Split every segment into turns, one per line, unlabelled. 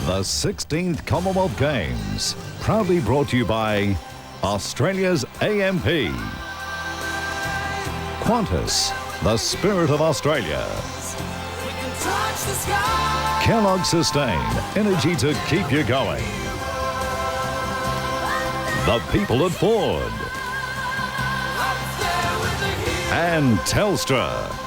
The 16th Commonwealth Games, proudly brought to you by Australia's AMP. Qantas, the spirit of Australia. Kellogg Sustain, energy to keep you going. The people at Ford. And Telstra.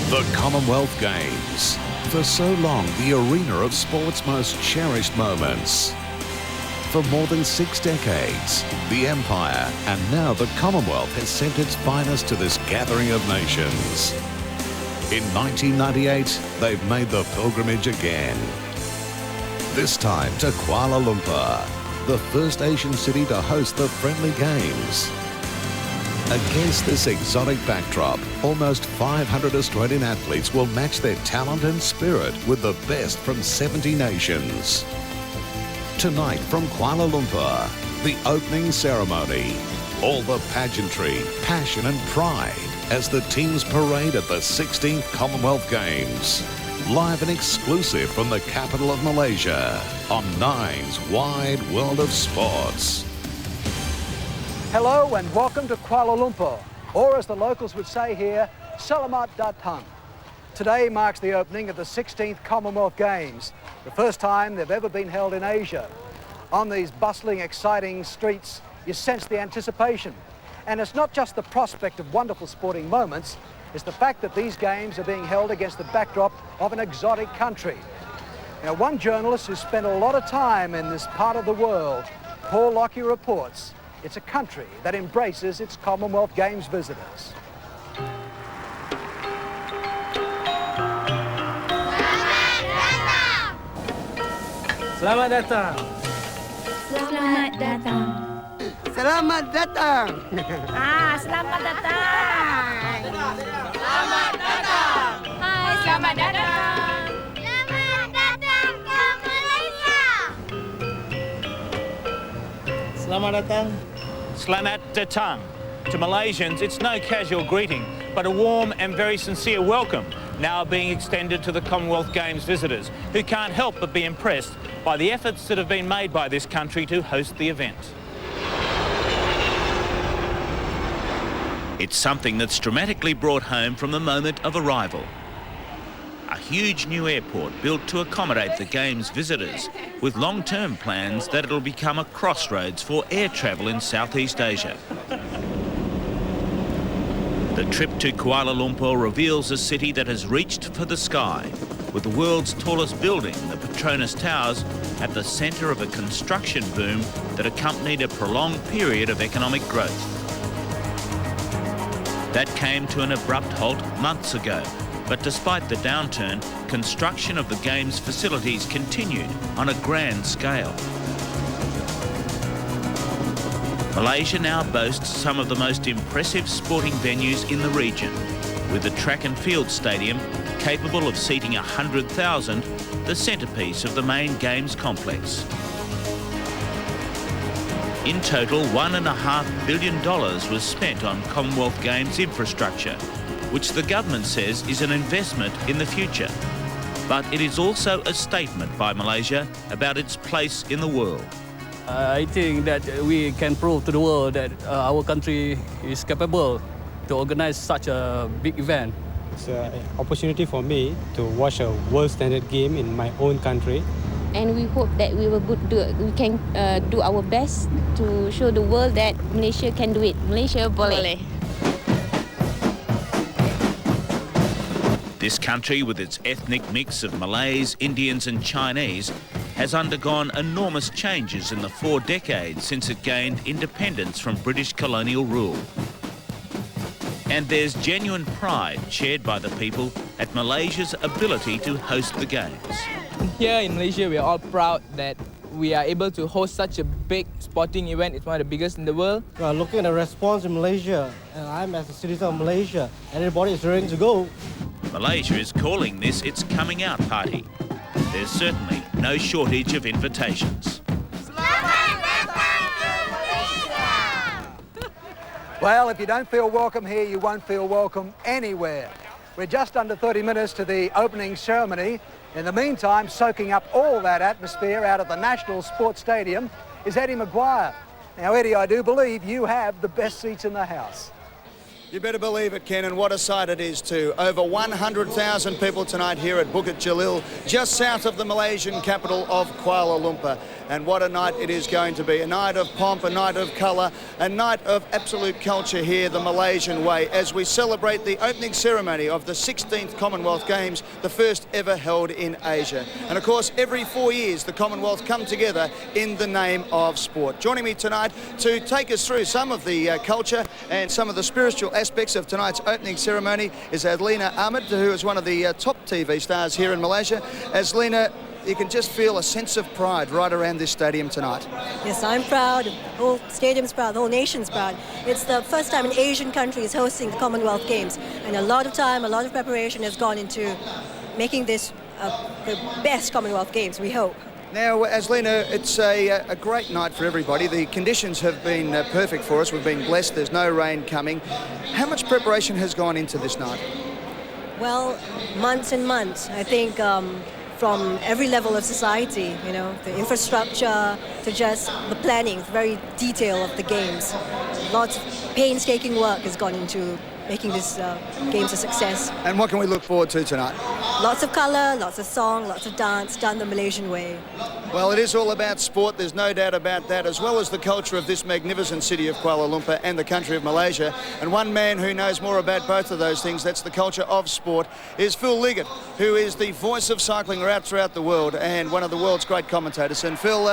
The Commonwealth Games. For so long, the arena of sport's most cherished moments. For more than 6 decades, the Empire and now the Commonwealth has sent its finest to this gathering of nations. In 1998, they've made the pilgrimage again. This time to Kuala Lumpur, the first Asian city to host the friendly games. Against this exotic backdrop, almost 500 Australian athletes will match their talent and spirit with the best from 70 nations. Tonight from Kuala Lumpur, the opening ceremony. All the pageantry, passion and pride as the teams parade at the 16th Commonwealth Games. Live and exclusive from the capital of Malaysia on Nine's Wide World of Sports.
Hello and welcome to Kuala Lumpur, or as the locals would say here, Selamat Datang. Today marks the opening of the 16th Commonwealth Games, the first time they've ever been held in Asia. On these bustling, exciting streets, you sense the anticipation. And it's not just the prospect of wonderful sporting moments, it's the fact that these games are being held against the backdrop of an exotic country. Now, one journalist who spent a lot of time in this part of the world, Paul Lockyer, reports it's a country that embraces its Commonwealth Games visitors.
Selamat datang.
Selamat datang.
Selamat datang.
Selamat datang.
Selamat datang.
Hai, selamat datang. Selamat datang ke Malaysia.
Selamat datang.
Selamat datang. To Malaysians, it's no casual greeting, but a warm and very sincere welcome now being extended to the Commonwealth Games visitors, who can't help but be impressed by the efforts that have been made by this country to host the event. It's something that's dramatically brought home from the moment of arrival. A huge new airport built to accommodate the Games visitors, with long-term plans that it'll become a crossroads for air travel in Southeast Asia. The trip to Kuala Lumpur reveals a city that has reached for the sky, with the world's tallest building, the Petronas Towers, at the centre of a construction boom that accompanied a prolonged period of economic growth. That came to an abrupt halt months ago, but despite the downturn, construction of the Games facilities continued on a grand scale. Malaysia now boasts some of the most impressive sporting venues in the region, with the track and field stadium capable of seating 100,000, the centrepiece of the main Games complex. In total, $1.5 billion was spent on Commonwealth Games infrastructure, which the government says is an investment in the future. But it is also a statement by Malaysia about its place in the world.
I think that we can prove to the world that our country is capable to organize such a big event.
It's an opportunity for me to watch a world standard game in my own country.
And we hope that we can do our best to show the world that Malaysia can do it. Malaysia boleh.
This country, with its ethnic mix of Malays, Indians and Chinese, has undergone enormous changes in the 4 decades since it gained independence from British colonial rule. And there's genuine pride shared by the people at Malaysia's ability to host the Games.
Here in Malaysia, we are all proud that we are able to host such a big sporting event. It's one of the biggest in the world.
Looking at the response in Malaysia, and I'm as a citizen of Malaysia, and everybody is ready to go.
Malaysia is calling this its coming out party. There's certainly no shortage of invitations.
Well, if you don't feel welcome here, you won't feel welcome anywhere. We're just under 30 minutes to the opening ceremony. In the meantime, soaking up all that atmosphere out of the National Sports Stadium is Eddie Maguire. Now, Eddie, I do believe you have the best seats in the house.
You better believe it, Ken, and what a sight it is too. Over 100,000 people tonight here at Bukit Jalil, just south of the Malaysian capital of Kuala Lumpur. And what a night it is going to be. A night of pomp, a night of colour, a night of absolute culture here the Malaysian way as we celebrate the opening ceremony of the 16th Commonwealth Games, the first ever held in Asia. And of course, every 4 years the Commonwealth come together in the name of sport. Joining me tonight to take us through some of the culture and some of the spiritual aspects of tonight's opening ceremony is Adlina Ahmed, who is one of the top TV stars here in Malaysia. Adlina, you can just feel a sense of pride right around this stadium tonight.
Yes, I'm proud. The whole stadium's proud. The whole nation's proud. It's the first time an Asian country is hosting the Commonwealth Games, and a lot of time, a lot of preparation has gone into making this the best Commonwealth Games, we hope.
Now, Adlina, it's a great night for everybody. The conditions have been perfect for us. We've been blessed. There's no rain coming. How much preparation has gone into this night?
Well, months and months. I think from every level of society, you know, the infrastructure to just the planning, very detail of the games. Lots of painstaking work has gone into making this games a success.
And what can we look forward to tonight?
Lots of colour, lots of song, lots of dance, done the Malaysian way.
Well, it is all about sport, there's no doubt about that, as well as the culture of this magnificent city of Kuala Lumpur and the country of Malaysia. And one man who knows more about both of those things, that's the culture of sport, is Phil Liggett, who is the voice of cycling right throughout the world and one of the world's great commentators. And Phil,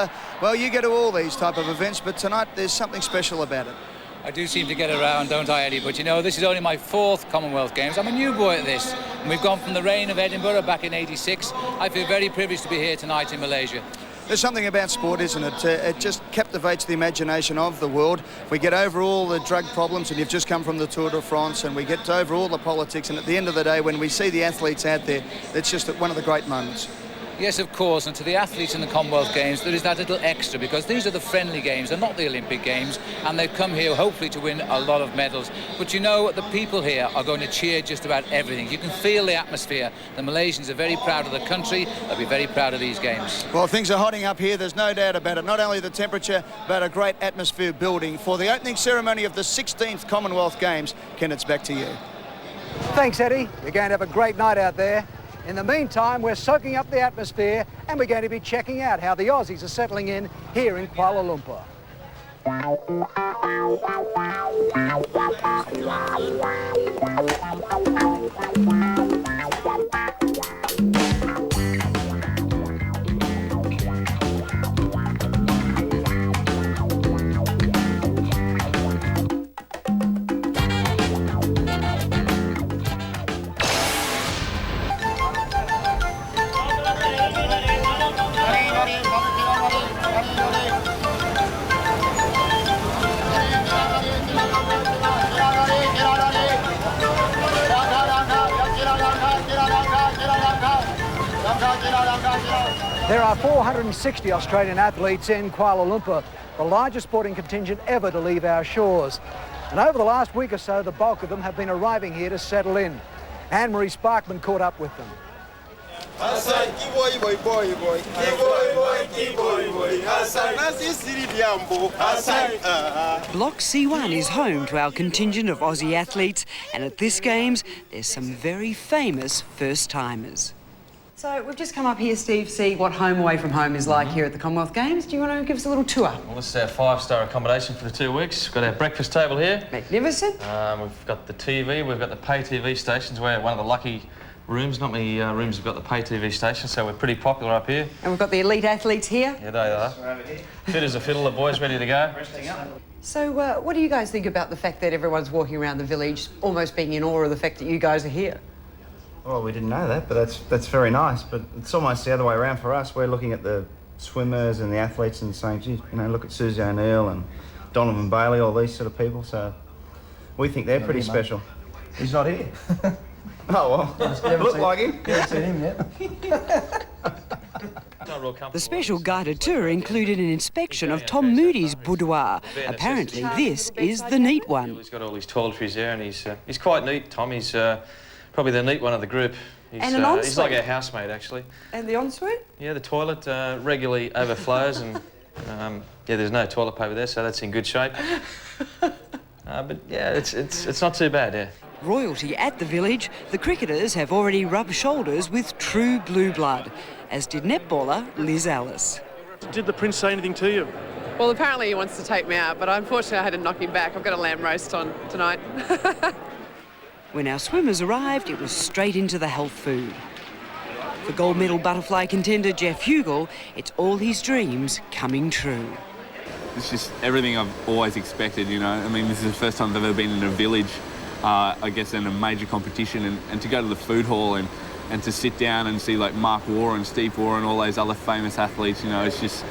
well, you go to all these type of events, but tonight there's something special about it.
I do seem to get around, don't I, Eddie? But you know, this is only my 4th Commonwealth Games. I'm a new boy at this. And we've gone from the reign of Edinburgh back in '86. I feel very privileged to be here tonight in Malaysia.
There's something about sport, isn't it? It just captivates the imagination of the world. We get over all the drug problems, and you've just come from the Tour de France, and we get over all the politics, and at the end of the day, when we see the athletes out there, it's just one of the great moments.
Yes, of course, and to the athletes in the Commonwealth Games, there is that little extra, because these are the friendly games, they're not the Olympic Games, and they've come here hopefully to win a lot of medals. But you know, the people here are going to cheer just about everything. You can feel the atmosphere. The Malaysians are very proud of the country. They'll be very proud of these games.
Well, things are hotting up here, there's no doubt about it. Not only the temperature, but a great atmosphere building for the opening ceremony of the 16th Commonwealth Games. Ken, it's back to you.
Thanks, Eddie. You're going to have a great night out there. In the meantime, we're soaking up the atmosphere and we're going to be checking out how the Aussies are settling in here in Kuala Lumpur. There are 460 Australian athletes in Kuala Lumpur, the largest sporting contingent ever to leave our shores. And over the last week or so, the bulk of them have been arriving here to settle in. Anne-Marie Sparkman caught up with them.
Block C1 is home to our contingent of Aussie athletes, and at this Games, there's some very famous first-timers.
So we've just come up here, Steve, see what home away from home is like here at the Commonwealth Games. Do you want to give us a little tour?
Well, this is our 5-star accommodation for the 2 weeks. We've got our breakfast table here.
Magnificent.
We've got the TV, we've got the pay TV stations. We're one of the lucky rooms, not many rooms have got the pay TV station, so we're pretty popular up here.
And we've got the elite athletes here.
Yeah, they are. Fit as a fiddle, the boys ready to go.
So what do you guys think about the fact that everyone's walking around the village almost being in awe of the fact that you guys are here?
Well, we didn't know that, but that's very nice. But it's almost the other way around for us. We're looking at the swimmers and the athletes and saying, gee, you know, look at Susie O'Neill and Donovan Bailey, all these sort of people. So we think they're pretty special.
He's not here.
Oh, well, look like him.
Haven't seen him yet.
The special guided tour included an inspection of Tom Moody's boudoir. Apparently this is the neat one.
He's got all his toiletries there and he's quite neat, Tom. He's probably the neat one of the group.
And an ensuite.
He's like our housemate, actually.
And the ensuite?
Yeah, the toilet regularly overflows and, yeah, there's no toilet paper there, so that's in good shape. But, yeah, it's not too bad, yeah.
Royalty at the village, the cricketers have already rubbed shoulders with true blue blood, as did netballer Liz Ellis.
Did the Prince say anything to you?
Well, apparently he wants to take me out, but unfortunately I had to knock him back. I've got a lamb roast on tonight.
When our swimmers arrived, it was straight into the health food. For gold medal butterfly contender Jeff Hugel, it's all his dreams coming true.
It's just everything I've always expected, you know. I mean, this is the first time I've ever been in a village, I guess, in a major competition, and to go to the food hall and to sit down and see, like, Mark Waugh and Steve Waugh and all those other famous athletes, you know, it's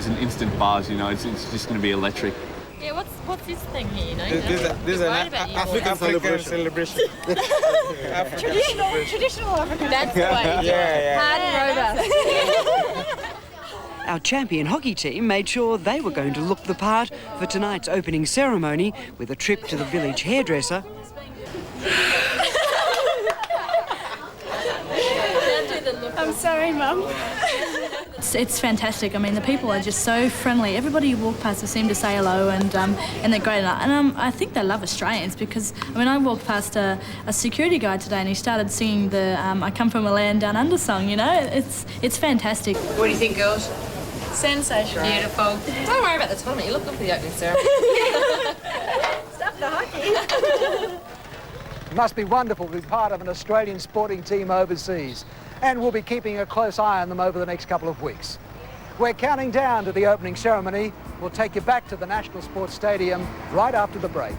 an instant buzz, you know. It's just going to be electric.
Yeah, what's this thing here, you know?
This is an African celebration.
Traditional African. That's the way.
Yeah.
Hard and robust.
Our champion hockey team made sure they were going to look the part for tonight's opening ceremony with a trip to the village hairdresser.
I'm sorry, Mum. It's fantastic. I mean, the people are just so friendly. Everybody you walk past, they seem to say hello, and they're great. And I think they love Australians because, I mean, I walked past a security guard today and he started singing the I Come From a Land Down Under song, you know? It's fantastic.
What do you think, girls?
Sensational. Beautiful.
Don't worry about the tournament. You look good for the opening ceremony.
Stop the hockey.
It must be wonderful to be part of an Australian sporting team overseas. And we'll be keeping a close eye on them over the next couple of weeks. We're counting down to the opening ceremony. We'll take you back to the National Sports Stadium right after the break.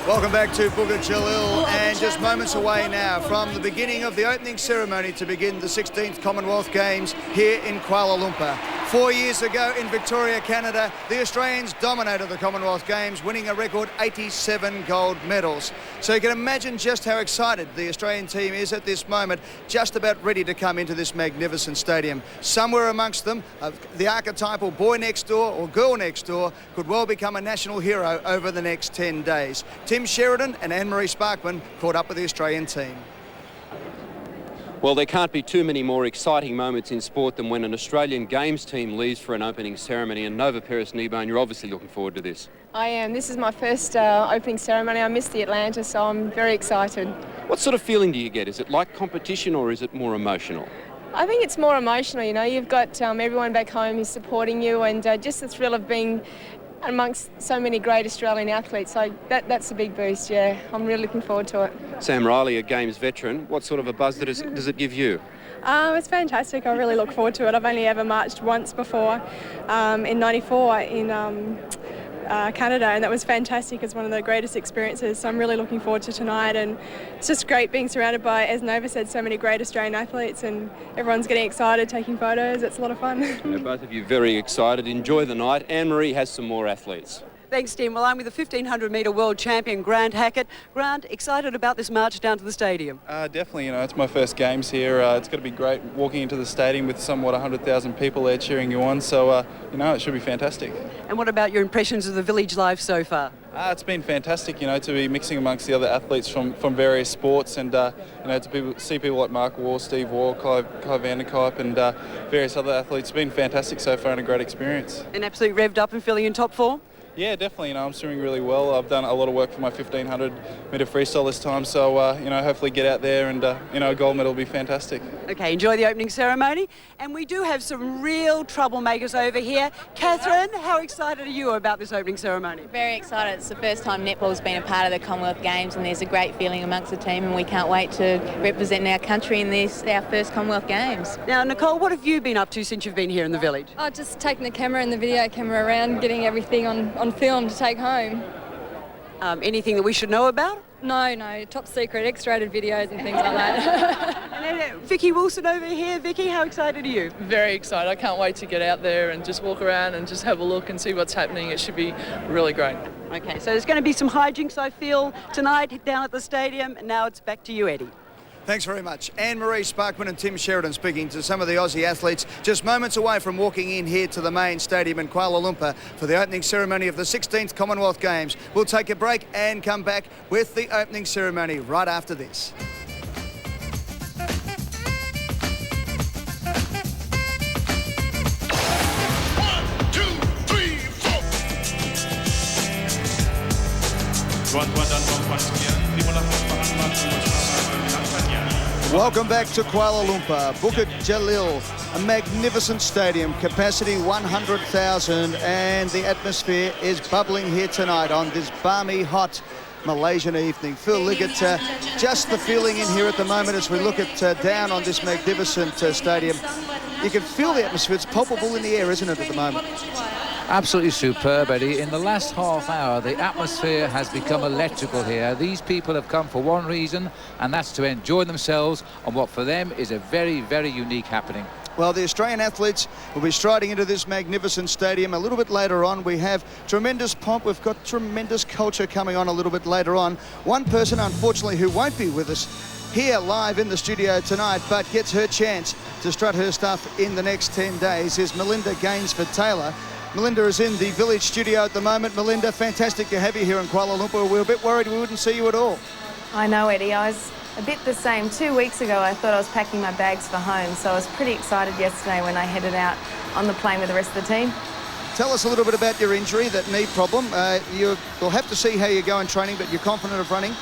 Welcome back to Bukit Jalil, and just moments away now from the beginning of the opening ceremony to begin the 16th Commonwealth Games here in Kuala Lumpur. 4 years ago in Victoria, Canada, the Australians dominated the Commonwealth Games, winning a record 87 gold medals. So you can imagine just how excited the Australian team is at this moment, just about ready to come into this magnificent stadium. Somewhere amongst them, the archetypal boy next door or girl next door could well become a national hero over the next 10 days. Tim Sheridan and Anne-Marie Sparkman caught up with the Australian team.
Well, there can't be too many more exciting moments in sport than when an Australian Games team leaves for an opening ceremony. And Nova Peris-Kneebone, you're obviously looking forward to this.
I am. This is my first opening ceremony. I missed the Atlanta, so I'm very excited.
What sort of feeling do you get? Is it like competition or is it more emotional?
I think it's more emotional, you know. You've got everyone back home who's supporting you, and just the thrill of being amongst so many great Australian athletes. So that's a big boost, yeah. I'm really looking forward to it.
Sam Riley, a Games veteran, what sort of a buzz does it give you?
It's fantastic. I really look forward to it. I've only ever marched once before, in '94 in Canada, and that was fantastic. It's one of the greatest experiences, so I'm really looking forward to tonight, and it's just great being surrounded by, as Nova said, so many great Australian athletes, and everyone's getting excited, taking photos. It's a lot of fun.
Both of you very excited. Enjoy the night. Anne-Marie has some more athletes.
Thanks, Tim. Well, I'm with the 1500 metre world champion, Grant Hackett. Grant, excited about this march down to the stadium?
Definitely, it's my first games here. It's going to be great walking into the stadium with somewhat 100,000 people there cheering you on. So, it should be fantastic.
And what about your impressions of the village life so far?
It's been fantastic, to be mixing amongst the other athletes from various sports, and to see people like Mark Waugh, Steve Waugh, Kai van der Kuip, and various other athletes. It's been fantastic so far and a great experience.
And absolutely revved up and feeling in top form?
Yeah, definitely. I'm swimming really well. I've done a lot of work for my 1500 metre freestyle this time, so hopefully get out there and a gold medal will be fantastic.
Okay, enjoy the opening ceremony. And we do have some real troublemakers over here. Catherine, how excited are you about this opening ceremony?
Very excited. It's the first time netball's been a part of the Commonwealth Games, and there's a great feeling amongst the team, and we can't wait to represent our country in our first Commonwealth Games.
Now, Nicole, what have you been up to since you've been here in the village?
Oh, just taking the camera and the video camera around, getting everything on film to take home.
Anything that we should know about?
No, top secret, X-rated videos and things like that.
And then, Vicky Wilson over here. Vicky, how excited are you?
Very excited. I can't wait to get out there and just walk around and just have a look and see what's happening. It should be really great.
Okay, so there's going to be some hijinks, I feel, tonight down at the stadium. And now it's back to you, Eddie.
Thanks very much. Anne-Marie Sparkman and Tim Sheridan speaking to some of the Aussie athletes just moments away from walking in here to the main stadium in Kuala Lumpur for the opening ceremony of the 16th Commonwealth Games. We'll take a break and come back with the opening ceremony right after this. Welcome back to Kuala Lumpur, Bukit Jalil, a magnificent stadium, capacity 100,000, and the atmosphere is bubbling here tonight on this balmy, hot Malaysian evening. Phil Liggett, just the feeling in here at the moment as we look at down on this magnificent stadium. You can feel the atmosphere. It's palpable in the air, isn't it, at the moment?
Absolutely superb, Eddie. In the last half hour, the atmosphere has become electrical here. These people have come for one reason, and that's to enjoy themselves on what for them is a very, very unique happening.
Well, the Australian athletes will be striding into this magnificent stadium a little bit later on. We have tremendous pomp. We've got tremendous culture coming on a little bit later on. One person, unfortunately, who won't be with us here live in the studio tonight, but gets her chance to strut her stuff in the next 10 days is Melinda Gainsford-Taylor. Melinda is in the village studio at the moment. Melinda, fantastic to have you here in Kuala Lumpur. We were a bit worried we wouldn't see you at all.
I know, Eddie. I was a bit the same. 2 weeks ago, I thought I was packing my bags for home, so I was pretty excited yesterday when I headed out on the plane with the rest of the team.
Tell us a little bit about your injury, that knee problem. We'll have to see how you go in training, but you're confident of running?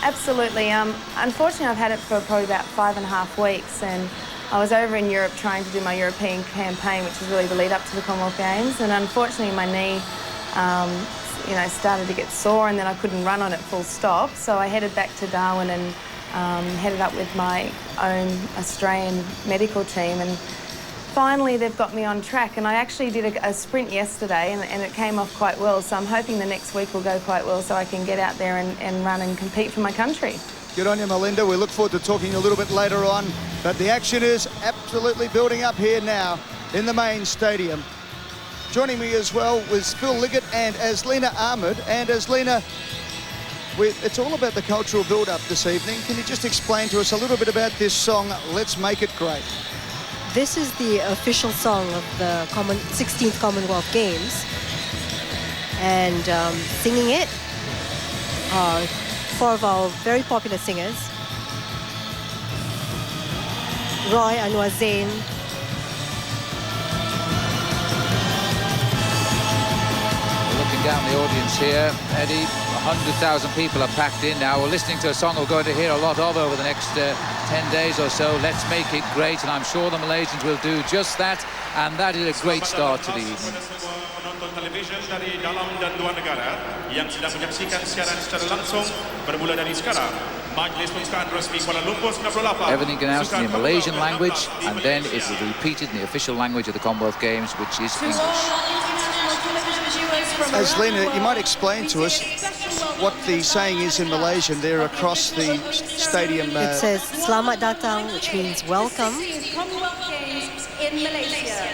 Absolutely. Unfortunately, I've had it for probably about 5.5 weeks, and I was over in Europe trying to do my European campaign, which is really the lead up to the Commonwealth Games, and unfortunately my knee started to get sore, and then I couldn't run on it full stop, so I headed back to Darwin and headed up with my own Australian medical team, and finally they've got me on track, and I actually did a sprint yesterday and it came off quite well, so I'm hoping the next week will go quite well so I can get out there and run and compete for my country.
Good on you, Melinda. We look forward to talking a little bit later on, but the action is absolutely building up here now in the main stadium. Joining me as well was Phil Liggett and Aslina Ahmed. And Aslina, it's all about the cultural build-up this evening. Can you just explain to us a little bit about this song, Let's Make It Great?
This is the official song of the 16th Commonwealth Games. And singing it are four of our very popular singers, Roy, Anwar Zain,
Looking down the audience here, Eddie, 100,000 people are packed in now. We're listening to a song we're going to hear a lot of over the next 10 days or so. Let's make it great, and I'm sure the Malaysians will do just that, and that is a great start to the evening.
Television dari dalam dan luar negara yang sedang menyaksikan siaran secara langsung bermula dari sekarang. Majlis Pengurusan Resmi Kuala Lumpur 98.
Everything announced in the Malaysian language, and then it will be repeated in the official language of the Commonwealth Games, which is English.
As Lena, you might explain to us what the saying is in Malaysian there across the stadium.
It says Selamat Datang, which means welcome.
Commonwealth Games in Malaysia.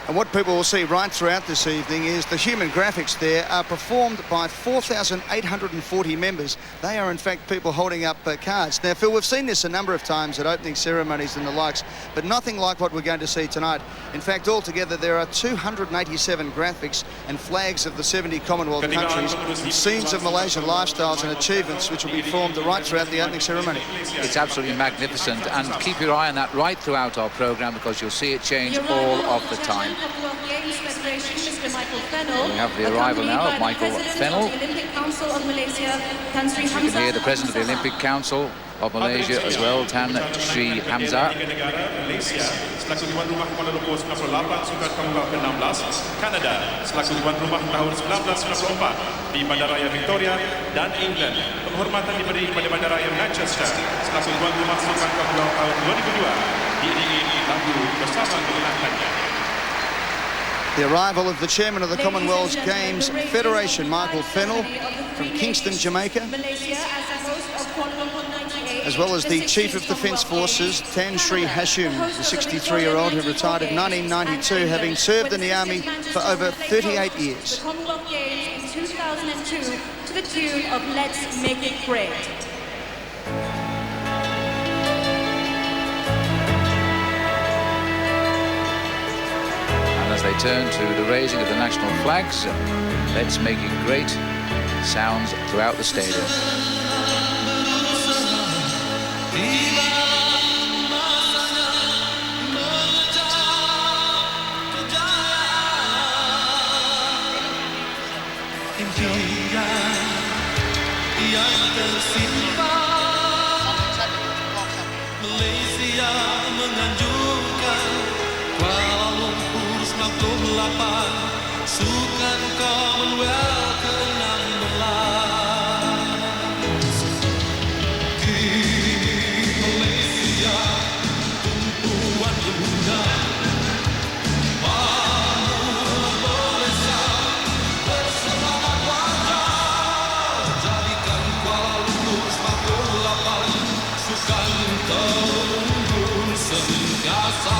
And what people will see right throughout this evening is the human graphics there are performed by 4,840 members. They are, in fact, people holding up cards. Now, Phil, we've seen this a number of times at opening ceremonies and the likes, but nothing like what we're going to see tonight. In fact, altogether, there are 287 graphics and flags of the 70 Commonwealth countries, and scenes of Malaysian lifestyles and achievements, which will be performed right throughout the opening ceremony.
It's absolutely magnificent, and keep your eye on that right throughout our programme, because you'll see it change all of the time.
Commonwealth Games Federation, Mr. Michael Fennell.
We have the arrival now of Michael Fennell.
The Olympic Council of Malaysia, Tan Sri
You can hear the President of the Olympic Council of Malaysia as well, Tan Sri Hamzah.
Selaku tuan rumah Kuala Lumpur 98 Sukan Commonwealth ke-16, Kanada selaku tuan rumah tahun 1994 di Bandaraya Victoria, dan England. Penghormatan diberi kepada Bandaraya Manchester selaku tuan rumah Sukan Commonwealth tahun 2002. Diiringi lagu bersama kemenangannya.
The arrival of the chairman of the Commonwealth Games Federation, Michael Fennell, from Kingston, Jamaica, as well as the Chief of Defence Forces, Tan Sri Hashim, the 63-year-old who retired in 1992, having served in the army for over 38 years.
The Commonwealth Games in 2002 to the tune of Let's Make It Great.
As they turn to the raising of the national flags, Let's Make It Great sounds throughout the stadium.
Malaysia menganjurkan Kuala Lumpur 98 Sukan Commonwealth ke-16. Kini Malaysia tumpuan dunia, bangun Malaysia berselamat wajah, jadikan Kuala Lumpur 98 sukan terunggul sentiasa.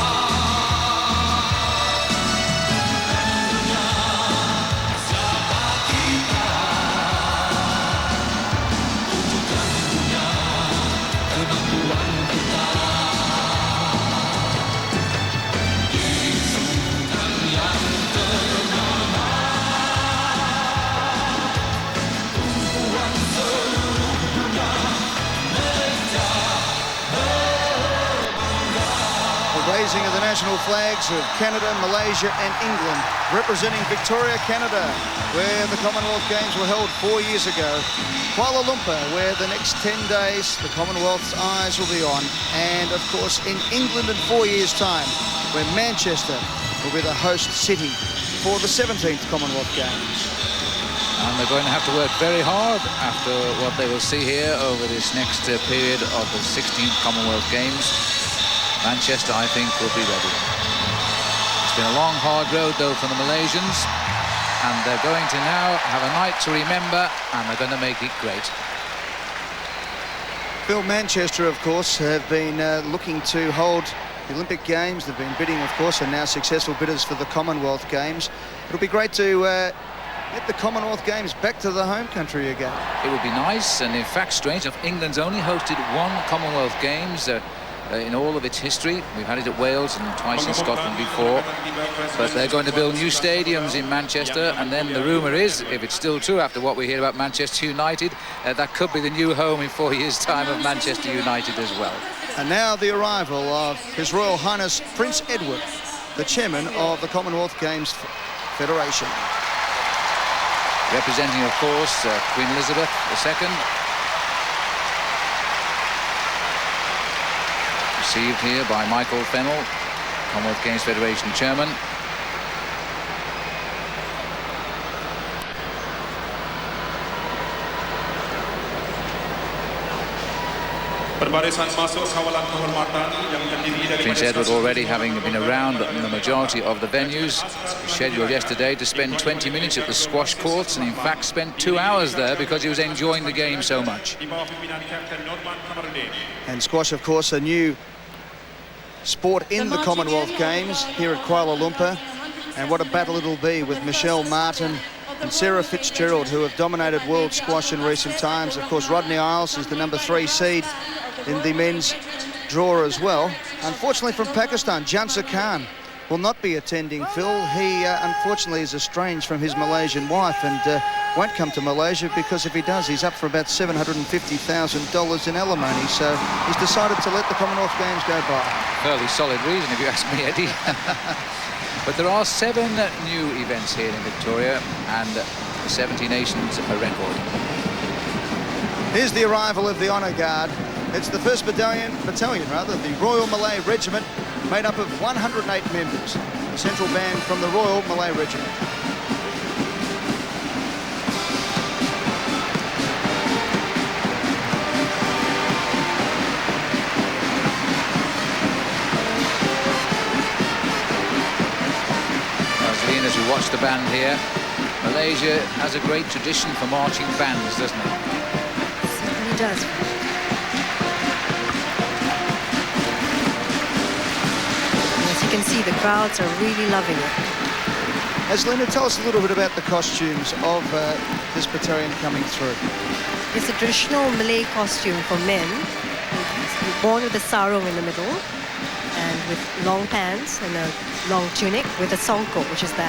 Raising of the national flags of Canada, Malaysia and England, representing Victoria, Canada, where the Commonwealth Games were held 4 years ago. Kuala Lumpur, where the next 10 days the Commonwealth's eyes will be on. And, of course, in England in 4 years' time, where Manchester will be the host city for the 17th Commonwealth Games.
And they're going to have to work very hard after what they will see here over this next period of the 16th Commonwealth Games. Manchester, I think, will be ready. It's been a long, hard road, though, for the Malaysians, and they're going to now have a night to remember, and they're going to make it great.
Phil, Manchester, of course, have been looking to hold the Olympic Games. They've been bidding, of course, and now successful bidders for the Commonwealth Games. It'll be great to get the Commonwealth Games back to the home country again.
It would be nice, and in fact, strange enough, England's only hosted one Commonwealth Games in all of its history. We've had it at Wales and twice in Scotland before, but they're going to build new stadiums in Manchester, and then the rumour is, if it's still true after what we hear about Manchester United, that could be the new home in 4 years' time of Manchester United as well.
And now the arrival of His Royal Highness Prince Edward, the chairman of the Commonwealth Games Federation.
Representing, of course, Queen Elizabeth II. Received here by Michael Fennell, Commonwealth Games Federation chairman.
Berbarisan masuk kawalan kehormatan yang terdiri dari
Prince Edward already having been around the majority of the venues. Scheduled yesterday to spend 20 minutes at the squash courts, and in fact spent 2 hours there because he was enjoying the game so much.
And squash, of course, a new sport in the Commonwealth Games here at Kuala Lumpur. And what a battle it'll be with Michelle Martin and Sarah Fitzgerald, who have dominated world squash in recent times. Of course, Rodney Isles is the #3 seed in the men's draw as well. Unfortunately, from Pakistan, Jansa Khan will not be attending, Phil. He unfortunately is estranged from his Malaysian wife and won't come to Malaysia, because if he does, he's up for about $750,000 in alimony. So he's decided to let the Commonwealth Games go by.
Fairly solid reason, if you ask me, Eddie. But there are 7 new events here in Victoria, and 70 nations a record.
Here's the arrival of the Honour Guard. It's the 1st Battalion, the Royal Malay Regiment, made up of 108 members. The central band from the Royal Malay Regiment.
As we watch the band here, Malaysia has a great tradition for marching bands, doesn't it?
It certainly does. As you can see, the crowds are really loving it.
Aslina, tell us a little bit about the costumes of this battalion coming through.
It's a traditional Malay costume for men, worn with a sarong in the middle, and with long pants and a long tunic with a songkok, which is the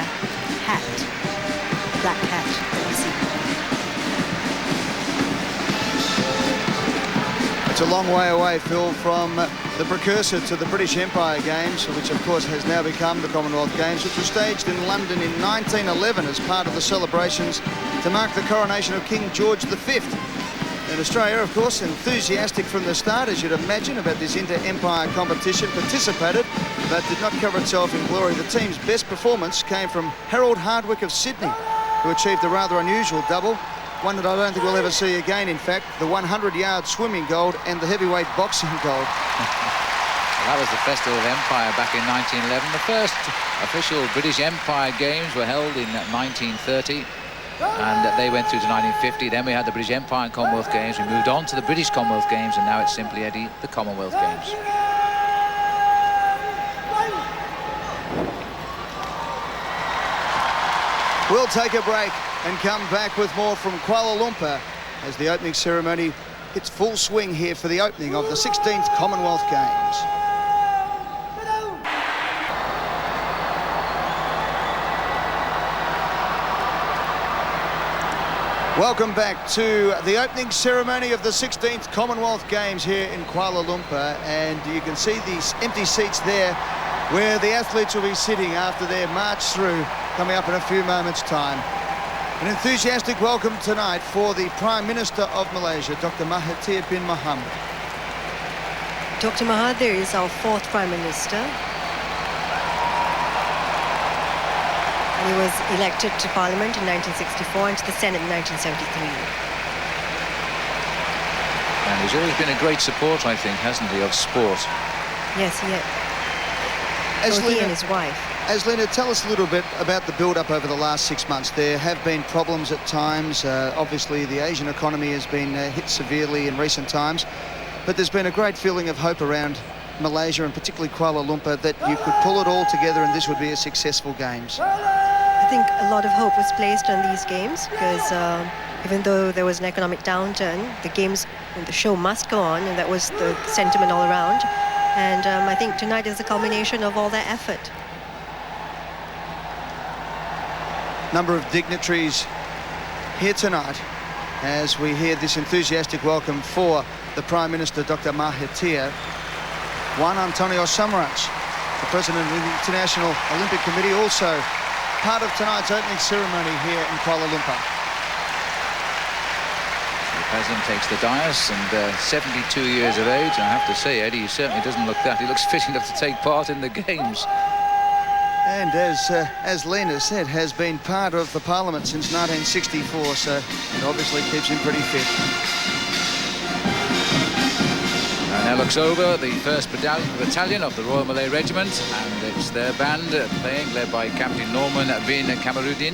hat, the black hat that you see.
It's a long way away, Phil, from the precursor to the British Empire Games, which of course has now become the Commonwealth Games, which was staged in London in 1911 as part of the celebrations to mark the coronation of King George V. And Australia, of course, enthusiastic from the start, as you'd imagine, about this inter-empire competition, participated, but did not cover itself in glory. The team's best performance came from Harold Hardwick of Sydney, who achieved a rather unusual double, one that I don't think we'll ever see again, in fact, the 100-yard swimming gold and the heavyweight boxing gold.
That was the Festival of Empire back in 1911. The first official British Empire Games were held in 1930. And they went through to 1950. Then we had the British Empire and Commonwealth Games. We moved on to the British Commonwealth Games, and now it's simply, Eddie, the Commonwealth Games.
We'll take a break and come back with more from Kuala Lumpur as the opening ceremony hits full swing here for the opening of the 16th Commonwealth Games. Welcome back to the opening ceremony of the 16th Commonwealth Games here in Kuala Lumpur, and you can see these empty seats there where the athletes will be sitting after their march through, coming up in a few moments' time. An enthusiastic welcome tonight for the Prime Minister of Malaysia, Dr. Mahathir bin Mohamad.
Dr. Mahathir is our 4th Prime Minister. He was elected to Parliament in 1964 and to the Senate in 1973.
And he's always been a great supporter, I think, hasn't he, of sport?
Yes, he has. He and his wife.
Aslina, tell us a little bit about the build-up over the last 6 months. There have been problems at times. Obviously, the Asian economy has been hit severely in recent times. But there's been a great feeling of hope around Malaysia, and particularly Kuala Lumpur, that you could pull it all together and this would be a successful Games.
I think a lot of hope was placed on these games because even though there was an economic downturn, the games and the show must go on, and that was the sentiment all around. And I think tonight is a culmination of all that effort.
Number of dignitaries here tonight as we hear this enthusiastic welcome for the Prime Minister, Dr. Mahathir. Juan Antonio Samaranch, the President of the International Olympic Committee, also part of tonight's opening ceremony here in Kuala Lumpur.
The President takes the dais, and 72 years of age. I have to say, Eddie, he certainly doesn't look that. He looks fit enough to take part in the Games.
And as Lena said, has been part of the Parliament since 1964, so it obviously keeps him pretty fit.
looks over the 1st Battalion of the Royal Malay Regiment, and it's their band playing, led by Captain Norman bin Kamaruddin.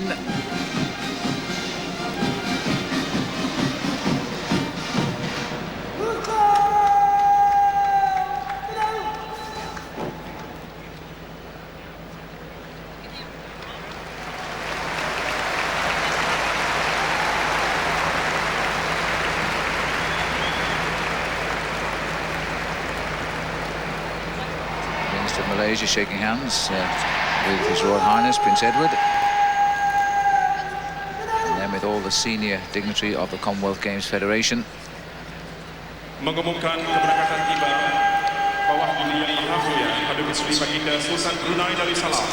Malaysia shaking hands with His Royal Highness Prince Edward, and then with all the senior dignitary of the Commonwealth Games Federation.
Mengumumkan keberangkatan tiba bawah bendera Hafiyah Paduka Seri Baginda Sultan Brunei Darussalam.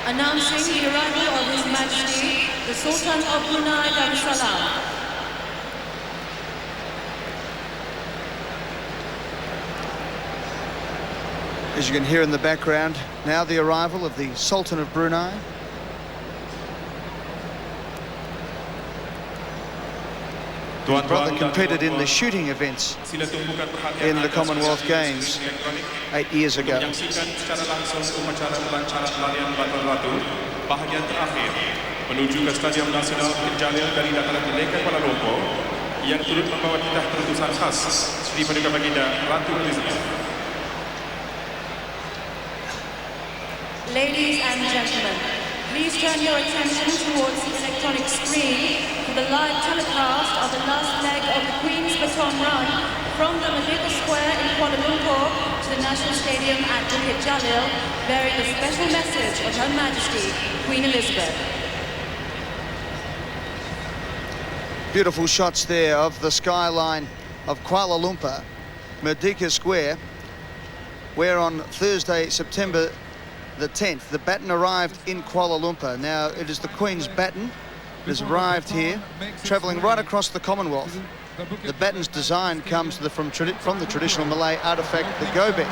Announcing the arrival of His Majesty, the Sultan of Brunei Darussalam.
As you can hear in the background, now the arrival of the Sultan of Brunei. Brother competed in the shooting events in the Commonwealth Games 8 years ago.
Bahagian terakhir menuju ke Stadium Nasional Bukit Jalil dari dataran Melaka Kuala Lumpur yang turut membawa titah terutusan khas Sri Paduka Baginda Ratu Elizabeth.
Ladies and gentlemen, please turn your attention towards the electronic screen for the live telecast of the last leg of the Queen's Baton run from the Merdeka Square in Kuala Lumpur to the National Stadium at Bukit Jalil, bearing a special message of Her Majesty, Queen Elizabeth.
Beautiful shots there of the skyline of Kuala Lumpur, Merdeka Square, where on Thursday, September the 10th, the baton arrived in Kuala Lumpur. Now it is the Queen's baton that has arrived here, travelling right across the Commonwealth. The baton's design comes from the traditional Malay artefact, the gobek.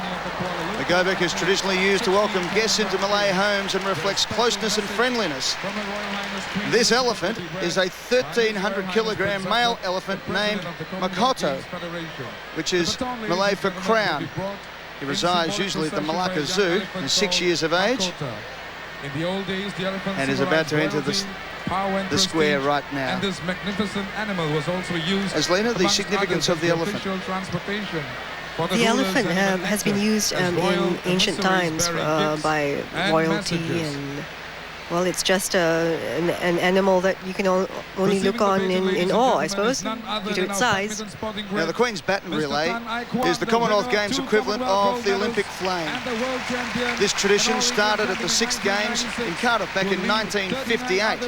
The gobek is traditionally used to welcome guests into Malay homes and reflects closeness and friendliness. This elephant is a 1,300-kilogram male elephant named Makoto, which is Malay for crown. He resides usually at the Malacca Zoo. He's 6 years of age and is about to enter the square right now.
And this magnificent animal was also used
as Lena, the significance of the elephant.
The elephant has been used in ancient times by royalty, and well, it's just an animal that you can only look on in awe, I suppose, due to its size.
Now, the Queen's baton relay is the Commonwealth Games equivalent of the Olympic flame. This tradition started at the 6th Games in Cardiff back in 1958,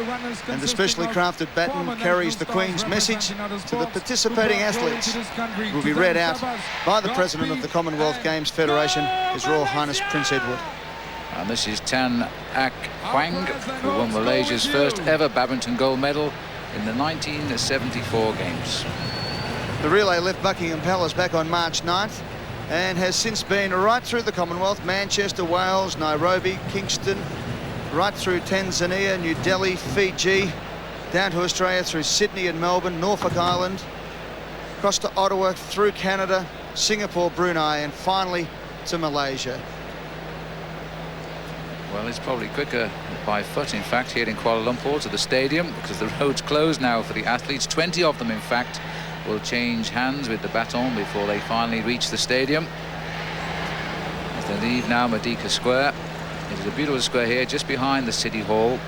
and the specially crafted baton carries the Queen's message to the participating athletes. It will be read out by the President of the Commonwealth Games Federation, His Royal Highness Prince Edward.
And this is Tan Ak Hwang, who won Malaysia's first ever badminton gold medal in the 1974 Games.
The relay left Buckingham Palace back on March 9th and has since been right through the Commonwealth, Manchester, Wales, Nairobi, Kingston, right through Tanzania, New Delhi, Fiji, down to Australia through Sydney and Melbourne, Norfolk Island, across to Ottawa, through Canada, Singapore, Brunei, and finally to Malaysia.
Well, it's probably quicker by foot, in fact, here in Kuala Lumpur to the stadium, because the road's closed now for the athletes. 20 of them, in fact, will change hands with the baton before they finally reach the stadium. As they leave now Merdeka Square. It is a beautiful square here, just behind the City Hall.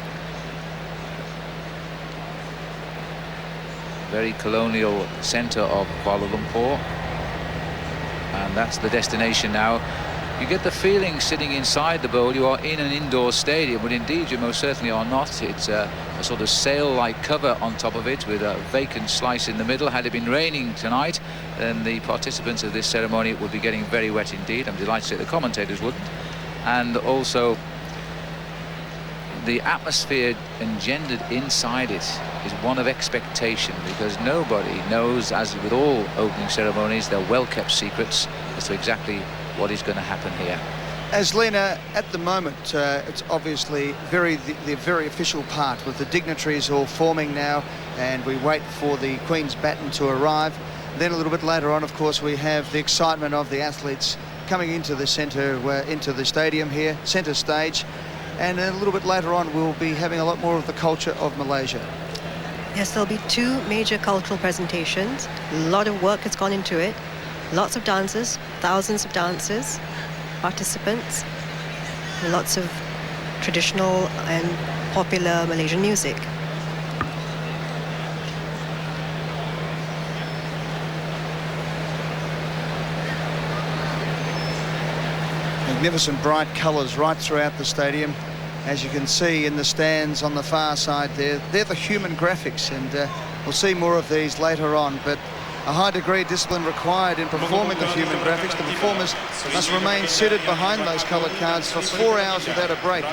Very colonial centre of Kuala Lumpur. And that's the destination now. You get the feeling sitting inside the bowl you are in an indoor stadium, but indeed you most certainly are not. It's a sort of sail-like cover on top of it with a vacant slice in the middle. Had it been raining tonight, then the participants of this ceremony would be getting very wet indeed. I'm delighted to say the commentators wouldn't. And also the atmosphere engendered inside it is one of expectation, because nobody knows, as with all opening ceremonies, they're well-kept secrets as to exactly what is going to happen here.
As Lena, at the moment, it's obviously the very official part with the dignitaries all forming now, and we wait for the Queen's baton to arrive. Then a little bit later on, of course, we have the excitement of the athletes coming into the centre, into the stadium here, centre stage, and a little bit later on we'll be having a lot more of the culture of Malaysia.
Yes, there'll be 2 major cultural presentations. A lot of work has gone into it. Lots of dancers, thousands of dancers, participants, and lots of traditional and popular Malaysian music.
Magnificent bright colours right throughout the stadium. As you can see in the stands on the far side there, they're the human graphics, and we'll see more of these later on, but a high degree of discipline required in performing the human graphics. The performers must remain seated behind those coloured cards for 4 hours without a break.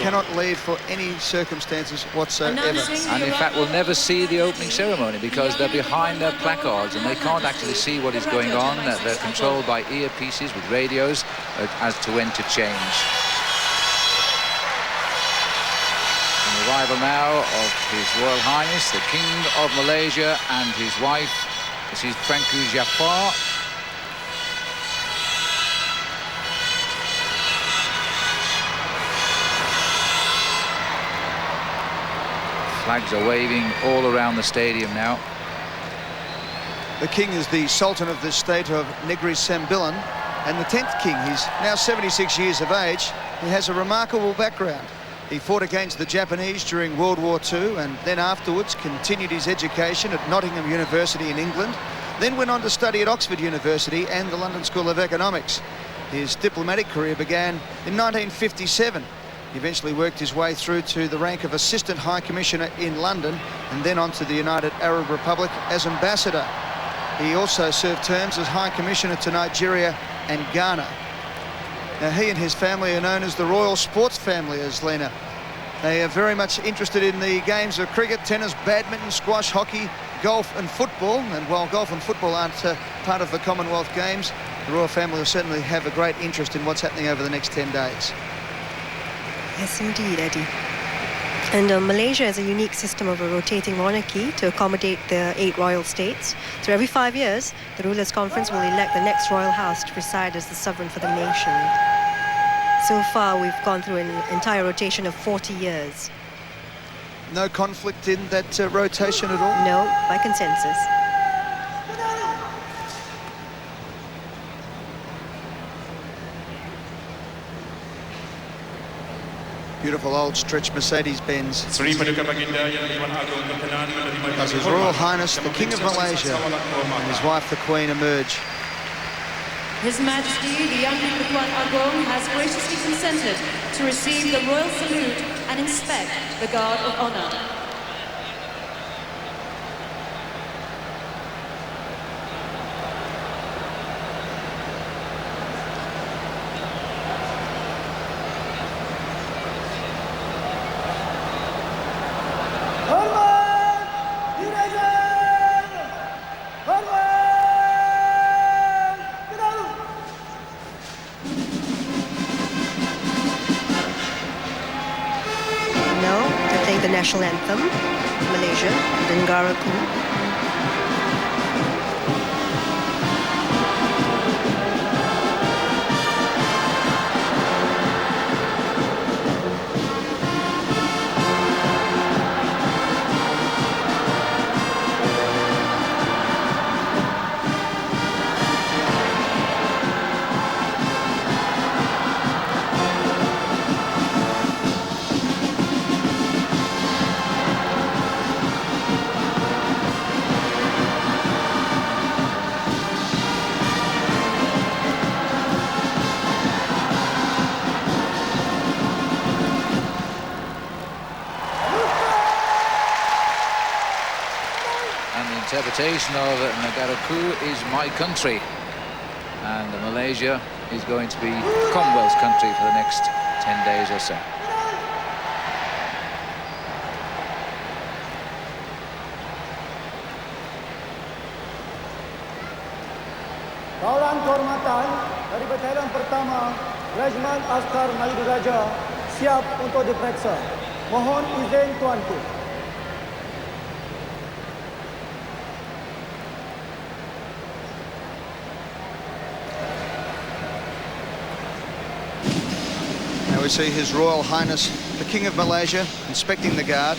Cannot leave for any circumstances whatsoever.
And in fact, we'll never see the opening ceremony because they're behind their placards and they can't actually see what is going on. They're controlled by earpieces with radios as to when to change. The arrival now of His Royal Highness, the King of Malaysia, and his wife, Mrs. Tuanku Jafar. Flags are waving all around the stadium now.
The King is the Sultan of the state of Negeri Sembilan, and the 10th King. He's now 76 years of age. He has a remarkable background. He fought against the Japanese during World War II and then afterwards continued his education at Nottingham University in England, then went on to study at Oxford University and the London School of Economics. His diplomatic career began in 1957. He eventually worked his way through to the rank of Assistant High Commissioner in London and then on to the United Arab Republic as Ambassador. He also served terms as High Commissioner to Nigeria and Ghana. Now, he and his family are known as the Royal Sports Family, as Lena. They are very much interested in the games of cricket, tennis, badminton, squash, hockey, golf and football. And while golf and football aren't part of the Commonwealth Games, the Royal Family will certainly have a great interest in what's happening over the next 10 days.
Yes, indeed, Eddie. And Malaysia has a unique system of a rotating monarchy to accommodate the 8 royal states. So every 5 years, the Rulers' Conference will elect the next royal house to preside as the sovereign for the nation. So far, we've gone through an entire rotation of 40 years.
No conflict in that rotation at all?
No, by consensus.
Beautiful old stretch Mercedes-Benz. As His Royal Highness, the King of Malaysia, and his wife, the Queen, emerge.
His Majesty, the diPertuan Agong, has graciously consented to receive the royal salute and inspect the Guard of Honour.
National anthem, Malaysia, Tuanku.
Interpretation of Negaraku is my country, and Malaysia is going to be Commonwealth country for the next 10 days or so.
Kawalan kehormatan dari batalion pertama
Rahman Askar Malik Raja siap untuk diperiksa. Mohon izin Tuanku.
Now we see His Royal Highness, the King of Malaysia, inspecting the guard.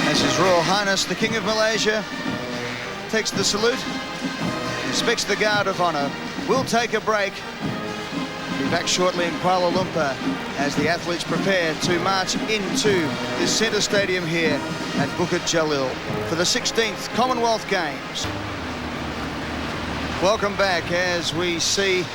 As His Royal Highness, the King of Malaysia, takes the salute, inspects the guard of honour. We'll take a break. Be back shortly in Kuala Lumpur as the athletes prepare to march into this centre stadium here at Bukit Jalil for the 16th Commonwealth Games. Welcome back as we see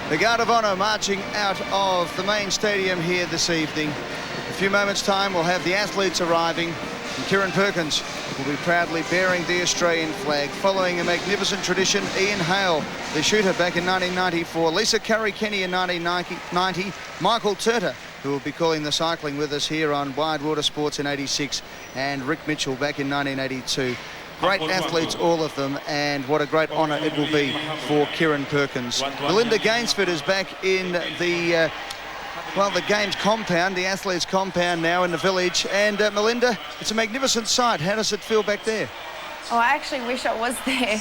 the guard of honour marching out of the main stadium here this evening. In a few moments' time, we'll have the athletes arriving. And Kieren Perkins will be proudly bearing the Australian flag, following a magnificent tradition. Ian Hale, the shooter, back in 1994. Lisa Curry-Kenny in 1990. Michael Turter, who will be calling the cycling with us here on Wide Water Sports in 86. And Rick Mitchell back in 1982. Great athletes, all of them, and what a great honour it will be for Kieren Perkins. Melinda Gainsford is back in the the Games compound, the athletes compound now in the village. And Melinda, it's a magnificent sight. How does it feel back there?
Oh, I actually wish I was there.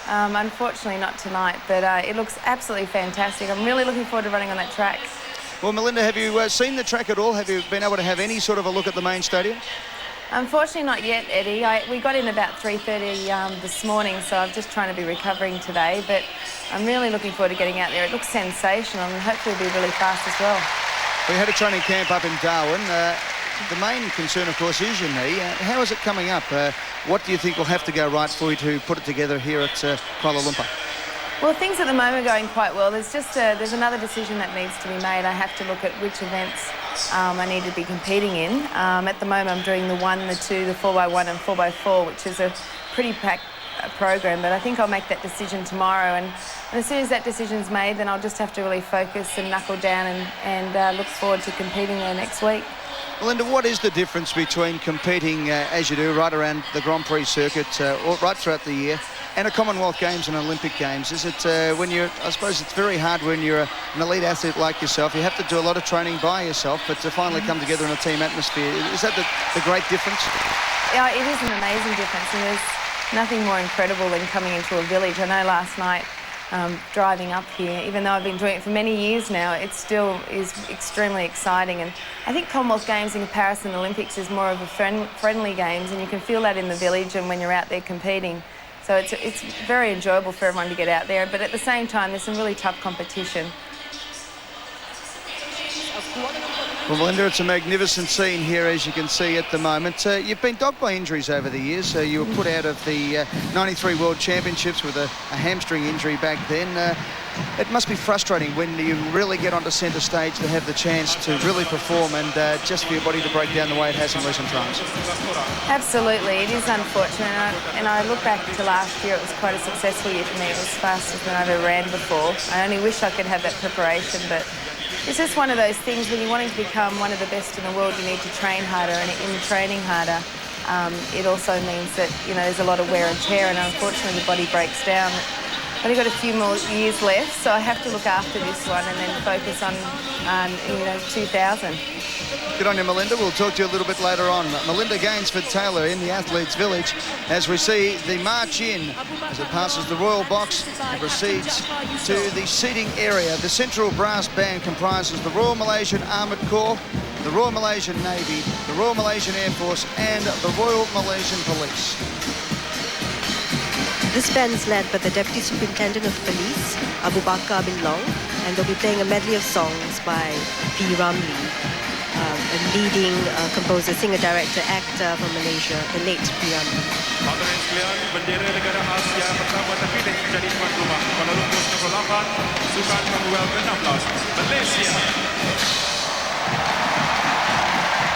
Unfortunately not tonight, but it looks absolutely fantastic. I'm really looking forward to running on that track.
Well, Melinda, have you seen the track at all? Have you been able to have any sort of a look at the main stadium?
Unfortunately not yet, Eddie. We got in about 3:30 this morning, so I'm just trying to be recovering today, but I'm really looking forward to getting out there. It looks sensational and hopefully it'll be really fast as well.
We had a training camp up in Darwin. The main concern, of course, is your knee. How is it coming up? What do you think will have to go right for you to put it together here at Kuala Lumpur?
Well, things at the moment are going quite well. There's another decision that needs to be made. I have to look at which events I need to be competing in. At the moment, I'm doing the 1, the 2, the 4x1 and 4x4, which is a pretty packed program, but I think I'll make that decision tomorrow. And as soon as that decision's made, then I'll just have to really focus and knuckle down and look forward to competing there next week.
Melinda, what is the difference between competing as you do right around the Grand Prix circuit or right throughout the year and a Commonwealth Games and Olympic Games? Is it I suppose it's very hard when you're an elite athlete like yourself. You have to do a lot of training by yourself, but to finally come together in a team atmosphere, is that the great difference?
Yeah, it is an amazing difference, and there's nothing more incredible than coming into a village. I know last night, driving up here, even though I've been doing it for many years now, it still is extremely exciting. And I think Commonwealth Games in comparison to Olympics is more of a friendly games, and you can feel that in the village and when you're out there competing. So it's very enjoyable for everyone to get out there, but at the same time, there's some really tough competition.
Well, Melinda, it's a magnificent scene here, as you can see at the moment. You've been dogged by injuries over the years. You were put out of the 93 World Championships with a hamstring injury back then. It must be frustrating when you really get onto centre stage to have the chance to really perform and just for your body to break down the way it has in recent times.
Absolutely, it is unfortunate. And I look back to last year, it was quite a successful year for me. It was faster than I've ever ran before. I only wish I could have that preparation, but it's just one of those things. When you're wanting to become one of the best in the world, you need to train harder, and in training harder, it also means that there's a lot of wear and tear, and unfortunately the body breaks down. But I've got a few more years left, so I have to look after this one and then focus on 2000.
Good on you, Melinda. We'll talk to you a little bit later on. Melinda Gainsford-Taylor in the Athletes Village as we see the march in as it passes the Royal Box and proceeds to the seating area. The central brass band comprises the Royal Malaysian Armoured Corps, the Royal Malaysian Navy, the Royal Malaysian Air Force and the Royal Malaysian Police.
This band is led by the Deputy Superintendent of Police, Abu Bakar bin Long, and they'll be playing a medley of songs by P. Ramlee, a leading composer, singer, director, actor from Malaysia, the late P. Ramlee.
Hadirin sekalian, bendera negara Asia pertama terpilih menjadi tuan rumah Kuala Lumpur 98, Sukan Commonwealth ke-16, Malaysia.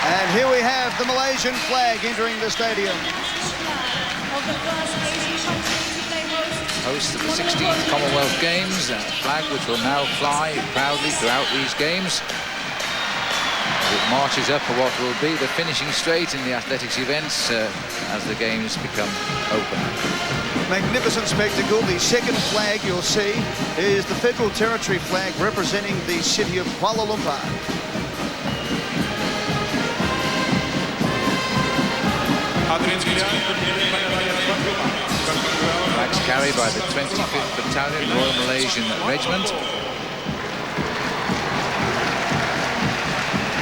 And here we have the Malaysian flag entering the stadium.
Of the first Asian country
hosts of the 16th Commonwealth Games, a flag which will now fly proudly throughout these games as it marches up for what will be the finishing straight in the athletics events as the games become open.
Magnificent spectacle. The second flag you'll see is the Federal Territory flag representing the city of Kuala Lumpur.
Flags carried by the 25th Battalion Royal Malaysian Regiment.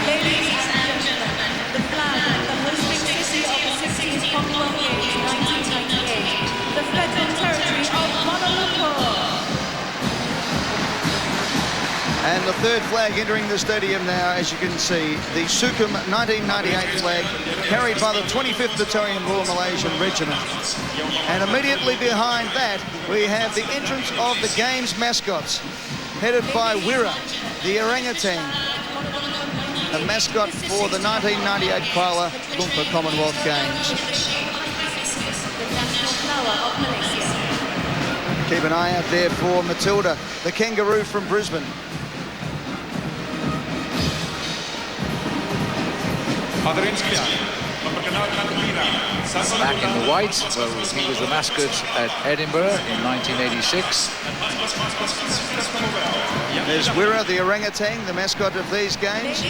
Ladies and gentlemen, the flag of the hosting city of the 16th Commonwealth Games 1998, the Federal Territory of Kuala Lumpur.
And the third flag entering the stadium now, as you can see, the Sukum 1998 flag carried by the 25th Battalion Royal Malaysian Regiment. And immediately behind that, we have the entrance of the Games mascots, headed by Wira, the orangutan, the mascot for the 1998 Kuala Lumpur Commonwealth Games. Keep an eye out there for Matilda, the kangaroo from Brisbane.
Back in the white, well, he was the mascot at Edinburgh in 1986.
There's Wira, the orangutan, the mascot of these games.
I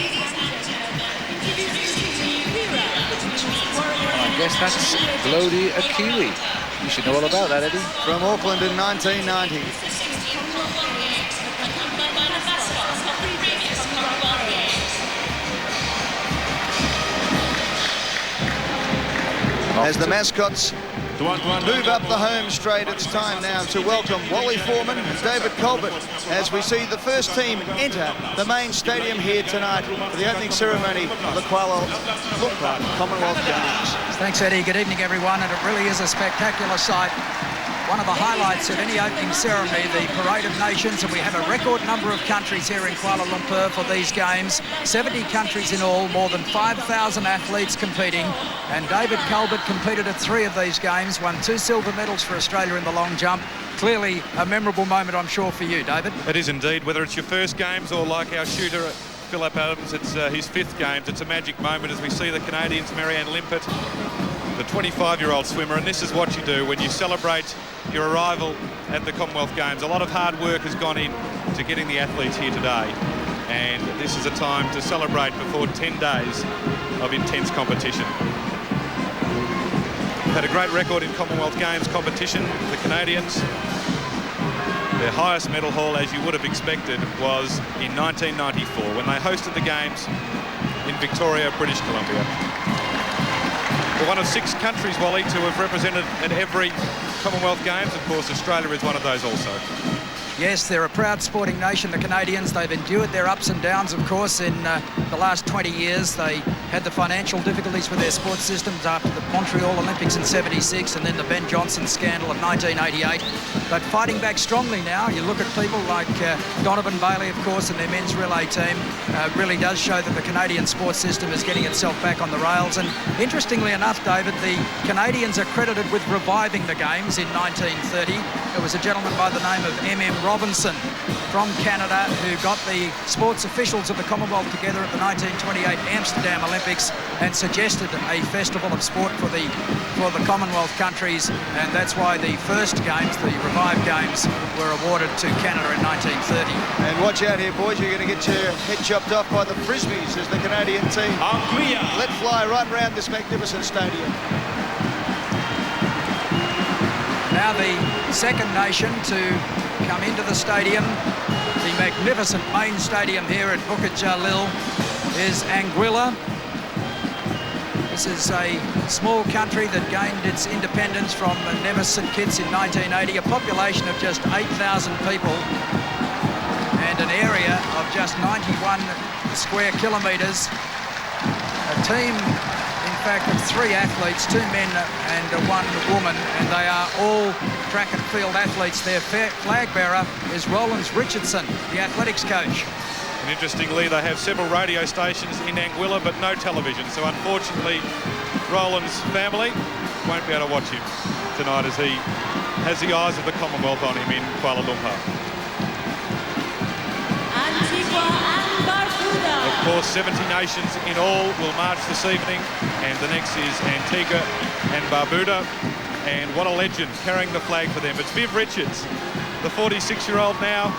guess that's Glody a Kiwi. You should know all about that, Eddie.
From Auckland in 1990. As the mascots move up the home straight, it's time now to welcome Wally Foreman and David Colbert as we see the first team enter the main stadium here tonight for the opening ceremony of the Kuala Lumpur Commonwealth Games.
Thanks, Eddie. Good evening, everyone, and it really is a spectacular sight. One of the highlights of any opening ceremony, the Parade of Nations, and we have a record number of countries here in Kuala Lumpur for these games. 70 countries in all, more than 5,000 athletes competing, and David Colbert competed at 3 of these games, won 2 silver medals for Australia in the long jump. Clearly a memorable moment, I'm sure, for you, David.
It is indeed, whether it's your first games or like our shooter, Philip Adams, it's his 5th games. It's a magic moment as we see the Canadians, Marianne Limpert, the 25-year-old swimmer, and this is what you do when you celebrate your arrival at the Commonwealth Games. A lot of hard work has gone in to getting the athletes here today, and this is a time to celebrate before 10 days of intense competition. We've had a great record in Commonwealth Games competition. The Canadians, their highest medal haul, as you would have expected, was in 1994 when they hosted the Games in Victoria, British Columbia. We're one of 6 countries, Wally, to have represented at every Commonwealth Games. Of course, Australia is one of those also.
Yes, they're a proud sporting nation, the Canadians. They've endured their ups and downs, of course, in the last 20 years. They had the financial difficulties with their sports systems after the Montreal Olympics in '76 and then the Ben Johnson scandal of 1988. But fighting back strongly now. You look at people like Donovan Bailey, of course, and their men's relay team. Really does show that the Canadian sports system is getting itself back on the rails. And interestingly enough, David, the Canadians are credited with reviving the Games in 1930. It was a gentleman by the name of M.M. Robinson from Canada who got the sports officials of the Commonwealth together at the 1928 Amsterdam Olympics and suggested a festival of sport for the Commonwealth countries, and that's why the first Games, the revived Games, were awarded to Canada in 1930.
And watch out here, boys, you're going to get your head chopped off by the Frisbees as the Canadian team let fly right around this magnificent stadium.
Now the second nation to come into the stadium, the magnificent main stadium here at Bukit Jalil, is Anguilla. This is a small country that gained its independence from the Nevis St Kitts in 1980, a population of just 8,000 people and an area of just 91 square kilometres. A team, in fact, of 3 athletes, 2 men and 1 woman, and they are all track and field athletes. Their flag bearer is Roland Richardson, the athletics coach.
And interestingly, they have several radio stations in Anguilla, but no television. So unfortunately, Roland's family won't be able to watch him tonight as he has the eyes of the Commonwealth on him in Kuala Lumpur.
Antigua and Barbuda.
Of course, 70 nations in all will march this evening, and the next is Antigua and Barbuda. And what a legend carrying the flag for them. It's Viv Richards, the 46-year-old now,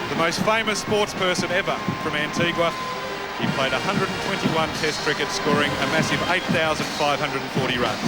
the most famous sports person ever from Antigua. He played 121 Test cricket, scoring a massive 8,540 runs.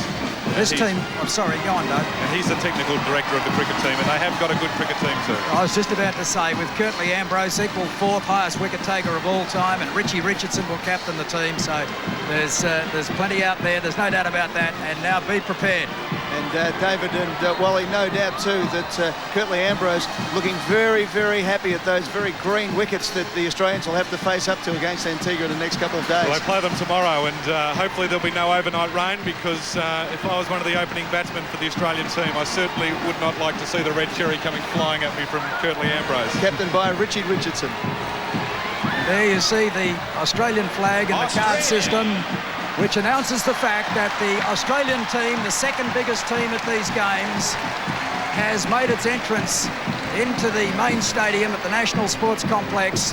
This team, I'm sorry, go on, Doug.
And he's the technical director of the cricket team, and they have got a good cricket team too.
I was just about to say, with Curtly Ambrose equal 4th highest wicket taker of all time, and Richie Richardson will captain the team, so there's plenty out there, there's no doubt about that, and now be prepared.
And David and Wally, no doubt too that Curtly Ambrose looking very, very happy at those very green wickets that the Australians will have to face up to against Antigua in the next couple of days.
Well, they play them tomorrow, and hopefully there'll be no overnight rain, because if I was one of the opening batsmen for the Australian team, I certainly would not like to see the red cherry coming flying at me from Curtly Ambrose.
Captained by Richie Richardson.
There you see the Australian flag in the card system, which announces the fact that the Australian team, the second biggest team at these games, has made its entrance into the main stadium at the National Sports Complex.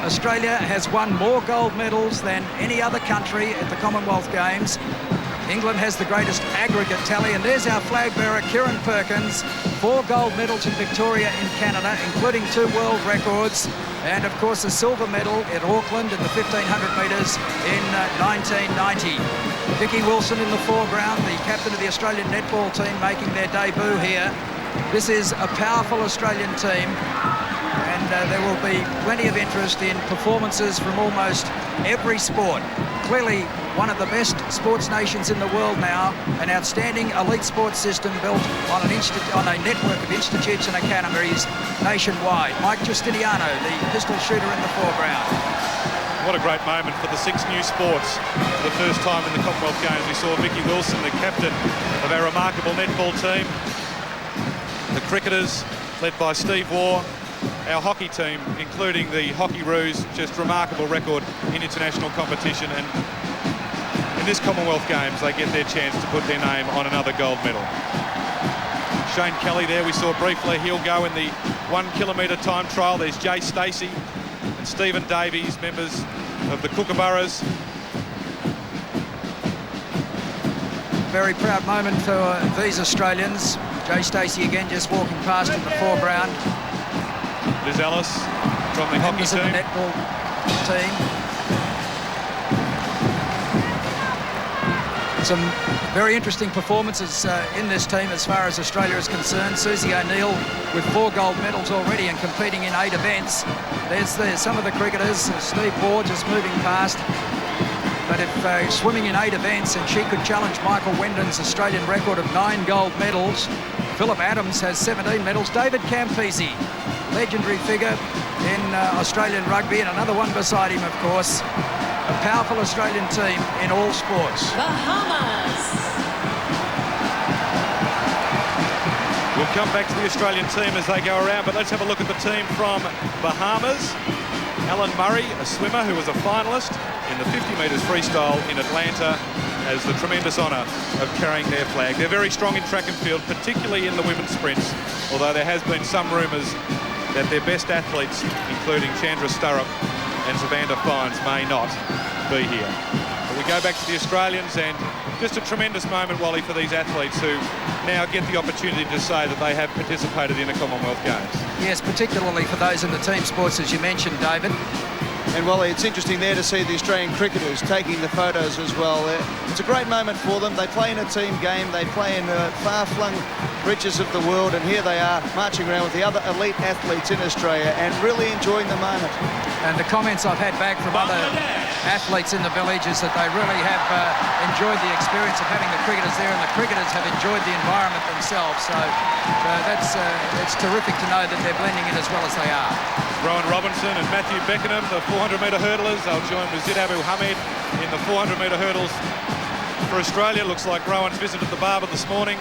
Australia has won more gold medals than any other country at the Commonwealth Games. England has the greatest aggregate tally, and there's our flag bearer, Kieren Perkins, 4 gold medals in Victoria in Canada, including 2 world records, and of course a silver medal at Auckland in the 1500 metres in 1990. Vicky Wilson in the foreground, the captain of the Australian netball team, making their debut here. This is a powerful Australian team, and there will be plenty of interest in performances from almost every sport. Clearly one of the best sports nations in the world now, an outstanding elite sports system built on a network of institutes and academies nationwide. Mike Justiniano, the pistol shooter in the foreground.
What a great moment for the 6 new sports. For the first time in the Commonwealth Games, we saw Vicky Wilson, the captain of our remarkable netball team. The cricketers, led by Steve Waugh. Our hockey team, including the Hockey Roos, just remarkable record in international competition, and in this Commonwealth Games they get their chance to put their name on another gold medal. Shane Kelly there, we saw briefly, he'll go in the 1 kilometre time trial. There's Jay Stacey and Stephen Davies, members of the Kookaburras.
Very proud moment for these Australians. Jay Stacey again just walking past in the foreground.
Liz Ellis from the hockey team.
The netball team. Some very interesting performances in this team as far as Australia is concerned. Susie O'Neill with 4 gold medals already and competing in 8 events. There's some of the cricketers. Steve Waugh just moving past. But if swimming in 8 events, and she could challenge Michael Wendon's Australian record of 9 gold medals. Philip Adams has 17 medals. David Campese, legendary figure in Australian rugby, and another one beside him, of course. A powerful Australian team in all sports.
Bahamas.
We'll come back to the Australian team as they go around, but let's have a look at the team from Bahamas. Alan Murray, a swimmer who was a finalist in the 50 metres freestyle in Atlanta, has the tremendous honour of carrying their flag. They're very strong in track and field, particularly in the women's sprints, although there has been some rumours that their best athletes, including Chandra Sturrock and Savannah Fines, may not be here. But we go back to the Australians, and just a tremendous moment, Wally, for these athletes who now get the opportunity to say that they have participated in the Commonwealth Games.
Yes, particularly for those in the team sports, as you mentioned, David.
And Wally, it's interesting there to see the Australian cricketers taking the photos as well. It's a great moment for them. They play in a team game. They play in far-flung reaches of the world, and here they are marching around with the other elite athletes in Australia and really enjoying the moment.
And the comments I've had back from other athletes in the village is that they really have enjoyed the experience of having the cricketers there, and the cricketers have enjoyed the environment themselves. So it's terrific to know that they're blending in as well as they are.
Rowan Robinson and Matthew Beckenham, the 400-metre hurdlers. They'll join Muzid Abu Hamid in the 400-metre hurdles for Australia. Looks like Rowan's visited the barber this morning.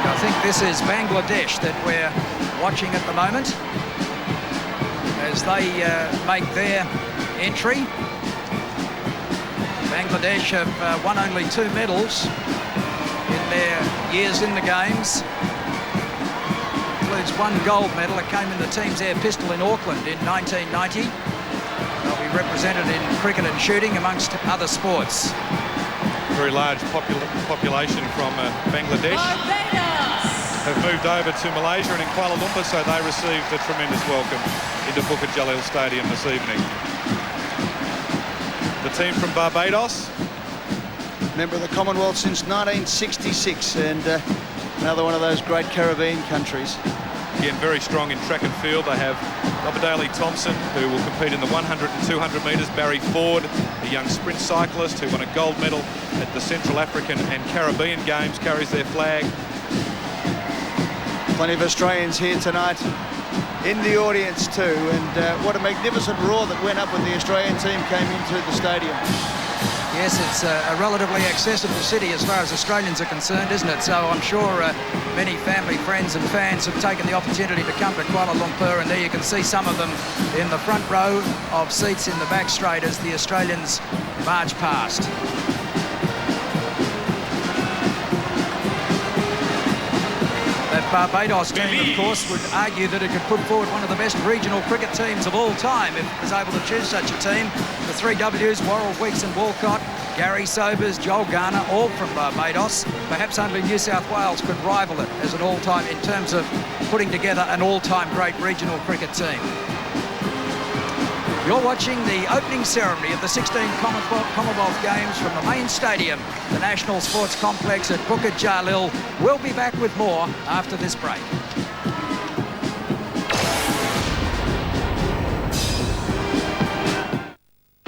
I think this is Bangladesh that we're watching at the moment as they make their entry. Bangladesh have won only 2 medals in their years in the Games. Includes 1 gold medal. It came in the team's air pistol in Auckland in 1990. They'll be represented in cricket and shooting amongst other sports.
Very large population from Bangladesh have moved over to Malaysia and in Kuala Lumpur, so they received a tremendous welcome into Bukit Jalil Stadium this evening. The team from Barbados,
member of the Commonwealth since 1966, and another one of those great Caribbean countries.
Again, very strong in track and field. They have Abdul Thompson, who will compete in the 100 and 200 metres. Barry Ford, a young sprint cyclist who won a gold medal at the Central African and Caribbean Games, carries their flag.
Plenty of Australians here tonight in the audience too, and what a magnificent roar that went up when the Australian team came into the stadium.
Yes, it's a relatively accessible city as far as Australians are concerned, isn't it? So I'm sure many family, friends and fans have taken the opportunity to come to Kuala Lumpur, and there you can see some of them in the front row of seats in the back straight as the Australians march past. That Barbados team, of course, would argue that it could put forward one of the best regional cricket teams of all time if it was able to choose such a team. The 3 Ws, Worrell, Weeks and Walcott, Gary Sobers, Joel Garner, all from Barbados. Perhaps only New South Wales could rival it as an all-time, in terms of putting together an all-time great regional cricket team. You're watching the opening ceremony of the 16th Commonwealth Games from the main stadium, the National Sports Complex at Bukit Jalil. We'll be back with more after this break.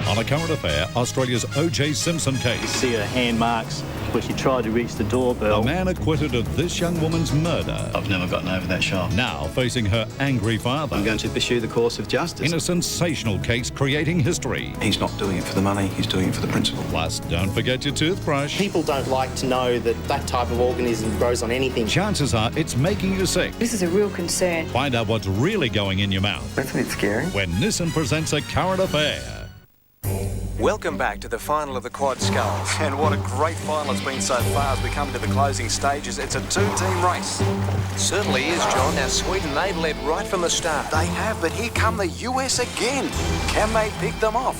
On a current affair, Australia's O.J. Simpson case.
You see her hand marks where she tried to reach the doorbell.
The man acquitted of this young woman's murder.
I've never gotten over that shock.
Now facing her angry father.
I'm going to pursue the course of justice.
In a sensational case creating history.
He's not doing it for the money, he's doing it for the principle.
Plus, don't forget your toothbrush.
People don't like to know that that type of organism grows on anything.
Chances are it's making you sick.
This is a real concern.
Find out what's really going in your mouth.
That's a bit scary.
When Nissan presents a current affair.
Welcome back to the final of the Quad Sculls. And what a great final it's been so far as we come to the closing stages. It's a 2-team race.
It certainly is, John. Now, Sweden, they've led right from the start.
They have, but here come the US again. Can they pick them off?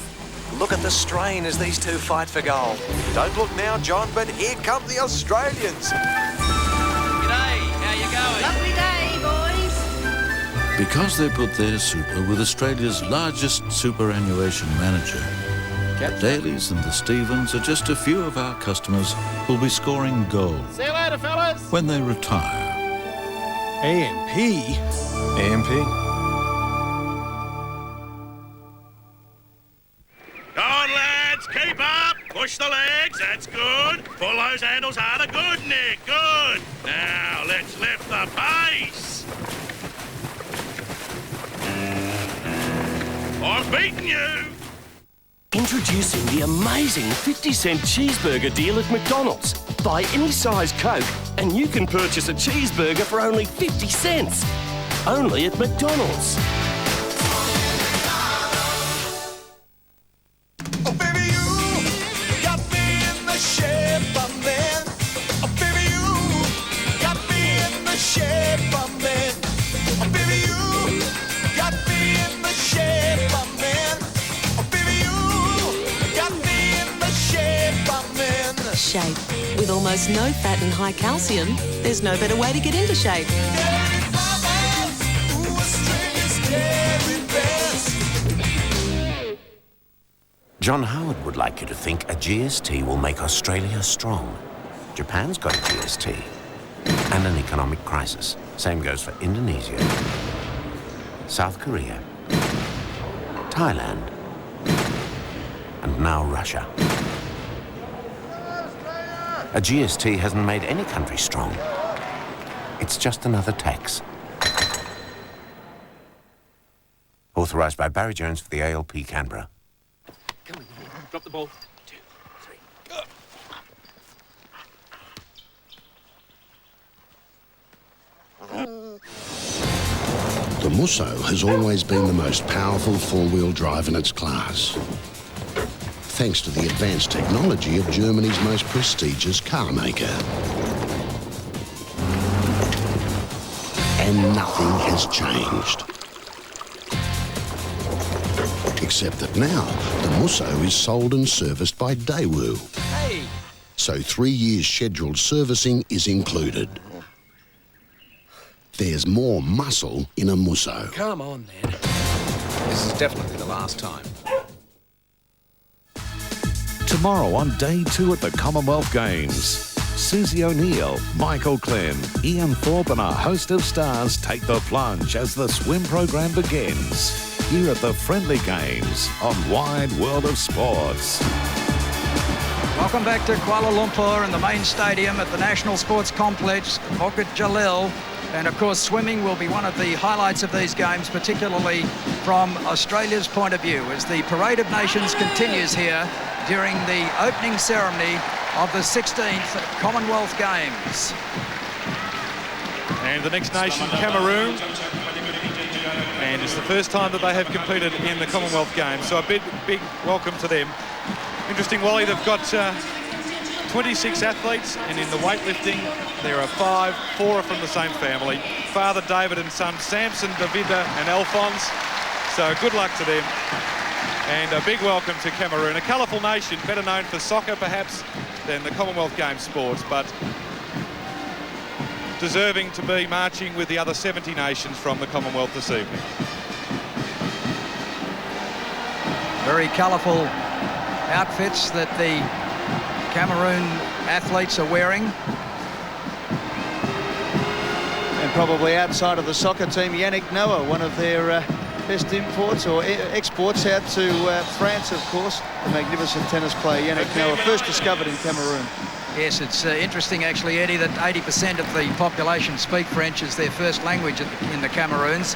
Look at the strain as these two fight for goal.
Don't look now, John, but here come the Australians.
G'day, how you going?
Lovely day, boys. Because they put their super with Australia's largest superannuation manager, the Dailies and the Stevens are just a few of our customers who'll be scoring gold.
See you later, fellas.
When they retire.
AMP?
AMP?
Go on, lads, keep up. Push the legs, that's good. Pull those handles harder. Good, Nick, good. Now, let's lift the pace. I've beaten you.
Introducing the amazing 50-cent cheeseburger deal at McDonald's. Buy any size Coke and you can purchase a cheeseburger for only 50 cents. Only at McDonald's.
Shape. With almost no fat and high calcium, there's no better way to get into shape.
John Howard would like you to think a GST will make Australia strong. Japan's got a GST and an economic crisis. Same goes for Indonesia, South Korea, Thailand, and now Russia. A GST hasn't made any country strong. It's just another tax. Authorised by Barry Jones for the ALP Canberra.
Come on, drop the ball. 2, 3, go.
The Musso has always been the most powerful four-wheel drive in its class.
thanks to the advanced technology of Germany's most prestigious car maker. And nothing has changed. Except that now, the Musso is sold and serviced by Daewoo.
Hey!
So 3 years scheduled servicing is included. There's more muscle in a Musso.
Come on, then.
This is definitely the last time.
Tomorrow on day 2 at the Commonwealth Games, Susie O'Neill, Michael Clem, Ian Thorpe and a host of stars take the plunge as the swim program begins. Here at the Friendly Games on Wide World of Sports.
Welcome back to Kuala Lumpur and the main stadium at the National Sports Complex, Bukit Jalil. And of course, swimming will be one of the highlights of these games, particularly from Australia's point of view, as the Parade of Nations continues here during the opening ceremony of the 16th Commonwealth Games.
And the next nation, Cameroon. And it's the first time that they have competed in the Commonwealth Games. So a big welcome to them. Interesting, Wally, they've got 26 athletes, and in the weightlifting, there are 5. 4 are from the same family. Father David and son Samson, Davida and Alphonse. So good luck to them. And a big welcome to Cameroon, a colourful nation, better known for soccer perhaps than the Commonwealth Games sports, but deserving to be marching with the other 70 nations from the Commonwealth this evening.
Very colourful outfits that the Cameroon athletes are wearing.
And probably outside of the soccer team, Yannick Noah, one of their best imports or exports out to France, of course. The magnificent tennis player Yannick Noah, first discovered in Cameroon.
Yes, it's interesting actually, Eddie, that 80% of the population speak French as their first language in the Cameroons.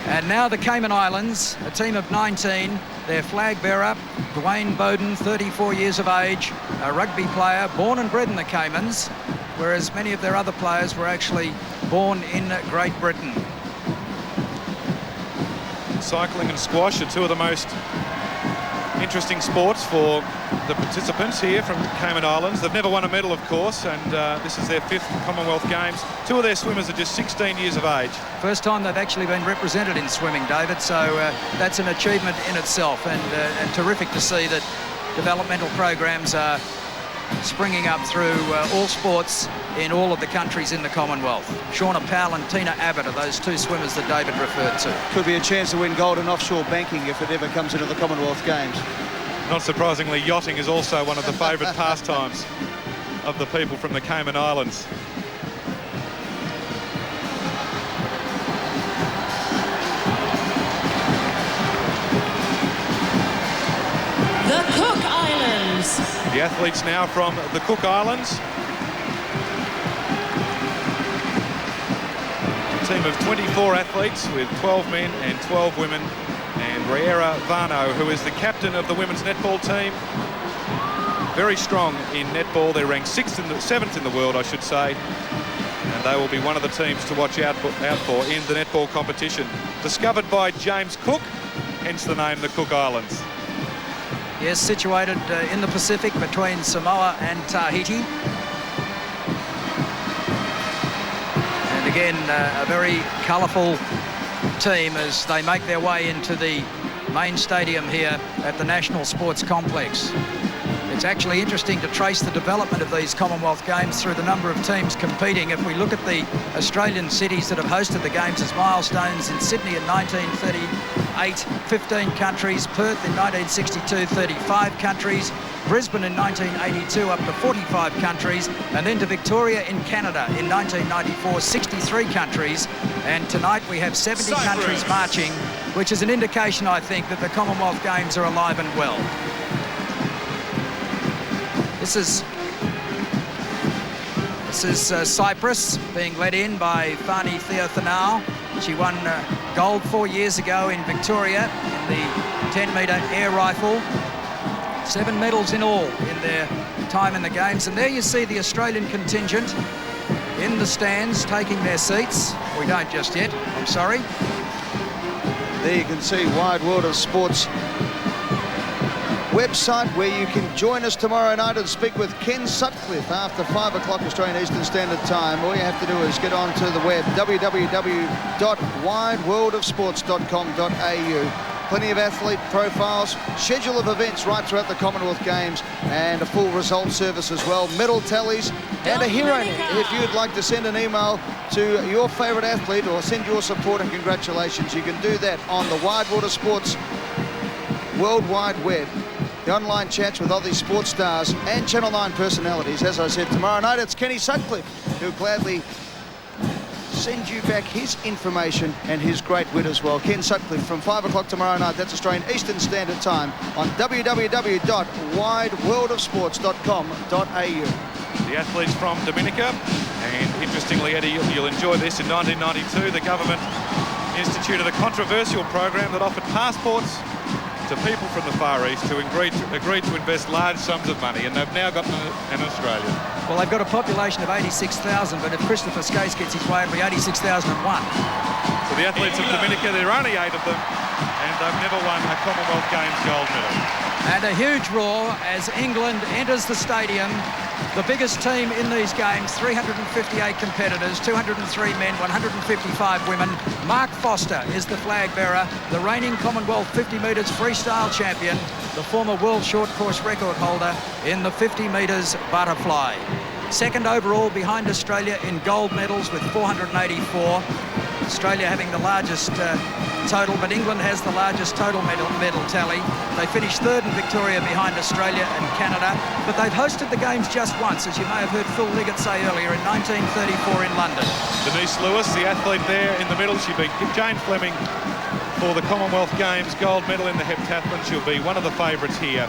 And now the Cayman Islands, a team of 19, their flag bearer, Dwayne Bowden, 34 years of age, a rugby player, born and bred in the Caymans, whereas many of their other players were actually born in Great Britain.
Cycling and squash are two of the most interesting sports for the participants here from Cayman Islands. They've never won a medal, of course, and this is their 5th Commonwealth Games. 2 of their swimmers are just 16 years of age.
First time they've actually been represented in swimming, David, so that's an achievement in itself, and terrific to see that developmental programs are springing up through all sports in all of the countries in the Commonwealth. Shauna Powell and Tina Abbott are those 2 swimmers that David referred to.
Could be a chance to win gold in offshore banking if it ever comes into the Commonwealth Games.
Not surprisingly, yachting is also one of the favourite pastimes of the people from the Cayman Islands.
The Cook Islands.
The athletes now from the Cook Islands. A team of 24 athletes with 12 men and 12 women. And Riera Varno, who is the captain of the women's netball team. Very strong in netball. They're ranked 7th in the world, I should say. And they will be one of the teams to watch out for in the netball competition. Discovered by James Cook, hence the name the Cook Islands.
Yes, situated in the Pacific between Samoa and Tahiti. And again, a very colourful team as they make their way into the main stadium here at the National Sports Complex. It's actually interesting to trace the development of these Commonwealth Games through the number of teams competing. If we look at the Australian cities that have hosted the Games as milestones, in Sydney in 1938, 15 countries, Perth in 1962, 35 countries, Brisbane in 1982 up to 45 countries, and then to Victoria in Canada in 1994, 63 countries. And tonight we have 70 countries marching, which is an indication, I think, that the Commonwealth Games are alive and well. This is Cyprus being led in by Fani Theothanau. She won gold 4 years ago in Victoria in the 10-metre air rifle. 7 medals in all in their time in the Games. And there you see the Australian contingent in the stands taking their seats. We don't just yet, I'm sorry.
There you can see Wide World of Sports website where you can join us tomorrow night and speak with Ken Sutcliffe after 5 o'clock Australian Eastern Standard Time. All you have to do is get onto the web, www.wideworldofsports.com.au. Plenty of athlete profiles, schedule of events right throughout the Commonwealth Games, and a full result service as well, medal tallies, and a hero net. If you'd like to send an email to your favourite athlete or send your support and congratulations, you can do that on the Wide Water Sports World Wide Web. The online chats with Aussie sports stars and Channel 9 personalities. As I said, tomorrow night it's Kenny Sutcliffe who'll gladly send you back his information and his great wit as well. Ken Sutcliffe from 5 o'clock tomorrow night. That's Australian Eastern Standard Time on www.wideworldofsports.com.au.
The athletes from Dominica, and interestingly, Eddie, you'll enjoy this. In 1992, the government instituted a controversial program that offered passports to people from the Far East who agreed to invest large sums of money, and they've now got an Australian.
Well, they've got a population of 86,000, but if Christopher Skase gets his way, it'll be 86,001.
So the athletes of Dominica, there are only 8 of them, and they've never won a Commonwealth Games gold medal.
And a huge roar as England enters the stadium. The biggest team in these games, 358 competitors, 203 men, 155 women. Mark Foster is the flag bearer, the reigning Commonwealth 50 metres freestyle champion, the former world short course record holder in the 50 metres butterfly. Second overall behind Australia in gold medals with 484. Australia having the largest total, but England has the largest total medal tally. They finished third in Victoria behind Australia and Canada, but they've hosted the Games just once, as you may have heard Phil Liggett say earlier, in 1934 in London.
Denise Lewis, the athlete there in the middle, she beat Jane Fleming for the Commonwealth Games gold medal in the heptathlon. She'll be one of the favourites here.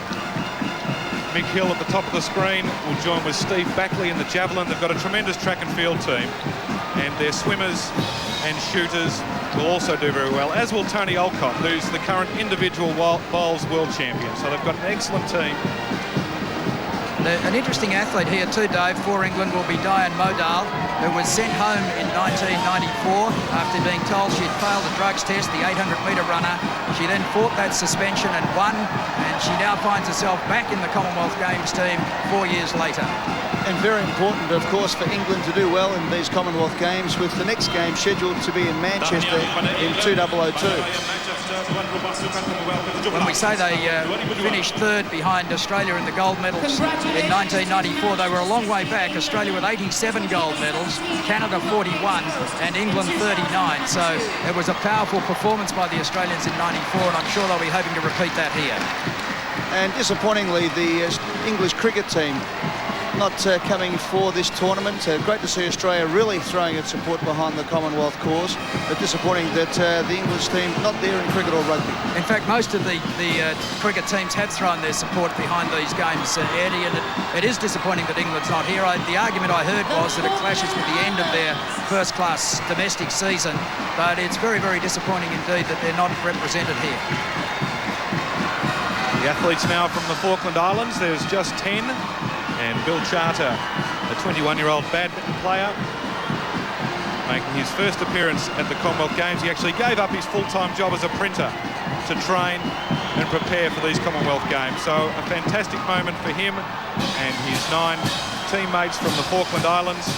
Mick Hill at the top of the screen will join with Steve Backley in the javelin. They've got a tremendous track and field team, and their swimmers and shooters will also do very well, as will Tony Alcott, who's the current individual bowls world champion. So they've got an excellent team.
An interesting athlete here too, Dave, for England will be Diane Modal, who was sent home in 1994 after being told she'd failed a drugs test, the 800-metre runner. She then fought that suspension and won, and she now finds herself back in the Commonwealth Games team 4 years later.
And very important, of course, for England to do well in these Commonwealth Games, with the next game scheduled to be in Manchester in 2002.
When we say they finished third behind Australia in the gold medals in 1994, they were a long way back. Australia with 87 gold medals, Canada 41, and England 39. So it was a powerful performance by the Australians in 94, and I'm sure they'll be hoping to repeat that here.
And disappointingly, the English cricket team not coming for this tournament. Great to see Australia really throwing its support behind the Commonwealth cause, but disappointing that the English team not there in cricket or rugby.
In fact, most of the cricket teams have thrown their support behind these games, Eddie, and it is disappointing that England's not here. The argument I heard was that it clashes with the end of their first-class domestic season, but it's very, very disappointing indeed that they're not represented here.
The athletes now from the Falkland Islands, there's just 10. And Bill Charter, a 21-year-old badminton player, making his first appearance at the Commonwealth Games. He actually gave up his full-time job as a printer to train and prepare for these Commonwealth Games. So a fantastic moment for him and his 9 teammates from the Falkland Islands.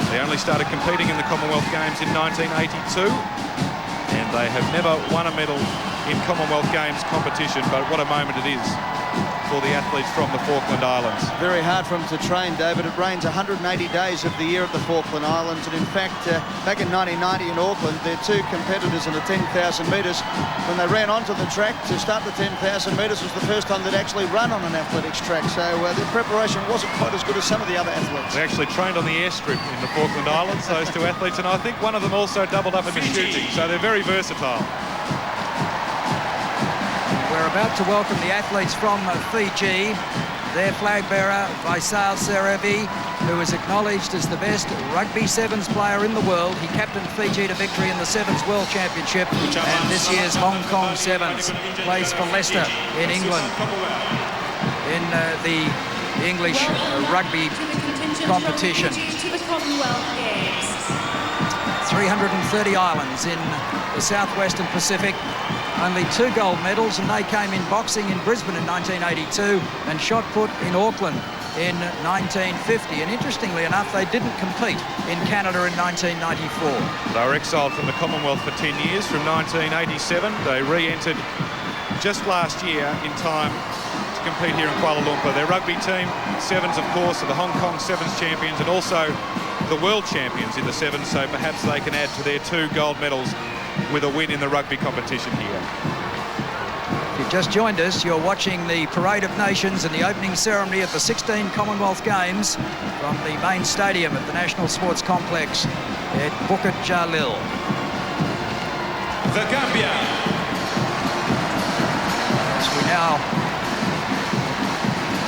They only started competing in the Commonwealth Games in 1982, and they have never won a medal in Commonwealth Games competition, but what a moment it is for the athletes from the Falkland Islands.
Very hard for them to train, David. It rains 180 days of the year at the Falkland Islands, and in fact, back in 1990 in Auckland, their 2 competitors in the 10,000 metres, when they ran onto the track to start the 10,000 metres, was the first time they'd actually run on an athletics track, so their preparation wasn't quite as good as some of the other athletes.
They actually trained on the airstrip in the Falkland Islands, those 2 athletes, and I think one of them also doubled up in the shooting, so they're very versatile.
We're about to welcome the athletes from Fiji. Their flag bearer, Faisal Serevi, who is acknowledged as the best rugby sevens player in the world. He captained Fiji to victory in the Sevens World Championship and this year's Hong Kong Sevens. Plays for Leicester in England in the English rugby competition. 330 islands in the southwestern Pacific. only 2 gold medals, and they came in boxing in Brisbane in 1982 and shot put in Auckland in 1950. And interestingly enough, they didn't compete in Canada in 1994.
They were exiled from the Commonwealth for 10 years. From 1987, they re-entered just last year in time to compete here in Kuala Lumpur. Their rugby team, Sevens, of course, are the Hong Kong Sevens champions and also the world champions in the Sevens, so perhaps they can add to their 2 gold medals with a win in the rugby competition here.
If you've just joined us, you're watching the Parade of Nations and the opening ceremony of the 16 Commonwealth Games from the main stadium at the National Sports Complex at Bukit Jalil.
The Gambia.
As we now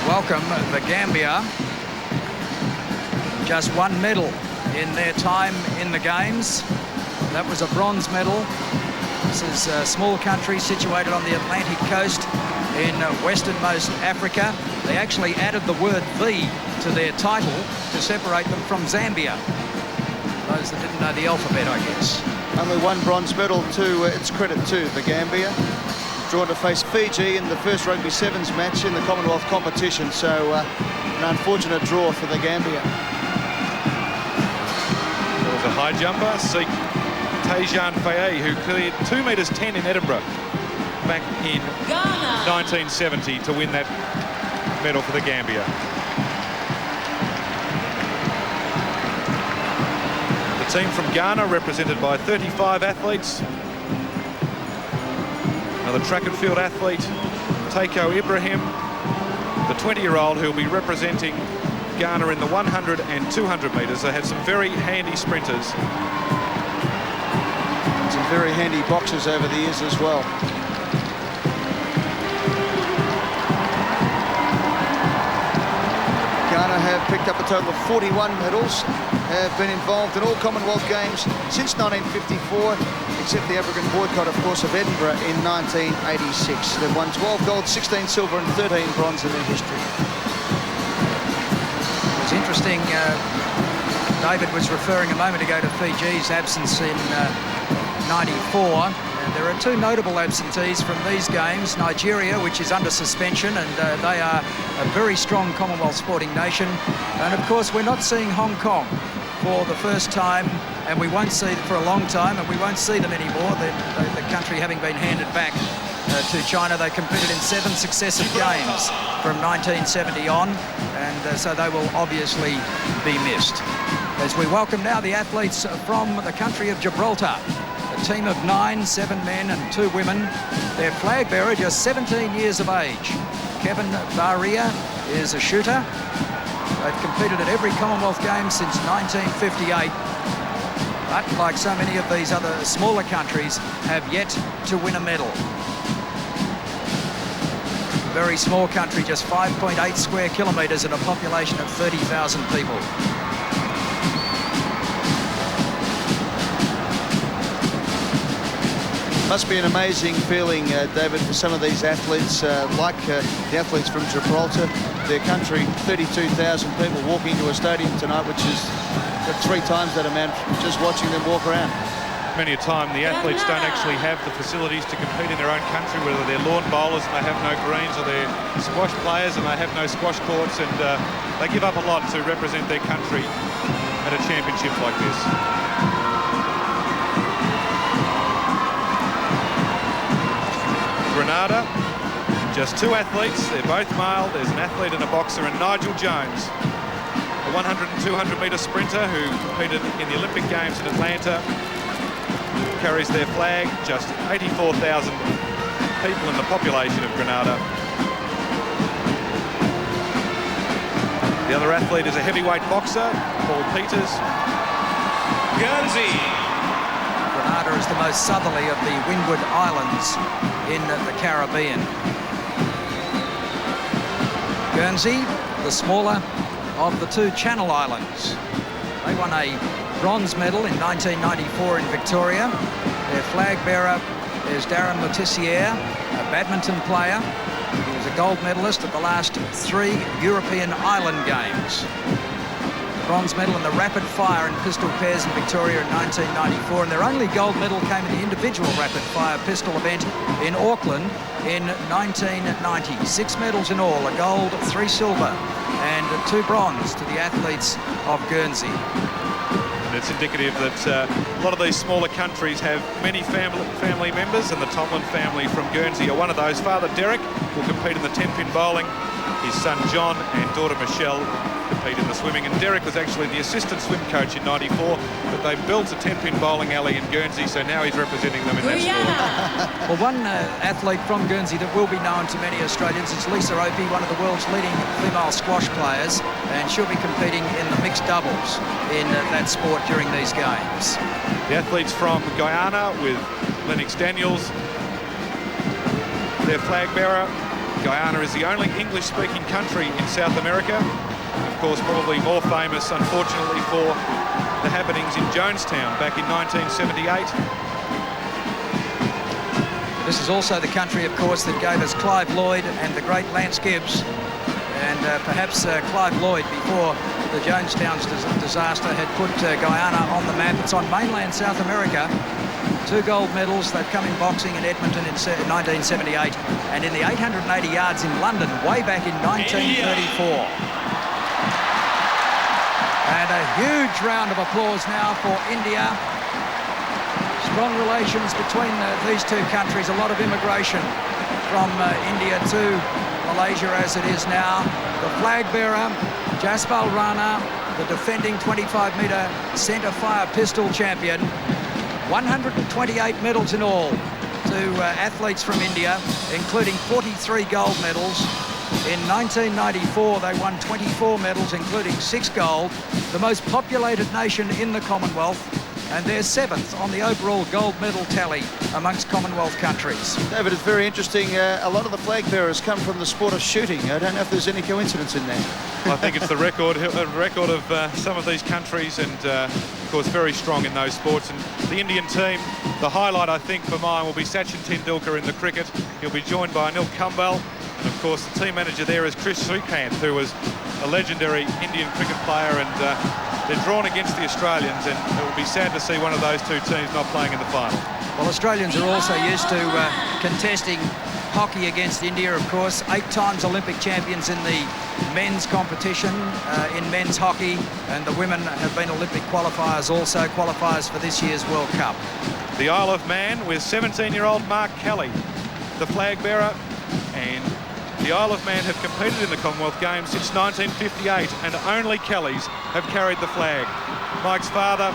welcome the Gambia. Just 1 medal in their time in the Games. That was a bronze medal. This is a small country situated on the Atlantic coast in westernmost Africa. They actually added the word "the" to their title to separate them from Zambia. Those that didn't know the alphabet, I guess.
Only 1 bronze medal to its credit to the Gambia. Drawn to face Fiji in the first Rugby Sevens match in the Commonwealth competition, so an unfortunate draw for the Gambia.
There was a high jumper, Sikh Tejan Faye, who cleared 2 metres 10 in Edinburgh back in 1970 to win that medal for the Gambia. The team from Ghana, represented by 35 athletes. Another track and field athlete, Taiko Ibrahim, the 20-year-old who will be representing Ghana in the 100 and 200 metres. They have some very handy sprinters.
Some very handy boxers over the years as well. Ghana have picked up a total of 41 medals, have been involved in all Commonwealth Games since 1954, except the African boycott, of course, of Edinburgh in 1986. They've won 12 gold, 16 silver and 13 bronze in their history.
It's interesting, David was referring a moment ago to Fiji's absence in 94. And there are 2 notable absentees from these games. Nigeria, which is under suspension, and they are a very strong Commonwealth sporting nation. And of course, we're not seeing Hong Kong for the first time, and we won't see them for a long time, and we won't see them anymore. The country having been handed back to China. They competed in 7 successive games from 1970 on, and so they will obviously be missed. As we welcome now the athletes from the country of Gibraltar. A team of 9, 7 men and 2 women. Their flag bearer just 17 years of age. Kevin Baria is a shooter. They've competed at every Commonwealth Games since 1958. But like so many of these other smaller countries, have yet to win a medal. Very small country, just 5.8 square kilometres and a population of 30,000 people.
Must be an amazing feeling, David, for some of these athletes, like the athletes from Gibraltar. Their country, 32,000 people walking into a stadium tonight, which is 3 times that amount just watching them walk around.
Many a time the athletes don't actually have the facilities to compete in their own country, whether they're lawn bowlers and they have no greens, or they're squash players and they have no squash courts, and they give up a lot to represent their country at a championship like this. Grenada, just 2 athletes, they're both male. There's an athlete and a boxer, and Nigel Jones, a 100 and 200 metre sprinter who competed in the Olympic Games in Atlanta, carries their flag. Just 84,000 people in the population of Grenada. The other athlete is a heavyweight boxer, Paul Peters.
Guernsey.
Grenada is the most southerly of the Windward Islands in the Caribbean. Guernsey, the smaller of the 2 Channel Islands. They won a bronze medal in 1994 in Victoria. Their flag bearer is Darren Letizier, a badminton player. He was a gold medalist at the last 3 European Island Games. bronze medal in the rapid fire in pistol pairs in Victoria in 1994, and their only gold medal came in the individual rapid fire pistol event in Auckland in 1990. 6 medals in all, a gold, 3 silver and 2 bronze to the athletes of Guernsey.
And it's indicative that a lot of these smaller countries have many family members, and the Tomlin family from Guernsey are one of those. Father Derek will compete in the 10-pin bowling. His son John and daughter Michelle compete in the swimming, and Derek was actually the assistant swim coach in '94, but they built a 10-pin bowling alley in Guernsey, so now he's representing them in that sport.
Well, one athlete from Guernsey that will be known to many Australians is Lisa Opie, one of the world's leading female squash players, and she'll be competing in the mixed doubles in that sport during these games.
The athletes from Guyana with Lennox Daniels, their flag bearer. Guyana is the only English-speaking country in South America. Of course, probably more famous, unfortunately, for the happenings in Jonestown back in 1978.
This is also the country, of course, that gave us Clive Lloyd and the great Lance Gibbs. And perhaps Clive Lloyd, before the Jonestown disaster, had put Guyana on the map. It's on mainland South America. 2 gold medals. They've come in boxing in Edmonton in 1978 and in the 880 yards in London way back in 1934. And a huge round of applause now for India. Strong relations between these 2 countries. A lot of immigration from India to Malaysia as it is now. The flag bearer, Jaspal Rana, the defending 25-metre centre fire pistol champion. 128 medals in all to athletes from India, including 43 gold medals. In 1994, they won 24 medals, including 6 gold, the most populated nation in the Commonwealth, and they're 7th on the overall gold medal tally amongst Commonwealth countries.
David, it's very interesting. A lot of the flag bearers come from the sport of shooting. I don't know if there's any coincidence in there.
I think it's the record of some of these countries, and of course very strong in those sports. And the Indian team, the highlight I think for mine will be Sachin Tendulkar in the cricket. He'll be joined by Anil Kumbal, and of course the team manager there is Chris Srikanth, who was a legendary Indian cricket player, and they're drawn against the Australians, and it will be sad to see one of those 2 teams not playing in the final.
Well, Australians are also used to contesting hockey against India, of course. 8 times Olympic champions in the men's competition in men's hockey, and the women have been Olympic qualifiers, also qualifiers for this year's World Cup.
The Isle of Man with 17-year-old Mark Kelly, the flag bearer, and the Isle of Man have competed in the Commonwealth Games since 1958, and only Kellys have carried the flag. Mark's father,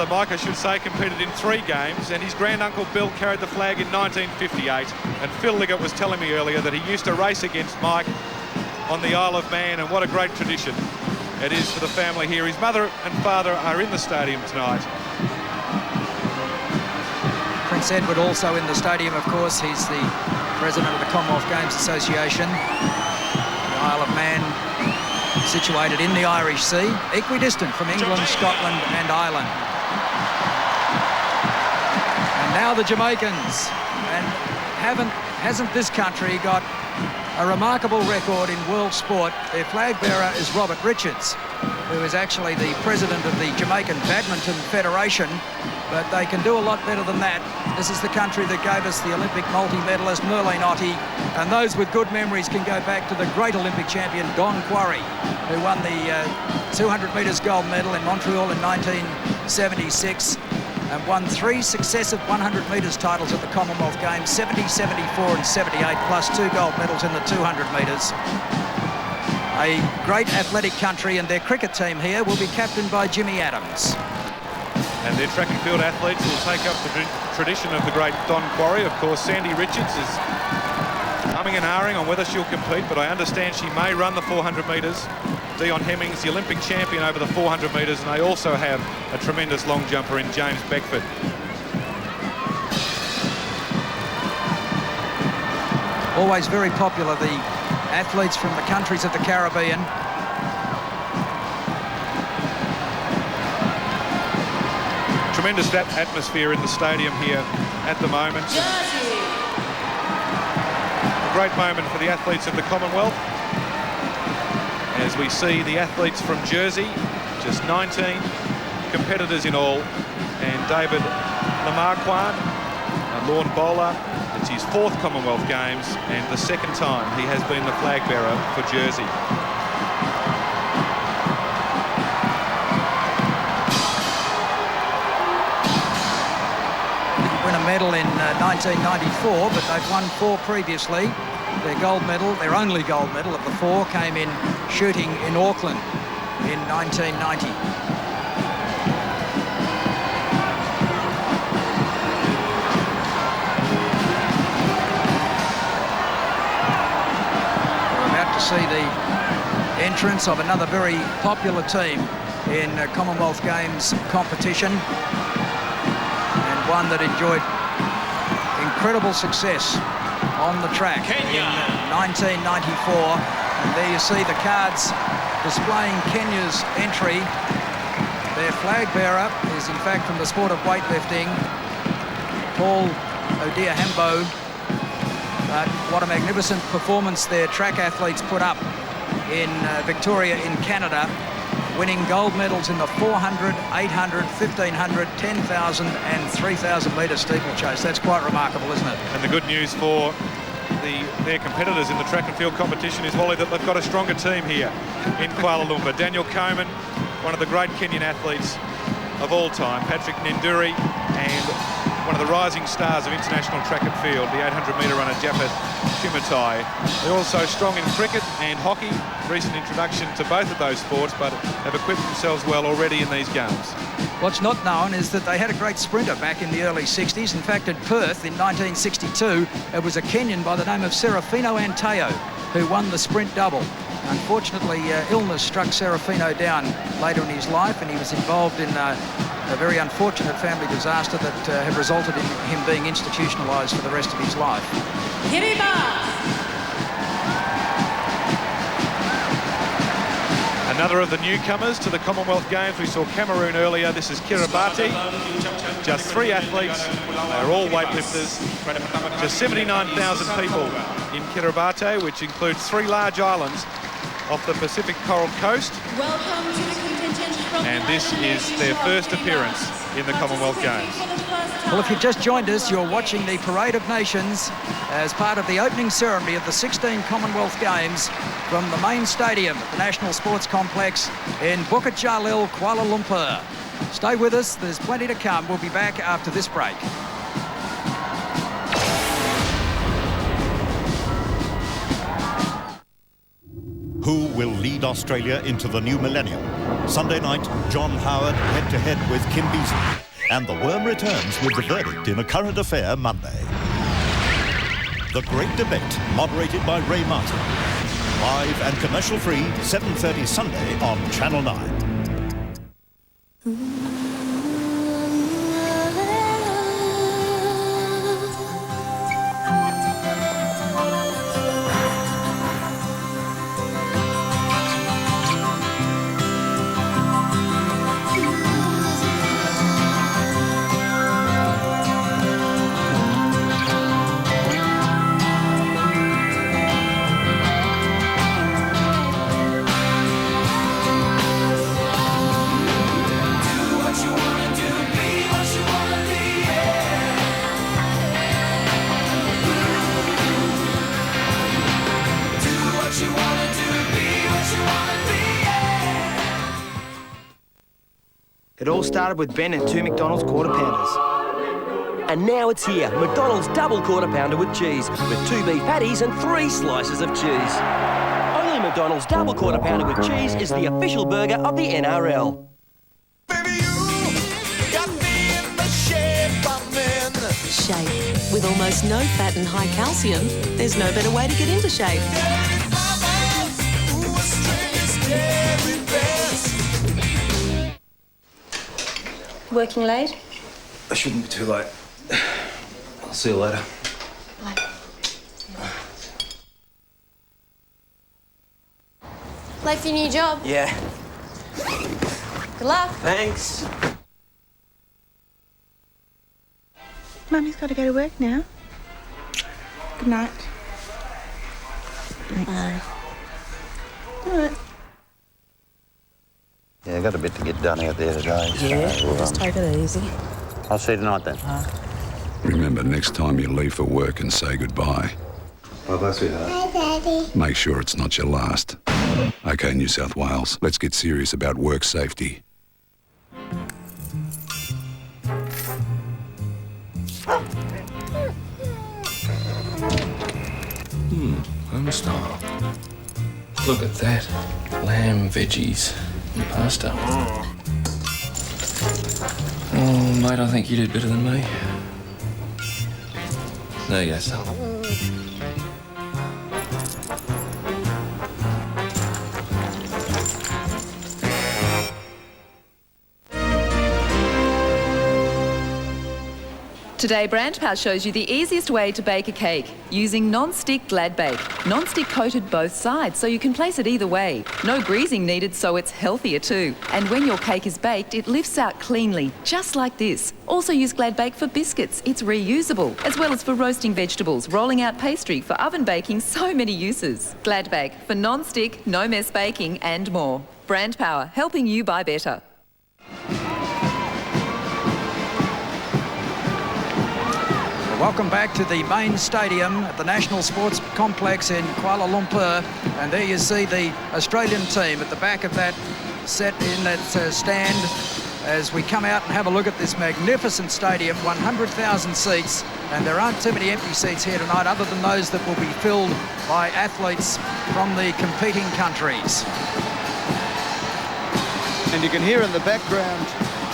Mike, I should say, competed in 3 games, and his granduncle Bill carried the flag in 1958. And Phil Liggett was telling me earlier that he used to race against Mike on the Isle of Man, and what a great tradition it is for the family here. His mother and father are in the stadium tonight.
Prince Edward also in the stadium, of course. He's the president of the Commonwealth Games Association. The Isle of Man, situated in the Irish Sea, equidistant from England, Scotland and Ireland. And now the Jamaicans. And hasn't this country got a remarkable record in world sport? Their flag bearer is Robert Richards, who is actually the president of the Jamaican Badminton Federation, but they can do a lot better than that. This is the country that gave us the Olympic multi-medalist Merlene Ottey, and those with good memories can go back to the great Olympic champion Don Quarry, who won the 200 metres gold medal in Montreal in 1976 and won 3 successive 100 metres titles at the Commonwealth Games, 70, 74 and 78, plus 2 gold medals in the 200 metres. A great athletic country, and their cricket team here will be captained by Jimmy Adams.
And their track and field athletes will take up the tradition of the great Don Quarry. Of course, Sandy Richards is humming and ahhing on whether she'll compete, but I understand she may run the 400 metres. Dion Hemmings, the Olympic champion over the 400 metres, and they also have a tremendous long jumper in James Beckford.
Always very popular, the athletes from the countries of the Caribbean.
Tremendous atmosphere in the stadium here at the moment. A great moment for the athletes of the Commonwealth. as we see the athletes from Jersey, just 19 competitors in all, and David Lamarquan, a lawn bowler. It's his 4th Commonwealth Games and the 2nd time he has been the flag bearer for Jersey.
Didn't win a medal in 1994, but they've won 4 previously. Their gold medal, their only gold medal of the 4, came in shooting in Auckland in 1990. See the entrance of another very popular team in Commonwealth Games competition, and one that enjoyed incredible success on the track in 1994. And there you see the cards displaying Kenya's entry. Their flag bearer is in fact from the sport of weightlifting, Paul Odiahambo. But what a magnificent performance their track athletes put up in Victoria in Canada, winning gold medals in the 400, 800, 1500, 10,000 and 3,000 metre steeplechase. That's quite remarkable, isn't it?
And the good news for their competitors in the track and field competition is, Wally, that they've got a stronger team here in Kuala Lumpur. Daniel Coman, one of the great Kenyan athletes of all time, Patrick Ninduri, and one of the rising stars of international track and field, the 800-metre runner Japhet Kumatai. They're also strong in cricket and hockey. Recent introduction to both of those sports, but have equipped themselves well already in these games.
What's not known is that they had a great sprinter back in the early 60s. In fact, at Perth in 1962, it was a Kenyan by the name of Serafino Anteo who won the sprint double. Unfortunately, illness struck Serafino down later in his life, and he was involved in a very unfortunate family disaster that had resulted in him being institutionalised for the rest of his life.
Another of the newcomers to the Commonwealth Games. We saw Cameroon earlier. This is Kiribati. Just 3 athletes. They're all weightlifters. Just 79,000 people in Kiribati, which includes 3 large islands off the Pacific Coral Coast.
Welcome to the contingent from
And this is their first appearance in the Commonwealth Games.
Well, if you've just joined us, you're watching the Parade of Nations as part of the opening ceremony of the 16 Commonwealth Games from the main stadium at the National Sports Complex in Bukit Jalil, Kuala Lumpur. Stay with us, there's plenty to come. We'll be back after this break.
Who will lead Australia into the new millennium? Sunday night, John Howard head-to-head with Kim Beazley. And the Worm returns with the verdict in A Current Affair Monday. The Great Debate, moderated by Ray Martin. Live and commercial-free, 7:30 Sunday on Channel 9.
It all started with Ben and 2 McDonald's Quarter Pounders.
And now it's here, McDonald's double quarter pounder with cheese, with 2 beef patties and 3 slices of cheese. Only McDonald's double quarter pounder with cheese is the official burger of the NRL.
Shape. With almost no fat and high calcium, there's no better way to get into shape.
Working late?
I shouldn't be too late. I'll see you later.
Late for your new job?
Yeah.
Good luck.
Thanks.
Mummy's got to go to work now. Good night.
Bye.
All right.
Yeah, I got a bit to get done out there today.
Yeah,
so,
just take it easy.
I'll see you tonight then.
Remember, next time you leave for work and say goodbye,
Bye-bye, sweetheart.
Hi, Daddy.
make sure it's not your last. OK, New South Wales, let's get serious about work safety.
Home style. Look at that. Lamb, veggies, and pasta. Oh, mate, I think you did better than me. There you go, son.
Today, BrandPower shows you the easiest way to bake a cake using non-stick Glad Bake. Non-stick coated both sides, so you can place it either way. No greasing needed, so it's healthier too. And when your cake is baked, it lifts out cleanly, just like this. Also use Glad Bake for biscuits. It's reusable, as well as for roasting vegetables, rolling out pastry, for oven baking, so many uses. Glad Bake for non-stick, no mess baking and more. BrandPower, helping you buy better.
Welcome back to the main stadium at the National Sports Complex in Kuala Lumpur. And there you see the Australian team at the back of that set in that stand as we come out and have a look at this magnificent stadium, 100,000 seats. And there aren't too many empty seats here tonight other than those that will be filled by athletes from the competing countries.
And you can hear in the background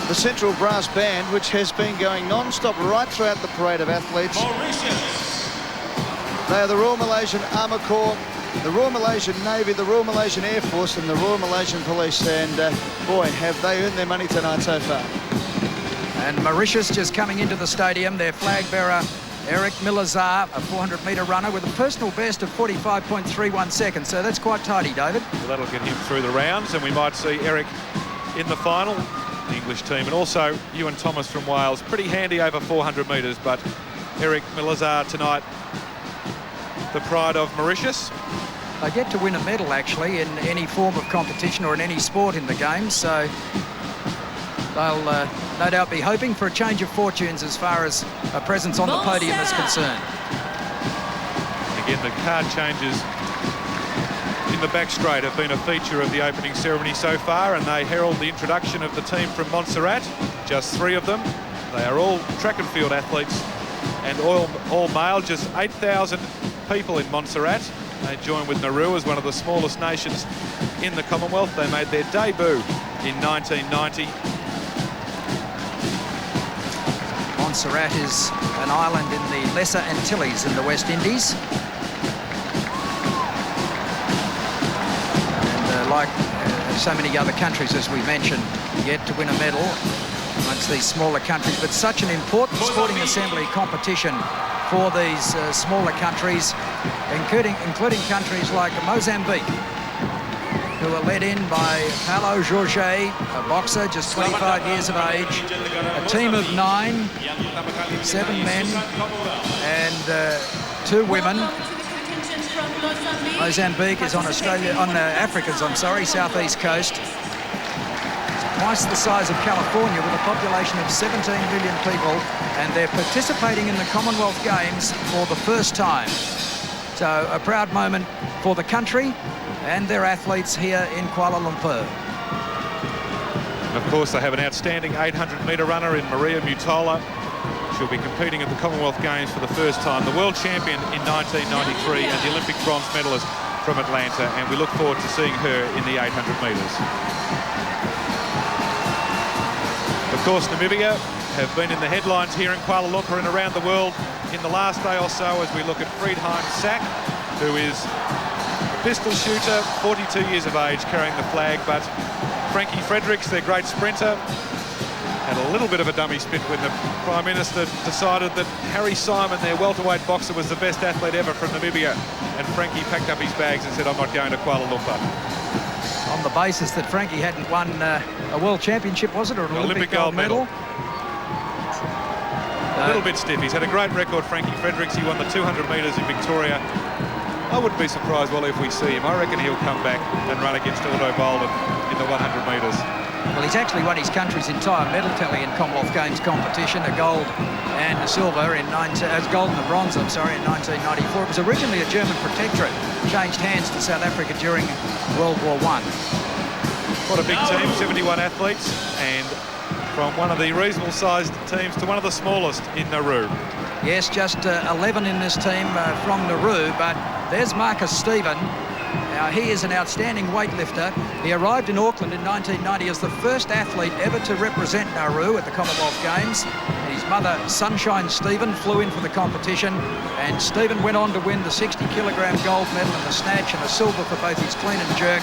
the Central Brass Band, which has been going non-stop right throughout the parade of athletes. They are the Royal Malaysian Armour Corps, the Royal Malaysian Navy, the Royal Malaysian Air Force and the Royal Malaysian Police. And boy, have they earned their money tonight so far.
And Mauritius just coming into the stadium, their flag bearer Eric Milazar, a 400-metre runner with a personal best of 45.31 seconds. So that's quite tidy, David.
Well, that'll get him through the rounds, and we might see Eric in the final, the English team. And also Ewan Thomas from Wales, pretty handy over 400 metres, but Eric Milazar tonight, the pride of Mauritius.
They get to win a medal, actually, in any form of competition or in any sport in the game, so they'll no doubt be hoping for a change of fortunes as far as a presence on the podium is concerned.
Again, the card changes in the back straight have been a feature of the opening ceremony so far, and they herald the introduction of the team from Montserrat, just 3 of them. They are all track and field athletes and all male, just 8,000 people in Montserrat. They join with Nauru as one of the smallest nations in the Commonwealth. They made their debut in 1990.
Montserrat is an island in the Lesser Antilles in the West Indies. Like so many other countries, as we mentioned, yet to win a medal amongst these smaller countries. But such an important sporting assembly competition for these smaller countries, including countries like Mozambique, who are led in by Paulo Jorge, a boxer, just 25 years of age, a team of 9, 7 men and 2 women. Mozambique is on Africa's southeast coast. It's twice the size of California with a population of 17 million people, and they're participating in the Commonwealth Games for the first time. So a proud moment for the country and their athletes here in Kuala Lumpur.
And of course, they have an outstanding 800-metre runner in Maria Mutola. She'll be competing at the Commonwealth Games for the first time. The world champion in 1993 and the Olympic bronze medalist from Atlanta. And we look forward to seeing her in the 800 metres. Of course, Namibia have been in the headlines here in Kuala Lumpur and around the world in the last day or so as we look at Friedheim Sack, who is a pistol shooter, 42 years of age, carrying the flag. But Frankie Fredericks, their great sprinter, had a little bit of a dummy spit when the Prime Minister decided that Harry Simon, their welterweight boxer, was the best athlete ever from Namibia. And Frankie packed up his bags and said, I'm not going to Kuala Lumpur.
On the basis that Frankie hadn't won a world championship, was it, or an Olympic gold medal?
A little bit stiff. He's had a great record, Frankie Fredericks. He won the 200 metres in Victoria. I wouldn't be surprised, well, if we see him. I reckon he'll come back and run against Aldo Bolden in the 100 metres.
Well, he's actually won his country's entire medal tally in Commonwealth Games competition, a gold and a silver in gold and a bronze, I'm sorry, in 1994. It was originally a German protectorate, changed hands to South Africa during World War I.
What a big team, 71 athletes, and from one of the reasonable-sized teams to one of the smallest in Nauru.
Yes, just 11 in this team from Nauru, but there's Marcus Stephen. Now, he is an outstanding weightlifter. He arrived in Auckland in 1990 as the first athlete ever to represent Nauru at the Commonwealth Games. His mother, Sunshine Stephen, flew in for the competition, and Stephen went on to win the 60-kilogram gold medal in the snatch and a silver for both his clean and jerk,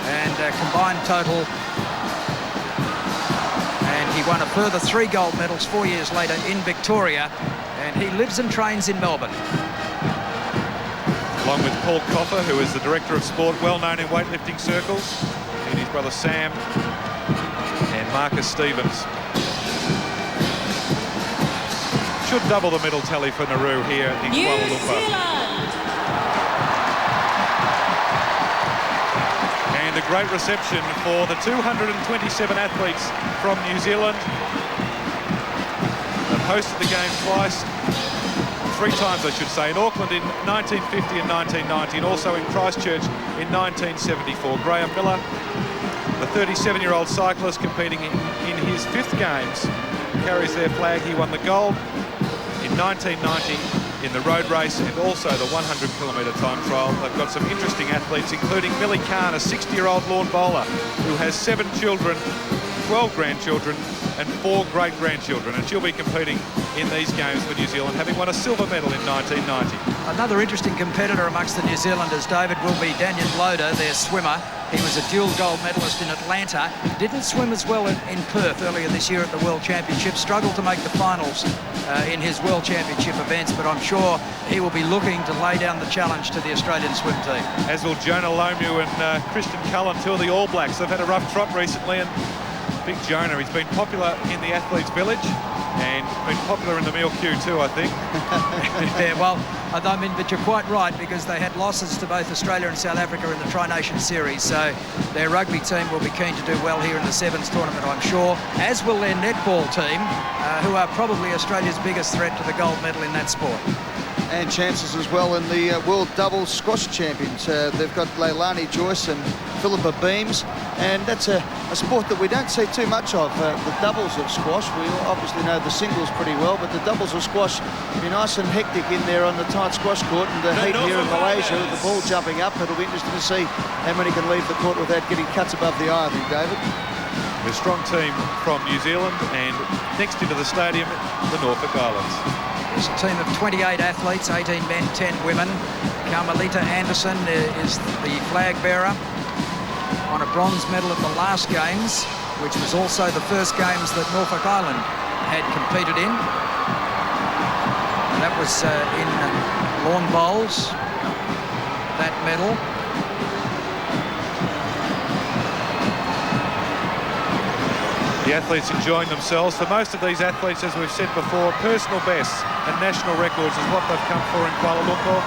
and combined total. And he won a further 3 gold medals 4 years later in Victoria, and he lives and trains in Melbourne.
Along with Paul Coffer, who is the Director of Sport, well known in weightlifting circles, and his brother Sam and Marcus Stevens. Should double the medal tally for Nauru here in Kuala Lumpur. And a great reception for the 227 athletes from New Zealand. They've hosted the games twice. 3 times, I should say, in Auckland in 1950 and 1990, and also in Christchurch in 1974. Graham Miller, the 37-year-old cyclist competing in his 5th games, carries their flag. He won the gold in 1990 in the road race and also the 100-kilometre time trial. They've got some interesting athletes, including Millie Khan, a 60-year-old lawn bowler who has 7 children, 12 grandchildren and 4 great-grandchildren, and she'll be competing in these games for New Zealand, having won a silver medal in 1990.
Another interesting competitor amongst the New Zealanders, David, will be Daniel Loader, their swimmer. He was a dual gold medalist in Atlanta. Didn't swim as well in Perth earlier this year at the World Championship. Struggled to make the finals in his World Championship events, but I'm sure he will be looking to lay down the challenge to the Australian swim team.
As will Jonah Lomu and Christian Cullen, 2 of the All Blacks. They've had a rough trot recently, and big Jonah, he's been popular in the Athletes Village and been popular in the meal queue too, I think.
Yeah, well, I mean, but you're quite right, because they had losses to both Australia and South Africa in the Tri-Nation Series, so their rugby team will be keen to do well here in the Sevens tournament, I'm sure, as will their netball team, who are probably Australia's biggest threat to the gold medal in that sport.
And chances as well in the World Doubles Squash Champions. They've got Leilani Joyce and Philippa Beams, and that's a sport that we don't see too much of, the doubles of squash. We obviously know the singles pretty well, but the doubles of squash be nice and hectic in there on the tight squash court, and the heat here in Malaysia with the ball jumping up. It'll be interesting to see how many can leave the court without getting cuts above the eye, I think, David.
A strong team from New Zealand, and next into the stadium, the Norfolk Islands.
It's a team of 28 athletes, 18 men, 10 women. Carmelita Anderson is the flag bearer. Won a bronze medal at the last games, which was also the first games that Norfolk Island had competed in. That was in lawn bowls, that medal.
The athletes enjoying themselves. For most of these athletes, as we've said before, personal bests and national records is what they've come for in Kuala Lumpur.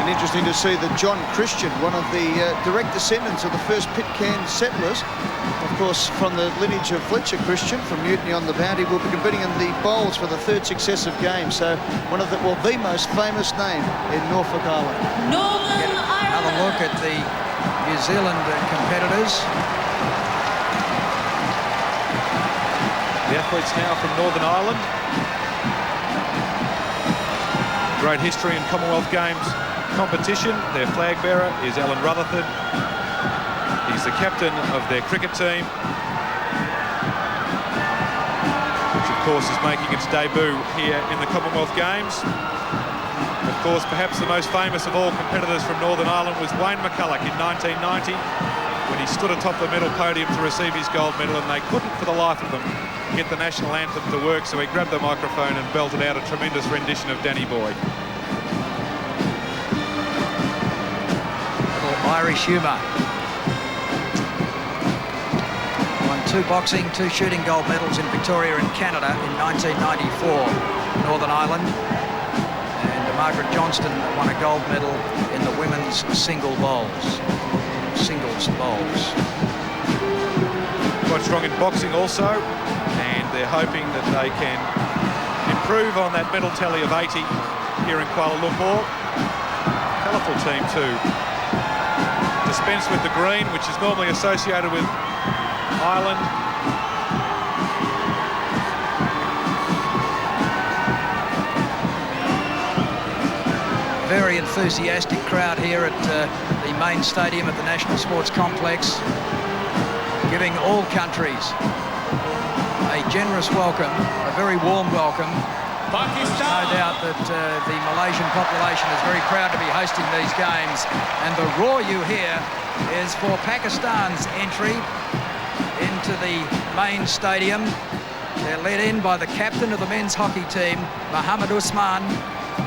And interesting to see that John Christian, one of the direct descendants of the first Pitcairn settlers, of course from the lineage of Fletcher Christian from Mutiny on the Bounty, will be competing in the bowls for the 3rd successive game. So one of the, well, the most famous name in Norfolk Island.
Get another look at the New Zealand competitors.
The athletes now from Northern Ireland. Great history in Commonwealth Games competition. Their flag bearer is Alan Rutherford. He's the captain of their cricket team, which of course is making its debut here in the Commonwealth Games. Of course, perhaps the most famous of all competitors from Northern Ireland was Wayne McCulloch in 1990, when he stood atop the medal podium to receive his gold medal, and they couldn't for the life of them get the national anthem to work, so he grabbed the microphone and belted out a tremendous rendition of Danny Boy.
Little Irish humour. Won 2 boxing, 2 shooting gold medals in Victoria and Canada in 1994, Northern Ireland. And Margaret Johnston won a gold medal in the women's singles bowls.
quite strong in boxing also, and they're hoping that they can improve on that medal tally of 80 here in Kuala Lumpur. Colourful team too. Dispense with the green, which is normally associated with Ireland.
Very enthusiastic crowd here at the main stadium at the National Sports Complex, giving all countries a generous welcome, a very warm welcome. No doubt that the Malaysian population is very proud to be hosting these games, and the roar you hear is for Pakistan's entry into the main stadium. They're led in by the captain of the men's hockey team, Mohammed Usman,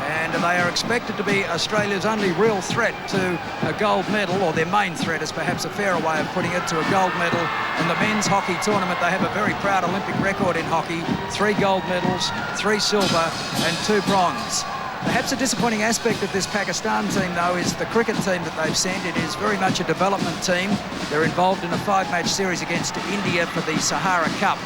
and they are expected to be Australia's only real threat to a gold medal, or their main threat is perhaps a fairer way of putting it, to a gold medal in the men's hockey tournament. They have a very proud Olympic record in hockey, 3 gold medals, 3 silver and 2 bronze. Perhaps a disappointing aspect of this Pakistan team, though, is the cricket team that they've sent. It is very much a development team. They're involved in a 5-match series against India for the Sahara Cup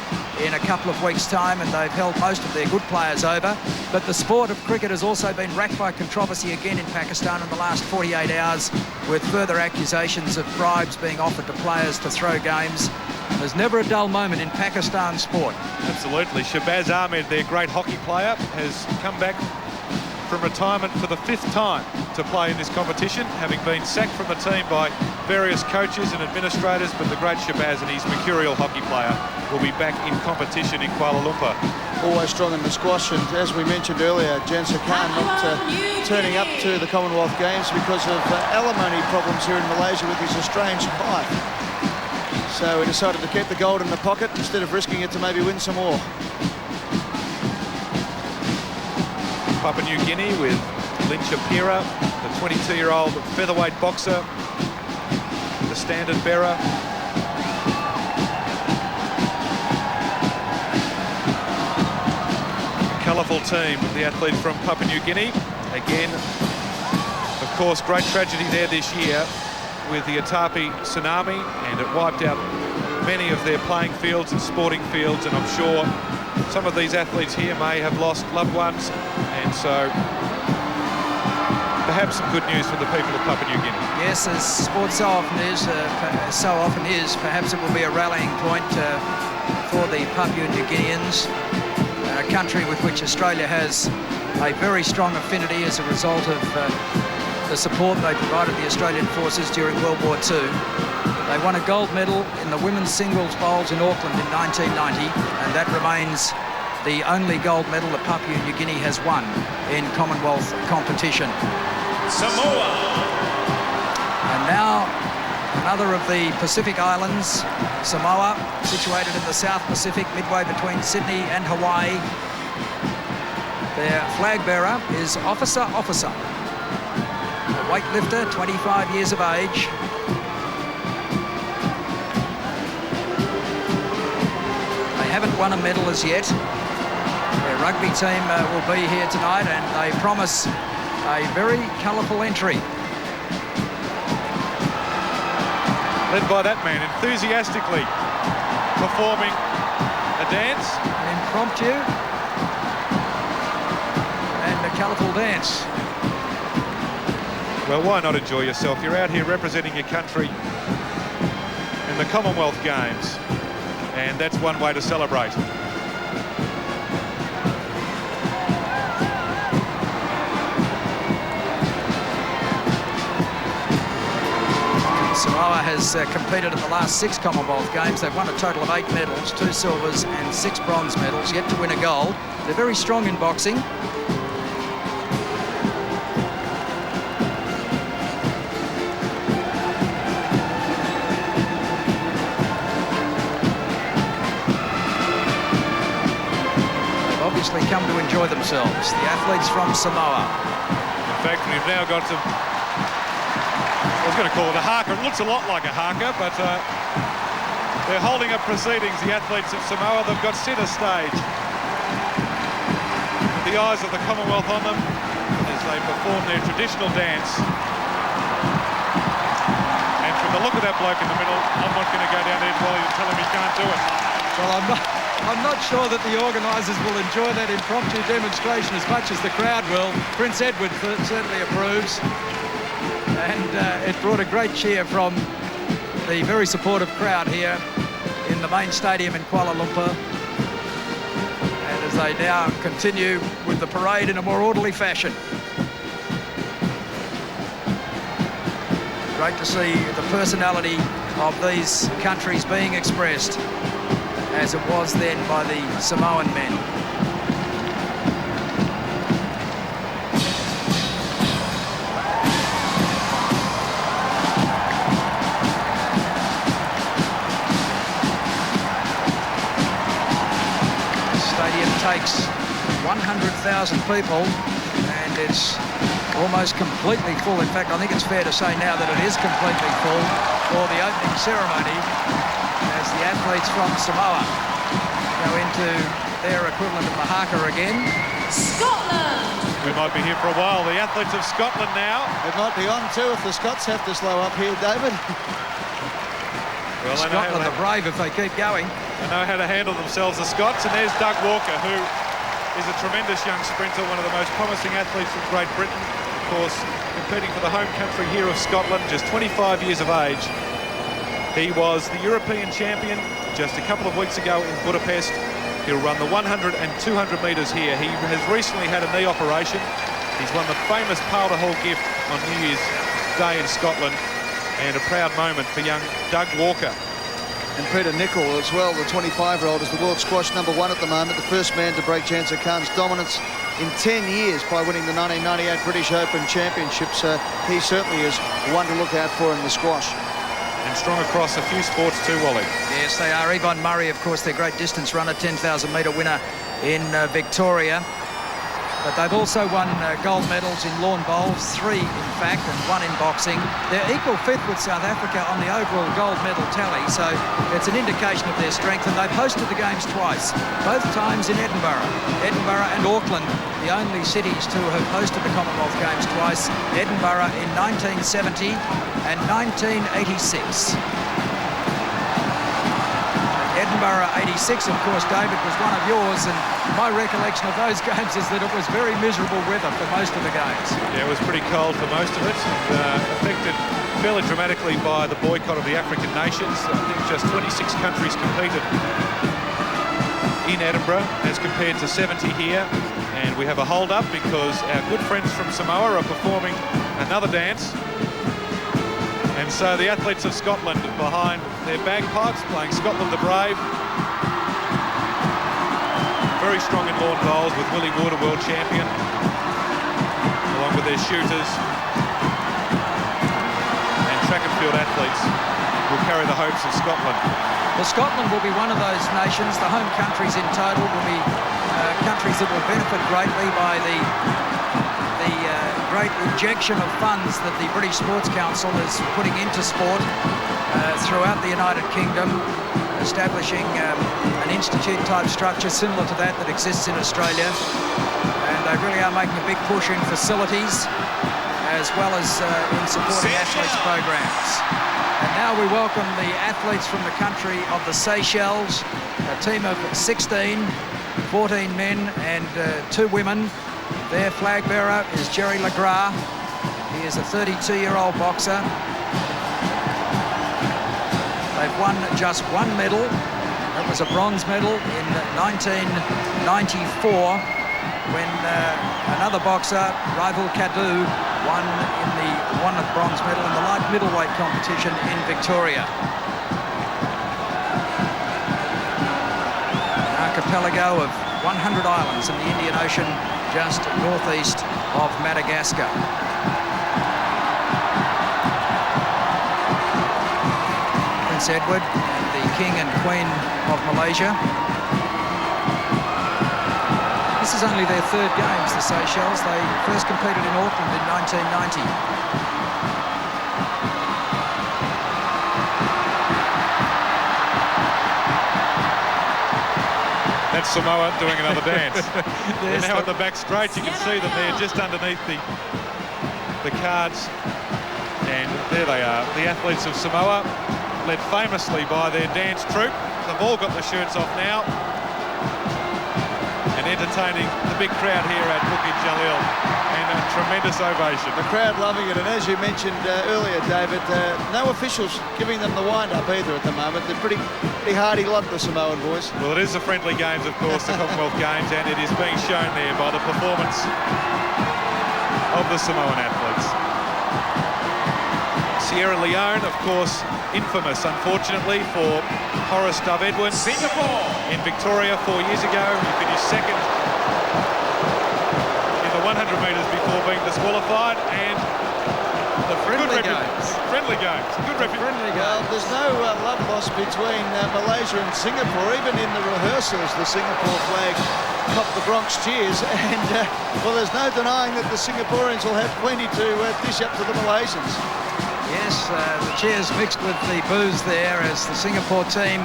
in a couple of weeks' time, and they've held most of their good players over. But the sport of cricket has also been racked by controversy again in Pakistan in the last 48 hours, with further accusations of bribes being offered to players to throw games. There's never a dull moment in Pakistan sport.
Absolutely. Shahbaz Ahmed, their great hockey player, has come back from retirement for the 5th time to play in this competition, having been sacked from the team by various coaches and administrators, but the great Shahbaz and his mercurial hockey player will be back in competition in Kuala Lumpur.
Always strong in the squash, and as we mentioned earlier, Jansa Khan not turning up to the Commonwealth Games because of alimony problems here in Malaysia with his estranged wife. So he decided to keep the gold in the pocket instead of risking it to maybe win some more.
Papua New Guinea with Lynn Shapira, the 22-year-old featherweight boxer, the standard bearer. A colourful team of the athlete from Papua New Guinea. Again, of course, great tragedy there this year with the Atapi tsunami, and it wiped out many of their playing fields and sporting fields, and I'm sure some of these athletes here may have lost loved ones, and so perhaps some good news for the people of Papua New Guinea.
Yes, as sport so often is, perhaps it will be a rallying point for the Papua New Guineans, a country with which Australia has a very strong affinity as a result of the support they provided the Australian forces during World War II. They won a gold medal in the women's singles bowls in Auckland in 1990, and that remains the only gold medal that Papua New Guinea has won in Commonwealth competition.
Samoa.
And now another of the Pacific Islands, Samoa, situated in the South Pacific, midway between Sydney and Hawaii. Their flag bearer is Officer, a weightlifter, 25 years of age. Haven't won a medal as yet. Their rugby team will be here tonight, and they promise a very colourful entry.
Led by that man, enthusiastically performing a dance.
An impromptu and a colourful dance.
Well, why not enjoy yourself? You're out here representing your country in the Commonwealth Games, and that's one way to celebrate.
Samoa has competed at the last 6 Commonwealth Games. They've won a total of 8 medals, 2 silvers and 6 bronze medals, yet to win a gold. They're very strong in boxing. Come to enjoy themselves, the athletes from Samoa.
In fact, we've now got some, I was going to call it a haka. It looks a lot like a haka, but they're holding up proceedings, the athletes of Samoa. They've got centre stage, with the eyes of the Commonwealth on them as they perform their traditional dance. And And the look of that bloke in the middle, I'm not going to go down there while you tell him he can't do it.
Well, I'm not sure that the organisers will enjoy that impromptu demonstration as much as the crowd will. Prince Edward certainly approves. And it brought a great cheer from the very supportive crowd here in the main stadium in Kuala Lumpur. And as they now continue with the parade in a more orderly fashion. Great to see the personality of these countries being expressed as it was then by the Samoan men. The stadium takes 100,000 people and it's almost completely full. In fact, I think it's fair to say now that it is completely full for the opening ceremony as the athletes from Samoa go into their equivalent of the haka again.
Scotland!
We might be here for a while. The athletes of Scotland now.
It might be on too if the Scots have to slow up here, David.
Well,
Scotland are brave if they keep going.
They know how to handle themselves, the Scots. And there's Doug Walker, who is a tremendous young sprinter, one of the most promising athletes from Great Britain. Of course, competing for the home country here of Scotland, just 25 years of age. He was the European champion just a couple of weeks ago in Budapest. He'll run the 100 and 200 metres here. He has recently had a knee operation. He's won the famous Powder Hall gift on New Year's Day in Scotland, and a proud moment for young Doug Walker.
And Peter Nicol as well, the 25-year-old, is the world squash #1 at the moment, the first man to break Janser Khan's dominance in 10 years by winning the 1998 British Open Championship. So he certainly is one to look out for in the squash.
And strong across a few sports too, Wally.
Yes, they are. Yvonne Murray, of course, their great distance runner, 10,000 metre winner in Victoria. But they've also won gold medals in lawn bowls, 3 in fact, and 1 in boxing. They're equal 5th with South Africa on the overall gold medal tally, so it's an indication of their strength. And they've hosted the Games twice, both times in Edinburgh. Edinburgh and Auckland, the only cities to have hosted the Commonwealth Games twice. Edinburgh in 1970 and 1986. Edinburgh 86, of course, David, was one of yours, and my recollection of those games is that it was very miserable weather for most of the games.
Yeah, it was pretty cold for most of it, and affected fairly dramatically by the boycott of the African nations. I think just 26 countries competed in Edinburgh as compared to 70 here, and we have a hold-up because our good friends from Samoa are performing another dance. And so the athletes of Scotland behind their bagpipes, playing Scotland the Brave. Very strong in lawn bowls with Willie Wood, a world champion, along with their shooters. And track and field athletes will carry the hopes of Scotland.
Well, Scotland will be one of those nations. The home countries in total will be countries that will benefit greatly by the great injection of funds that the British Sports Council is putting into sport throughout the United Kingdom, establishing an institute-type structure similar to that exists in Australia. And they really are making a big push in facilities as well as in supporting athletes programs. And now we welcome the athletes from the country of the Seychelles, a team of 16, 14 men and 2 women. Their flag bearer is Jerry Legras. He is a 32-year-old boxer. They've won just 1 medal. That was a bronze medal in 1994 when another boxer, Rival Kadu, won a bronze medal in the light middleweight competition in Victoria. An archipelago of 100 islands in the Indian Ocean, just northeast of Madagascar. Prince Edward and the King and Queen of Malaysia. This is only their 3rd Games, the Seychelles. They first competed in Auckland in 1990.
That's Samoa doing another dance. They're now at the back straight. You can see that they're just underneath the cards. And there they are, the athletes of Samoa, led famously by their dance troupe. They've all got the shirts off now. And entertaining the big crowd here at Bukit Jalil, and a tremendous ovation.
The crowd loving it, and as you mentioned earlier, David, no officials giving them the wind-up either at the moment. They're pretty hardy lot, the Samoan boys.
Well, it is the friendly games, of course, the Commonwealth Games, and it is being shown there by the performance of the Samoan athletes. Sierra Leone, of course, infamous, unfortunately, for Horace Dove Edwin.
Singapore!
In Victoria 4 years ago, he finished second in the 100 metres before being disqualified, and
the friendly games.
Friendly games. Good
friendly games.
Well, there's no love lost between Malaysia and Singapore. Even in the rehearsals, the Singapore flag copped the Bronx cheers, and well, there's no denying that the Singaporeans will have plenty to dish up to the Malaysians.
Yes, the cheers mixed with the boos there as the Singapore team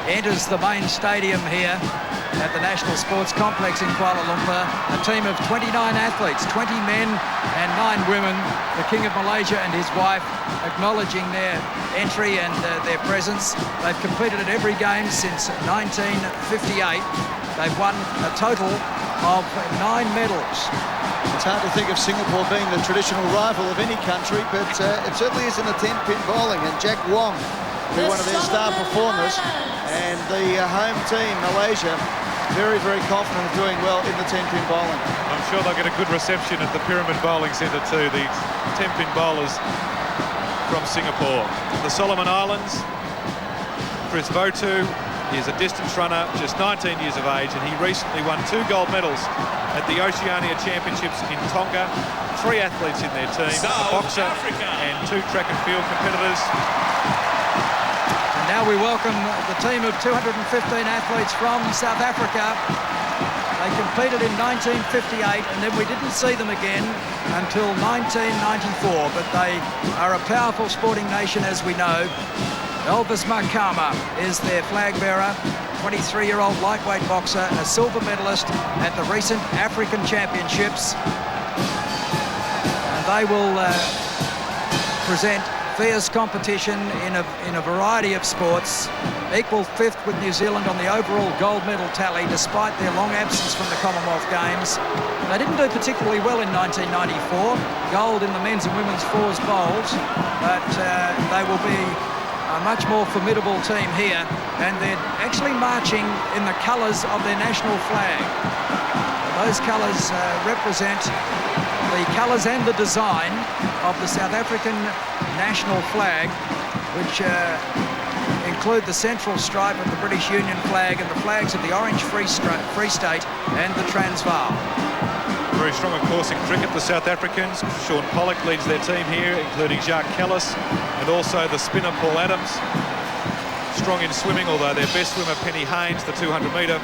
enters the main stadium here at the National Sports Complex in Kuala Lumpur. A team of 29 athletes, 20 men and 9 women. The King of Malaysia and his wife acknowledging their entry and their presence. They've competed at every game since 1958. They've won a total of 9 medals.
It's hard to think of Singapore being the traditional rival of any country, but it certainly isn't a 10-pin bowling, and Jack Wong, who one of their star performers, and the home team, Malaysia, very, very confident of doing well in the 10-pin bowling.
I'm sure they'll get a good reception at the Pyramid Bowling Centre too, the 10-pin bowlers from Singapore. The Solomon Islands, Chris Votu is a distance runner, just 19 years of age, and he recently won 2 gold medals at the Oceania Championships in Tonga. 3 athletes in their team, a boxer and 2 track and field competitors.
And now we welcome the team of 215 athletes from South Africa. They competed in 1958, and then we didn't see them again until 1994, but they are a powerful sporting nation, as we know. Elvis Makama is their flag bearer, 23-year-old lightweight boxer, a silver medalist at the recent African Championships. And they will present fierce competition in a variety of sports. Equal 5th with New Zealand on the overall gold medal tally, despite their long absence from the Commonwealth Games. They didn't do particularly well in 1994. Gold in the men's and women's fours bowls, but they will be a much more formidable team here, and they're actually marching in the colours of their national flag. Those colours represent the colours and the design of the South African national flag, which include the central stripe of the British Union flag and the flags of the Orange Free State and the Transvaal.
Very strong, of course, in cricket, the South Africans. Sean Pollock leads their team here, including Jacques Kellis and also the spinner Paul Adams. Strong in swimming, although their best swimmer Penny Haynes, the 200-metre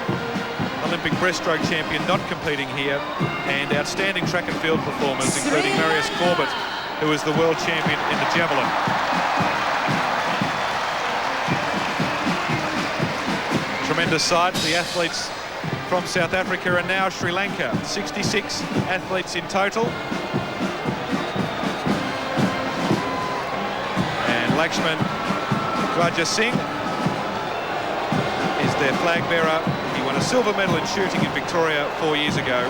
Olympic breaststroke champion, not competing here. And outstanding track and field performers, including Marius Corbett, who is the world champion in the javelin. Tremendous sight. The athletes from South Africa and now Sri Lanka. 66 athletes in total. And Lakshman Rajasingh is their flag bearer. He won a silver medal in shooting in Victoria 4 years ago.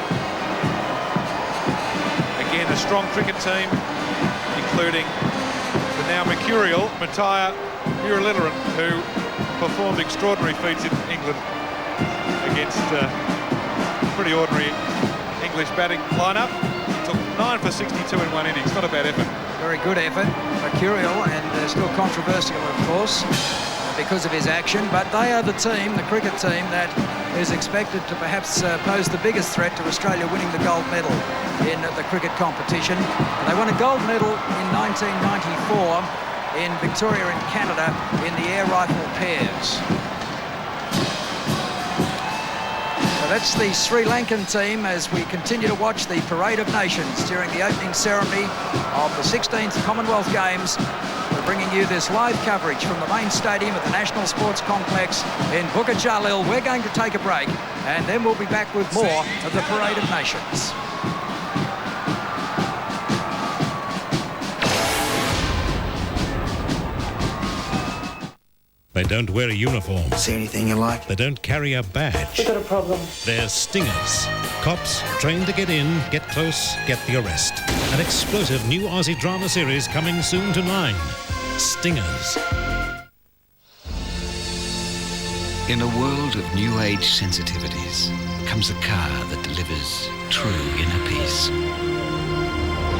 Again, a strong cricket team, including the now mercurial Mattia Muralitharan, who performed extraordinary feats in England against pretty ordinary English batting lineup. He took 9 for 62 in 1 innings. Not a bad effort.
Very good effort. Mercurial and still controversial, of course, because of his action. But they are the team, the cricket team, that is expected to perhaps pose the biggest threat to Australia winning the gold medal in the cricket competition. They won a gold medal in 1994 in Victoria and Canada in the air rifle pairs. So that's the Sri Lankan team as we continue to watch the Parade of Nations during the opening ceremony of the 16th Commonwealth Games. We're bringing you this live coverage from the main stadium at the National Sports Complex in Bukit Jalil. We're going to take a break and then we'll be back with more of the Parade of Nations.
They don't wear a uniform.
See anything you like?
They don't carry a badge.
We've got a problem.
They're stingers. Cops trained to get in, get close, get the arrest. An explosive new Aussie drama series coming soon to 9. Stingers.
In a world of new age sensitivities comes a car that delivers true inner peace.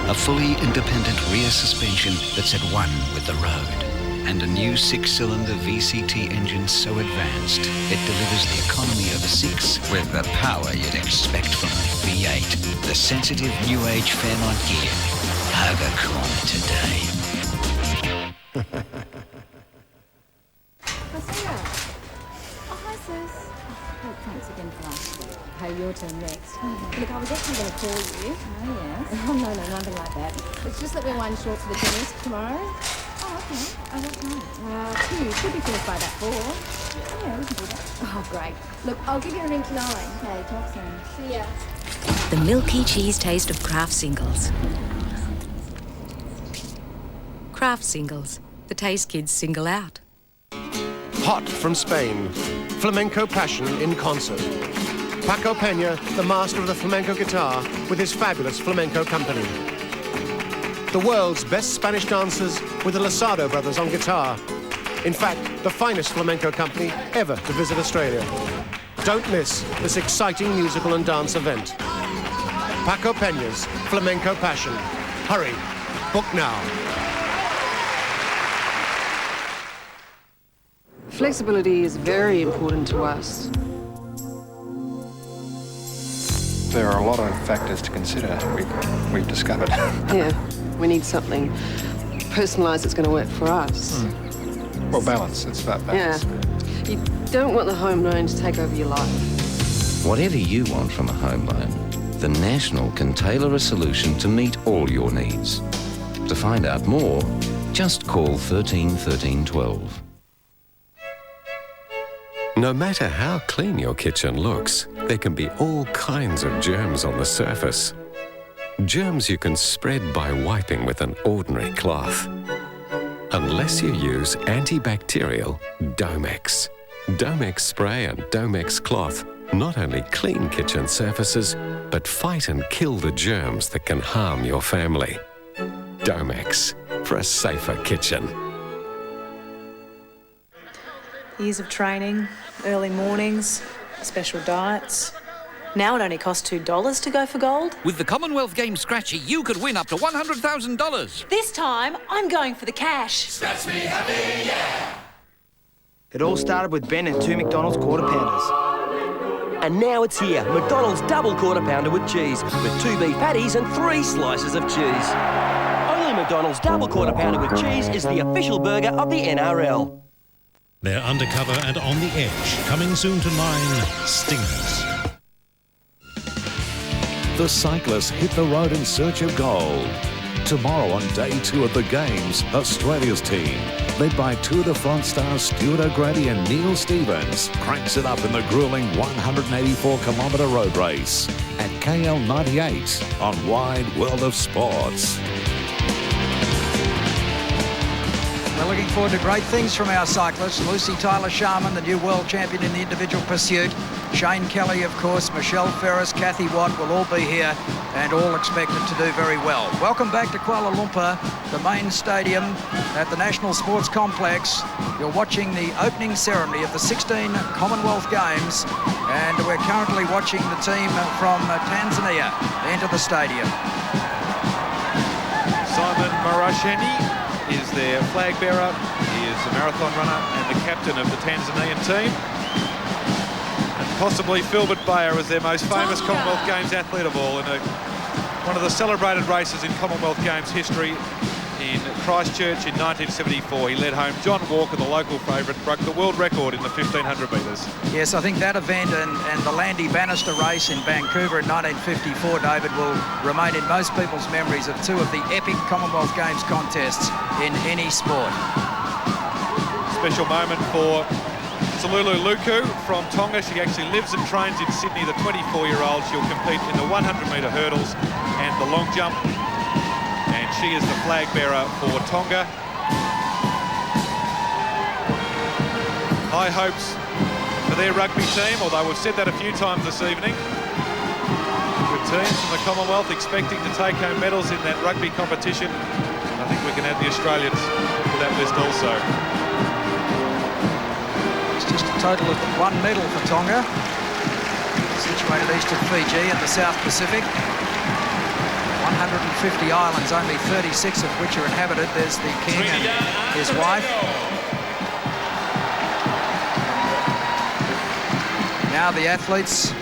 A fully independent rear suspension that's at one with the road. And a new 6-cylinder VCT engine so advanced it delivers the economy of a 6 with the power you'd expect from a V8. The sensitive new age Fairmont gear. Hug a corner today.
Hi, sis. Oh, thanks again for last week. Hey, your turn next. Look, I was actually going to call you. Oh, yes? Oh, no, nothing like that. It's just that we're one short for the tennis tomorrow. Oh, okay. Oh, what time? 2. Should be finished by about 4. Yeah, we can do that. Oh, great. Look, I'll give you a ring to 9. Okay, talk soon. See ya.
The milky cheese taste of Kraft singles. Kraft singles. The taste kids single out.
Hot from Spain. Flamenco passion in concert. Paco Peña, the master of the flamenco guitar, with his fabulous flamenco company. The world's best Spanish dancers with the Losado brothers on guitar. In fact, the finest flamenco company ever to visit Australia. Don't miss this exciting musical and dance event. Paco Peña's Flamenco Passion. Hurry, book now.
Flexibility is very important to us.
There are a lot of factors to consider, we've discovered.
Yeah, we need something personalised that's going to work for us.
Well, balance. It's about balance.
Yeah. You don't want the home loan to take over your life.
Whatever you want from a home loan, the National can tailor a solution to meet all your needs. To find out more, just call 13 13 12.
No matter how clean your kitchen looks, there can be all kinds of germs on the surface. Germs you can spread by wiping with an ordinary cloth. Unless you use antibacterial Domex. Domex spray and Domex cloth not only clean kitchen surfaces, but fight and kill the germs that can harm your family. Domex, for a safer kitchen.
Years of training, early mornings, special diets. Now it only costs $2 to go for gold.
With the Commonwealth Games Scratchy, you could win up to $100,000.
This time, I'm going for the cash.
Scratch me happy, yeah! It all started with Ben and 2 McDonald's Quarter Pounders.
And now it's here, McDonald's double Quarter Pounder with cheese, with 2 beef patties and 3 slices of cheese. Only McDonald's double Quarter Pounder with cheese is the official burger of the NRL.
They're undercover and on the edge. Coming soon to 9, Stingers.
The cyclists hit the road in search of gold. Tomorrow on day 2 of the Games, Australia's team, led by Tour de France stars Stuart O'Grady and Neil Stevens, cranks it up in the gruelling 184-kilometre road race at KL 98 on Wide World of Sports.
We're looking forward to great things from our cyclists. Lucy Tyler-Sharman, the new world champion in the individual pursuit. Shane Kelly, of course, Michelle Ferris, Kathy Watt will all be here and all expected to do very well. Welcome back to Kuala Lumpur, the main stadium at the National Sports Complex. You're watching the opening ceremony of the 16 Commonwealth Games, and we're currently watching the team from Tanzania enter the stadium.
Simon Marasheni is their flag bearer. He is the marathon runner and the captain of the Tanzanian team. And possibly Philbert Bayer is their most famous Commonwealth Games athlete of all in one of the celebrated races in Commonwealth Games history in Christchurch in 1974. He led home John Walker, the local favourite, broke the world record in the 1500 metres.
Yes, I think that event and the Landy Bannister race in Vancouver in 1954, David, will remain in most people's memories of 2 of the epic Commonwealth Games contests in any sport.
Special moment for Salulu Luku from Tonga. She actually lives and trains in Sydney, the 24-year-old. She'll compete in the 100-metre hurdles and the long jump. And she is the flag bearer for Tonga. high hopes for their rugby team, although we've said that a few times this evening. Good teams from the Commonwealth expecting to take home medals in that rugby competition. I think we can add the Australians to that list also.
It's just a total of 1 medal for Tonga, situated east of Fiji in the South Pacific. 150 islands, only 36 of which are inhabited. There's the king and his wife. Now the athletes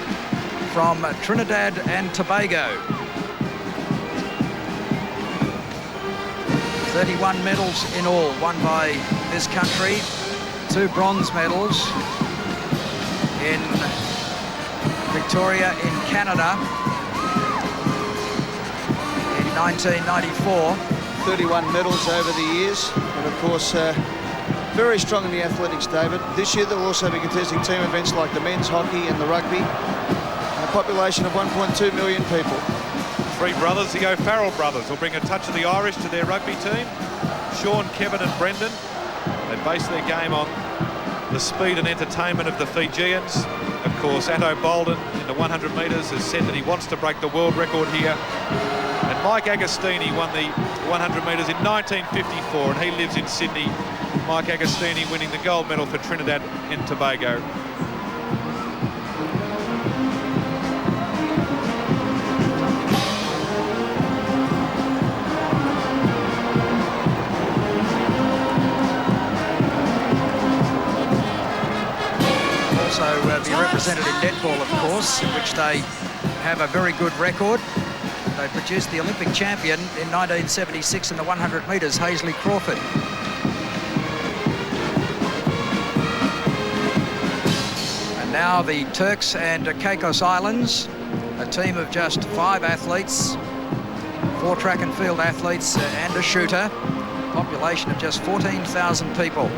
from Trinidad and Tobago. 31 medals in all won by this country. 2 bronze medals in Victoria in Canada in 1994.
31 medals over the years, and of course very strong in the athletics, David. This year they'll also be contesting team events like the men's hockey and the rugby, and a population of 1.2 million people.
3 brothers, the O'Farrell brothers, will bring a touch of the Irish to their rugby team. Sean, Kevin and Brendan. They base their game on the speed and entertainment of the Fijians. Of course, Atto Bolden in the 100 metres has said that he wants to break the world record here. And Mike Agostini won the 100 metres in 1954, and he lives in Sydney. Mike Agostini winning the gold medal for Trinidad and Tobago.
Be represented in netball, of course, in which they have a very good record. They produced the Olympic champion in 1976 in the 100 metres, Hazley Crawford. And now the Turks and Caicos Islands, a team of just 5 athletes, 4 track and field athletes and a shooter, population of just 14,000 people.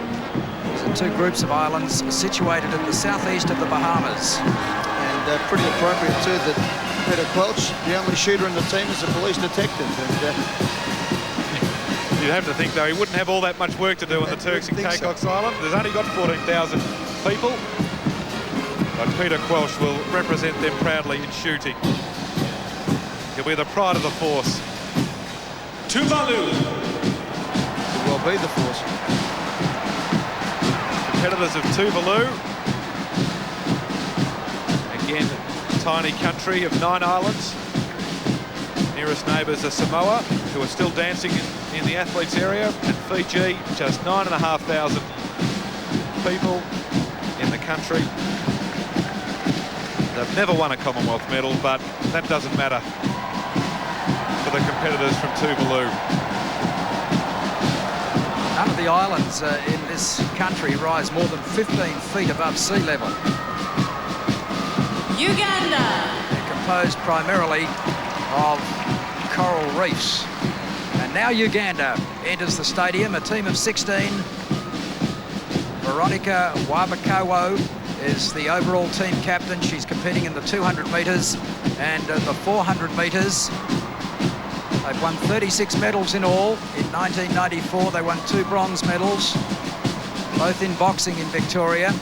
2 groups of islands situated in the southeast of the Bahamas.
And pretty appropriate too that Peter Quelch, the only shooter in the team, is a police detective. And,
you'd have to think, though, he wouldn't have all that much work to do in the Turks and Caicos Islands. There's only got 14,000 people. But Peter Quelch will represent them proudly in shooting. He'll be the pride of the force.
Tuvalu.
Could well be the force.
Competitors of Tuvalu. Again, tiny country of 9 islands. Nearest neighbours are Samoa, who are still dancing in the athletes area, and Fiji, just 9,500 people in the country. They've never won a Commonwealth medal, but that doesn't matter for the competitors from Tuvalu.
None of the islands in this country rise more than 15 feet above sea level.
Uganda.
They're composed primarily of coral reefs. And now Uganda enters the stadium, a team of 16. Veronica Wabakawo is the overall team captain. She's competing in the 200 metres and the 400 metres. They've won 36 medals in all. In 1994, they won 2 bronze medals, both in boxing in Victoria.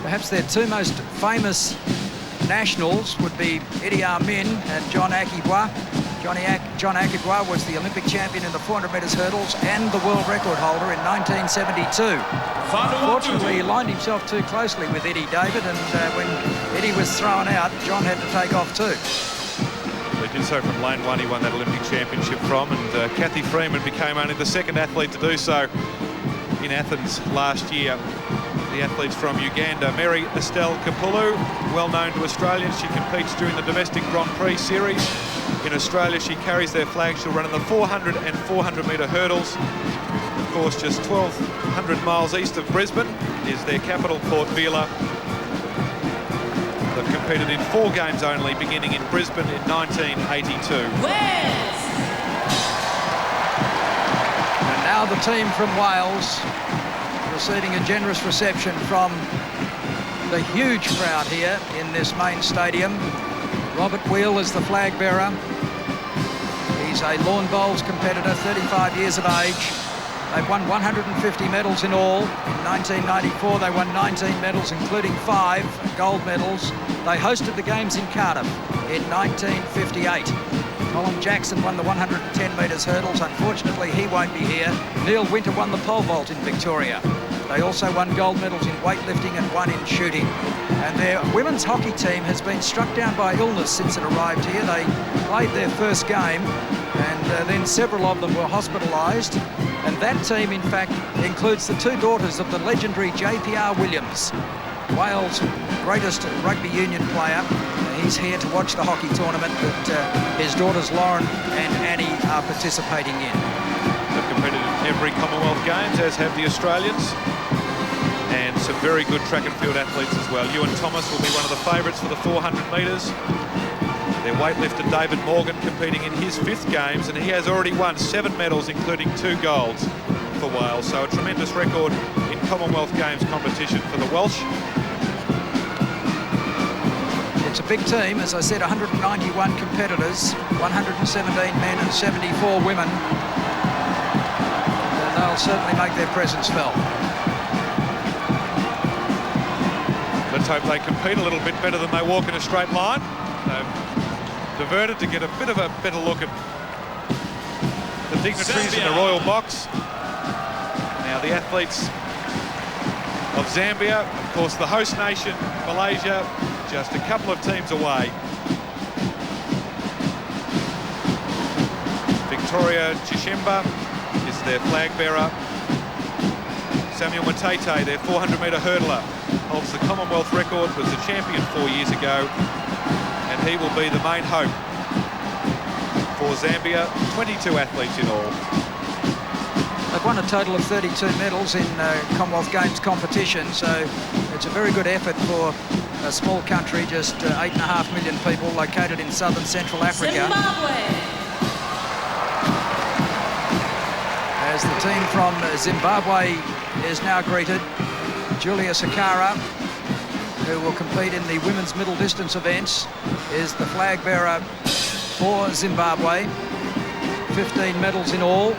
Perhaps their 2 most famous nationals would be Idi Amin and John Akibwa. John Akibwa was the Olympic champion in the 400 metres hurdles and the world record holder in 1972. Unfortunately, he lined himself too closely with Idi, David, and when Idi was thrown out, John had to take off too.
They did so from lane 1, he won that Olympic championship from, and Kathy Freeman became only the 2nd athlete to do so in Athens last year. The athletes from Uganda, Mary Estelle Kapulu, well known to Australians. She competes during the domestic Grand Prix series. In Australia, she carries their flag. She'll run in the 400 and 400 metre hurdles. Of course, just 1,200 miles east of Brisbane is their capital, Port Vila. They've competed in 4 games only, beginning in Brisbane in 1982.
And now the team from Wales receiving a generous reception from the huge crowd here in this main stadium. Robert Wheel is the flag bearer. He's a lawn bowls competitor, 35 years of age. They've won 150 medals in all. In 1994, they won 19 medals, including 5 gold medals. They hosted the Games in Cardiff in 1958. Colin Jackson won the 110 metres hurdles. Unfortunately, he won't be here. Neil Winter won the pole vault in Victoria. They also won gold medals in weightlifting and 1 in shooting. And their women's hockey team has been struck down by illness since it arrived here. They played their first game, and then several of them were hospitalised. And that team, in fact, includes the 2 daughters of the legendary JPR Williams, Wales' greatest rugby union player. He's here to watch the hockey tournament that his daughters Lauren and Annie are participating in.
They've competed in every Commonwealth Games, as have the Australians. And some very good track and field athletes as well. Ewan Thomas will be one of the favourites for the 400 metres. Their weightlifter David Morgan competing in his 5th Games, and he has already won 7 medals, including 2 golds for Wales. So a tremendous record in Commonwealth Games competition for the Welsh.
It's a big team, as I said, 191 competitors, 117 men and 74 women. And they'll certainly make their presence felt.
Let's hope they compete a little bit better than they walk in a straight line. They've diverted to get a bit of a better look at the dignitaries in the royal box. Now the athletes of Zambia, of course the host nation, Malaysia, just a couple of teams away. Victoria Chishemba is their flag bearer. Samuel Matete, their 400-metre hurdler, holds the Commonwealth record, was the champion 4 years ago, and he will be the main hope for Zambia. 22 athletes in all.
They've won a total of 32 medals in Commonwealth Games competition, so it's a very good effort for a small country, just 8.5 million people, located in southern Central Africa.
Zimbabwe.
As the team from Zimbabwe is now greeted, Julia Sakara, who will compete in the women's middle distance events, is the flag bearer for Zimbabwe. 15 medals in all.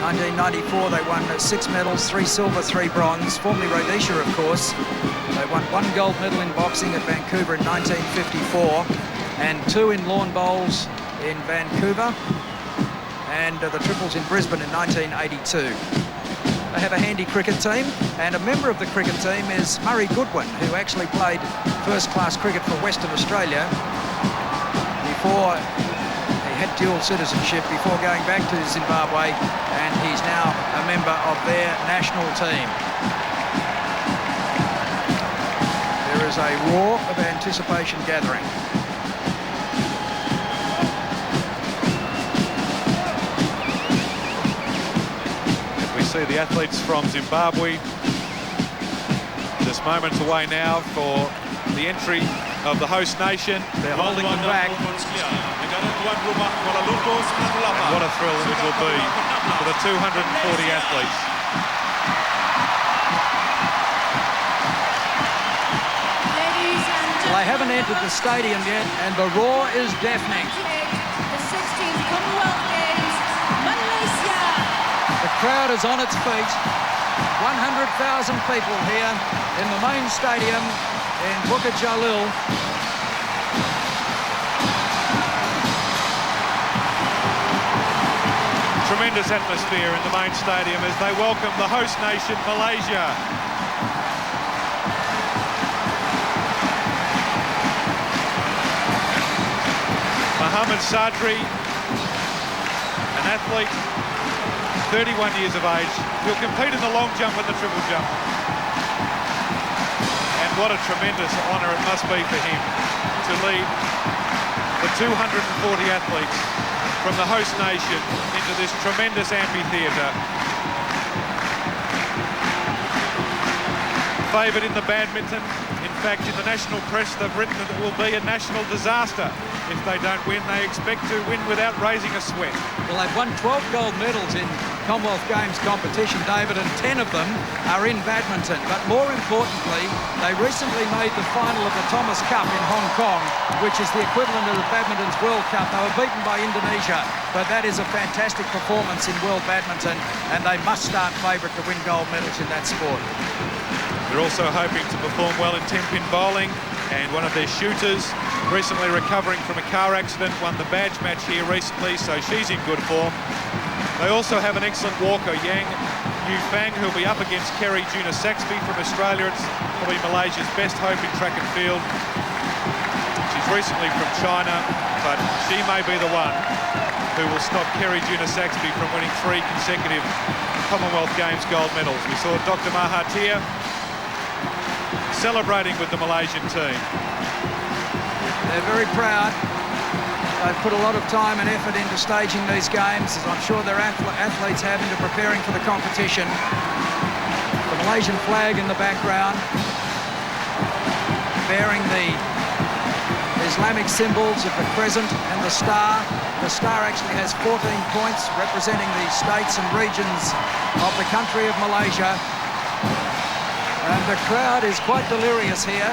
1994 they won 6 medals, 3 silver, 3 bronze, formerly Rhodesia of course. They won 1 gold medal in boxing at Vancouver in 1954 and 2 in lawn bowls in Vancouver, and the triples in Brisbane in 1982. They have a handy cricket team, and a member of the cricket team is Murray Goodwin, who actually played first-class cricket for Western Australia before he had dual citizenship, before going back to Zimbabwe, and he's now a member of their national team. There is a roar of anticipation gathering.
See the athletes from Zimbabwe just moments away now for the entry of the host nation. They're holding them back. And what a thrill it will be for the 240 athletes.
Well, they haven't entered the stadium yet, and the roar is deafening.
The 16th Commonwealth Games, Malaysia.
The crowd is on its feet. 100,000 people here in the main stadium in Bukit Jalil.
Tremendous atmosphere in the main stadium as they welcome the host nation, Malaysia. Mohammed Sadri, an athlete, 31 years of age. He'll compete in the long jump and the triple jump. And what a tremendous honour it must be for him to lead the 240 athletes from the host nation into this tremendous amphitheatre. Favoured in the badminton in fact, in the national press, they've written that it will be a national disaster if they don't win. They expect to win without raising a sweat.
Well, they've won 12 gold medals in Commonwealth Games competition, David, and 10 of them are in badminton. But more importantly, they recently made the final of the Thomas Cup in Hong Kong, which is the equivalent of the Badminton's World Cup. They were beaten by Indonesia, but that is a fantastic performance in world badminton, and they must start favourite to win gold medals in that sport.
They're also hoping to perform well in 10-pin bowling, and one of their shooters, recently recovering from a car accident, won the badge match here recently, so she's in good form. They also have an excellent walker, Yang Yufang, who'll be up against Kerry Juna-Saxby from Australia. It's probably Malaysia's best hope in track and field. She's recently from China, but she may be the one who will stop Kerry Juna-Saxby from winning 3 consecutive Commonwealth Games gold medals. We saw Dr. Mahathir celebrating with the Malaysian team.
They're very proud. They've put a lot of time and effort into staging these games, as I'm sure their athletes have, into preparing for the competition. The Malaysian flag in the background, bearing the Islamic symbols of the crescent and the star. The star actually has 14 points representing the states and regions of the country of Malaysia. And the crowd is quite delirious here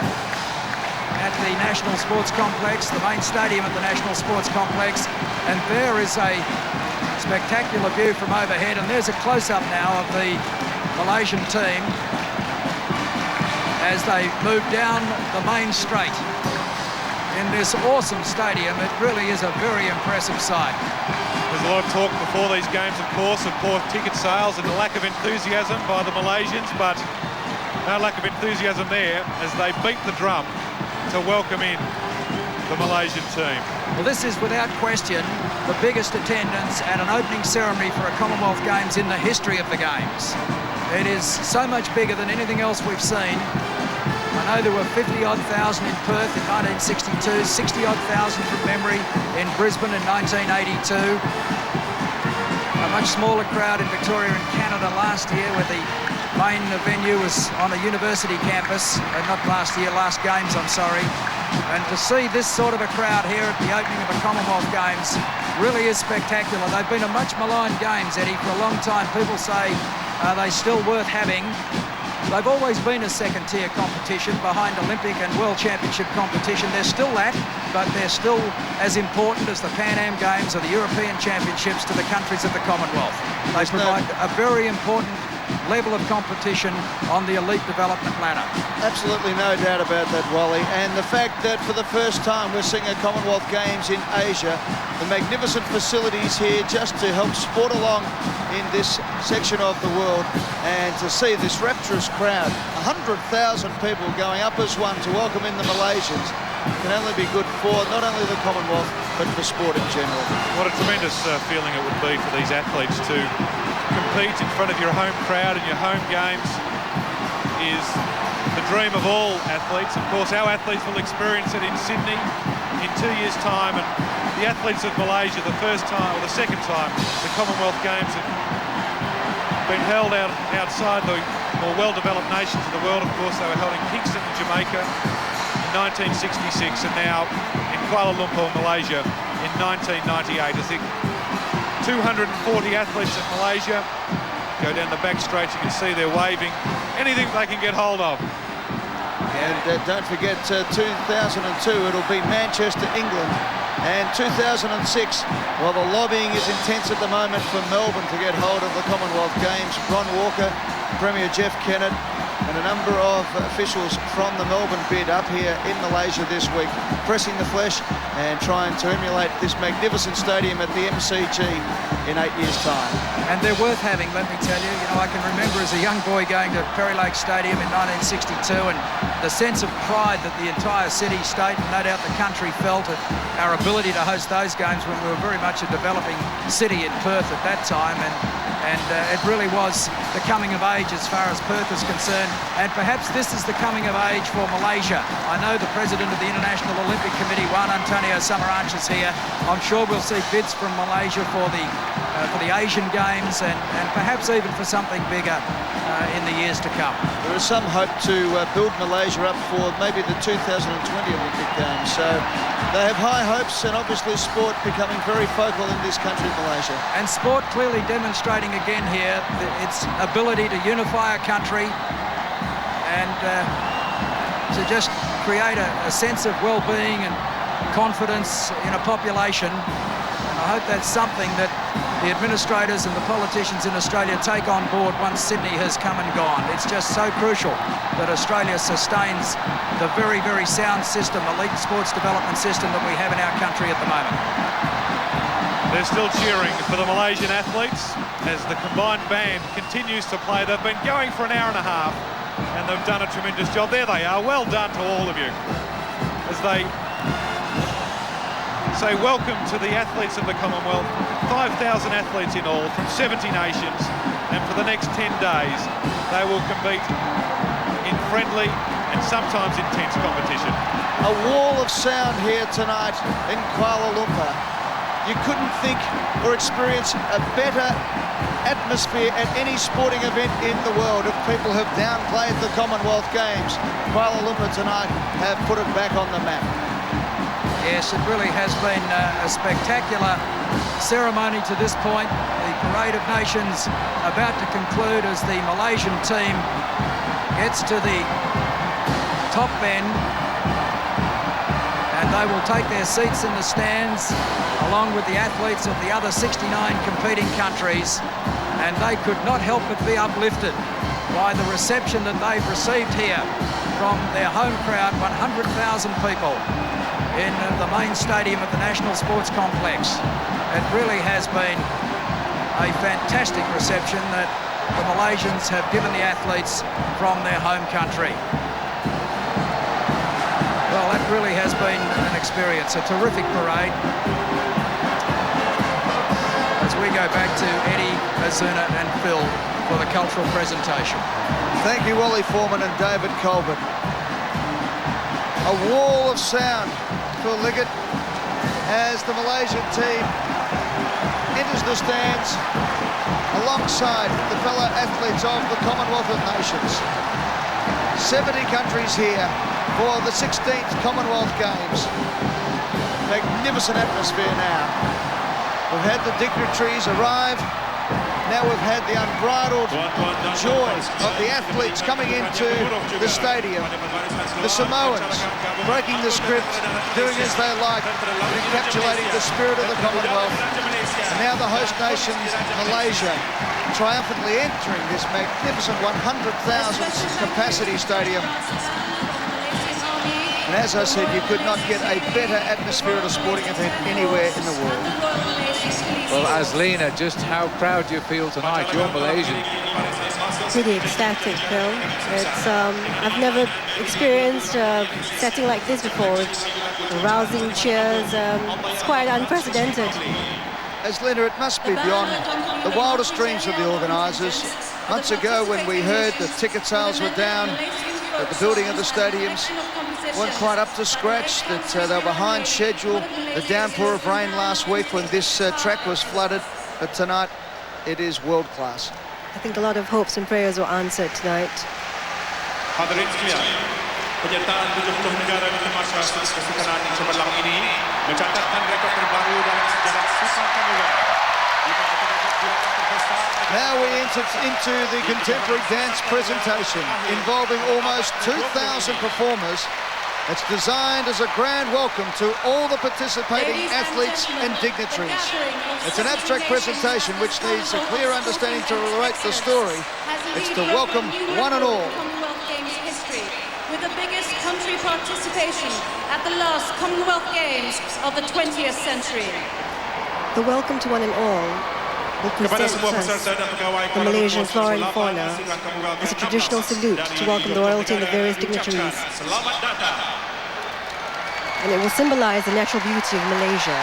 at the National Sports Complex, the main stadium at the National Sports Complex. And there is a spectacular view from overhead, and there's a close-up now of the Malaysian team as they move down the main straight in this awesome stadium. It really is a very impressive sight.
There's a lot of talk before these games, of course, of poor ticket sales and the lack of enthusiasm by the Malaysians, but no lack of enthusiasm there as they beat the drum to welcome in the Malaysian team.
Well, this is without question the biggest attendance at an opening ceremony for a Commonwealth Games in the history of the Games. It is so much bigger than anything else we've seen. I know there were 50-odd thousand in Perth in 1962, 60-odd thousand from memory in Brisbane in 1982. A much smaller crowd in Victoria and Canada last year, where the main venue was on a university campus, not last year, last Games, I'm sorry. And to see this sort of a crowd here at the opening of a Commonwealth Games really is spectacular. They've been a much maligned Games, Eddie, for a long time. People say, are they still worth having? They've always been a second-tier competition behind Olympic and World Championship competition. They're still that, but they're still as important as the Pan Am Games or the European Championships to the countries of the Commonwealth. They provide a very important level of competition on the elite development ladder.
Absolutely no doubt about that, Wally. And the fact that for the first time we're seeing a Commonwealth Games in Asia, the magnificent facilities here just to help sport along in this section of the world, and to see this rapturous crowd, 100,000 people going up as one to welcome in the Malaysians, can only be good for not only the Commonwealth but for sport in general.
What a tremendous feeling it would be for these athletes to compete in front of your home crowd in your home games. Is the dream of all athletes. Of course, our athletes will experience it in Sydney in 2 years' time, and the athletes of Malaysia, the first time or the second time the Commonwealth Games have been held outside the more well-developed nations of the world. Of course, they were held in Kingston, Jamaica in 1966, and now in Kuala Lumpur, Malaysia in 1998. I think 240 athletes at Malaysia. Go down the back straight, you can see they're waving anything they can get hold of.
And don't forget 2002, it'll be Manchester, England. And 2006, well, the lobbying is intense at the moment for Melbourne to get hold of the Commonwealth Games. Ron Walker, Premier Jeff Kennett, and a number of officials from the Melbourne bid up here in Malaysia this week, pressing the flesh and trying to emulate this magnificent stadium at the MCG in 8 years' time.
And they're worth having, let me tell you. You know, I can remember as a young boy going to Perry Lake Stadium in 1962, and the sense of pride that the entire city, state, and no doubt the country felt at our ability to host those games when we were very much a developing city in Perth at that time. And it really was the coming of age as far as Perth is concerned, and perhaps this is the coming of age for Malaysia. I know the president of the International Olympic Committee, Juan Antonio Samaranch, is here. I'm sure we'll see bids from Malaysia for the for the Asian Games and perhaps even for something bigger in the years to come.
There is some hope to build Malaysia up for maybe the 2020 Olympic Games. So they have high hopes, and obviously sport becoming very focal in this country, Malaysia.
And sport clearly demonstrating again here its ability to unify a country and to just create a sense of well-being and confidence in a population. And I hope that's something that the administrators and the politicians in Australia take on board once Sydney has come and gone. It's just so crucial that Australia sustains the very, very sound system, elite sports development system that we have in our country at the moment.
They're still cheering for the Malaysian athletes as the combined band continues to play. They've been going for an hour and a half and they've done a tremendous job. There they are. Well done to all of you as they say welcome to the athletes of the Commonwealth. 5,000 athletes in all from 70 nations, and for the next 10 days they will compete in friendly and sometimes intense competition.
A wall of sound here tonight in Kuala Lumpur. You couldn't think or experience a better atmosphere at any sporting event in the world. If people have downplayed the Commonwealth Games, Kuala Lumpur tonight have put it back on the map.
Yes, it really has been a spectacular ceremony to this point. The Parade of Nations about to conclude as the Malaysian team gets to the top end, and they will take their seats in the stands along with the athletes of the other 69 competing countries, and they could not help but be uplifted by the reception that they've received here from their home crowd, 100,000 people in the main stadium of the National Sports Complex. It really has been a fantastic reception that the Malaysians have given the athletes from their home country. Well, that really has been an experience, a terrific parade. As we go back to Eddie, Azuna and Phil for the cultural presentation.
Thank you, Wally Foreman and David Colbert. A wall of sound for Liggett as the Malaysian team enters the stands alongside the fellow athletes of the Commonwealth of Nations. 70 countries here for the 16th Commonwealth Games. Magnificent atmosphere now. We've had the dignitaries arrive. Now we've had the unbridled joy of the athletes coming into the stadium. The Samoans breaking the script, doing as they like, encapsulating the spirit of the Commonwealth. And now the host nation, Malaysia, triumphantly entering this magnificent 100,000 capacity stadium. And as I said, you could not get a better atmosphere at a sporting event anywhere in the world.
Well, Aslina, just how proud do you feel tonight? You're Malaysian.
Pretty ecstatic, Phil. It's I've never experienced a setting like this before. Rousing cheers. It's quite unprecedented.
Aslina, it must be beyond the wildest dreams of the organisers. Months ago, when we heard that ticket sales were down, that the building of the stadiums weren't quite up to scratch, that they were behind schedule, the downpour of rain last week when this track was flooded, but tonight it is world class.
I think a lot of hopes and prayers were answered tonight.
Hadirin sekalian, penyertaan 70 negara di masa kesukaran cemerlang ini mencatatkan rekod terbaru dalam sejarah Super Commonwealth.
Now we enter into the contemporary dance presentation involving almost 2,000 performers. It's designed as a grand welcome to all the participating athletes and dignitaries. It's an abstract presentation which needs a clear understanding to relate the story. It's to welcome one and all.
Commonwealth Games history, with the biggest country participation at the last Commonwealth Games of the 20th century.
The welcome to one and all will present us the Malaysian flora and fauna as a traditional salute to welcome the royalty and the various dignitaries. And it will symbolize the natural beauty of Malaysia.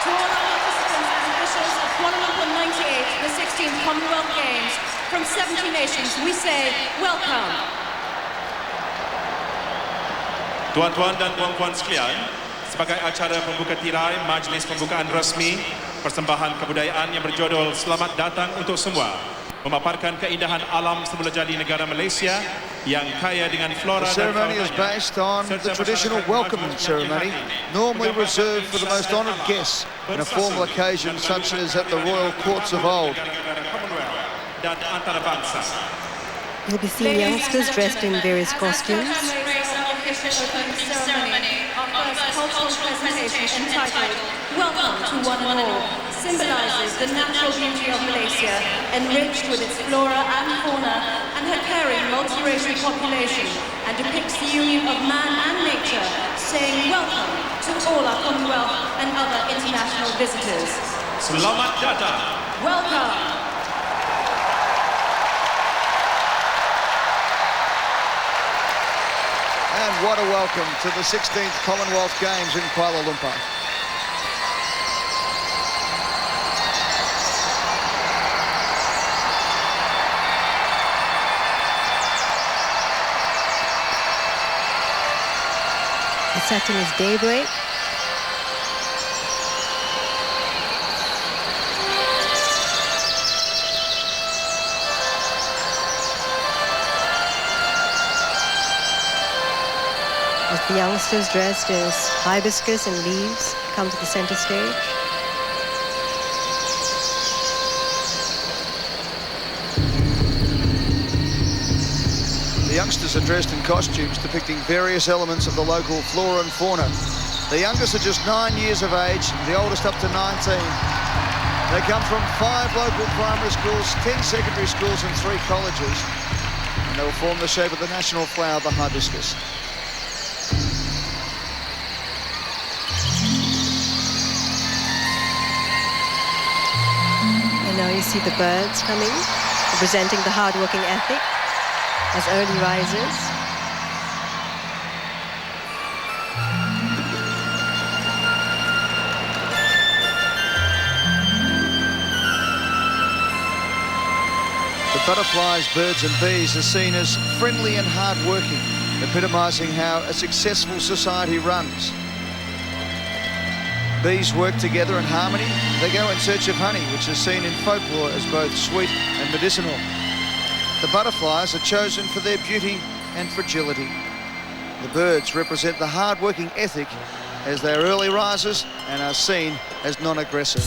To all our participants and officials of Kuala Lumpur 98, the 16th Commonwealth Games, from 70 nations, we say welcome.
Tuan-tuan dan puan-puan sekalian, sebagai acara pembuka tirai majlis pembukaan rasmi persembahan kebudayaan yang berjudul Selamat Datang Untuk Semua, memaparkan keindahan alam semula jadi negara Malaysia yang kaya dengan flora
The
dan
ceremony is
faunanya.
based on the traditional welcoming ceremony, normally reserved for the most honoured guests in a formal occasion such as at the royal courts of old.
Dan antarabangsa.
You'll be seeing youngsters dressed in various costumes.
Cultural presentation entitled Welcome to One and All symbolises the natural beauty of Malaysia, enriched with its flora and fauna and her caring multiracial population, and depicts the union of man and nature, saying welcome to all our Commonwealth and other international visitors.
Selamat datang.
Welcome.
And what a welcome to the 16th Commonwealth Games in Kuala Lumpur.
The setting is daybreak. As the youngsters dressed as hibiscus and leaves come to the center stage.
The youngsters are dressed in costumes depicting various elements of the local flora and fauna. The youngest are just 9 years of age, the oldest up to 19. They come from 5 local primary schools, 10 secondary schools and 3 colleges. And they will form the shape of the national flower, the hibiscus.
And now you see the birds coming, representing the hard-working ethic as early risers.
The butterflies, birds and bees are seen as friendly and hard-working, epitomising how a successful society runs. Bees work together in harmony. They go in search of honey, which is seen in folklore as both sweet and medicinal. The butterflies are chosen for their beauty and fragility. The birds represent the hard-working ethic as they are early risers and are seen as non-aggressive.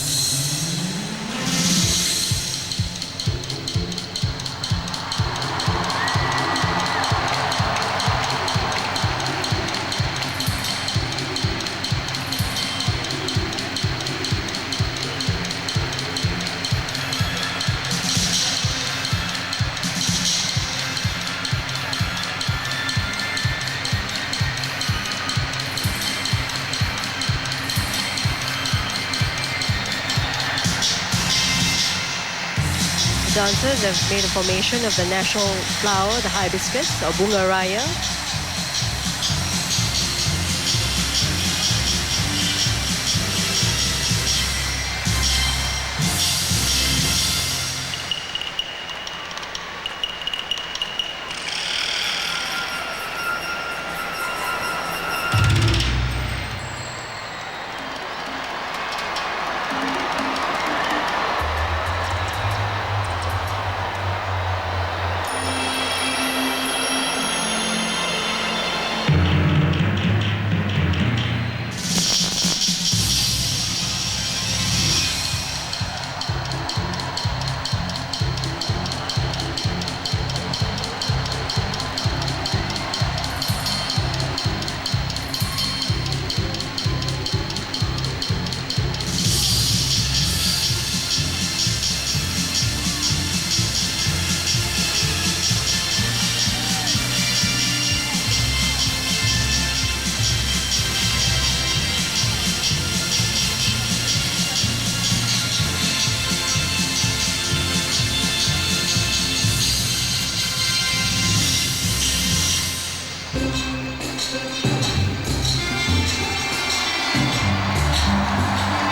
Dancers have made a formation of the national flower, the hibiscus, or bunga raya.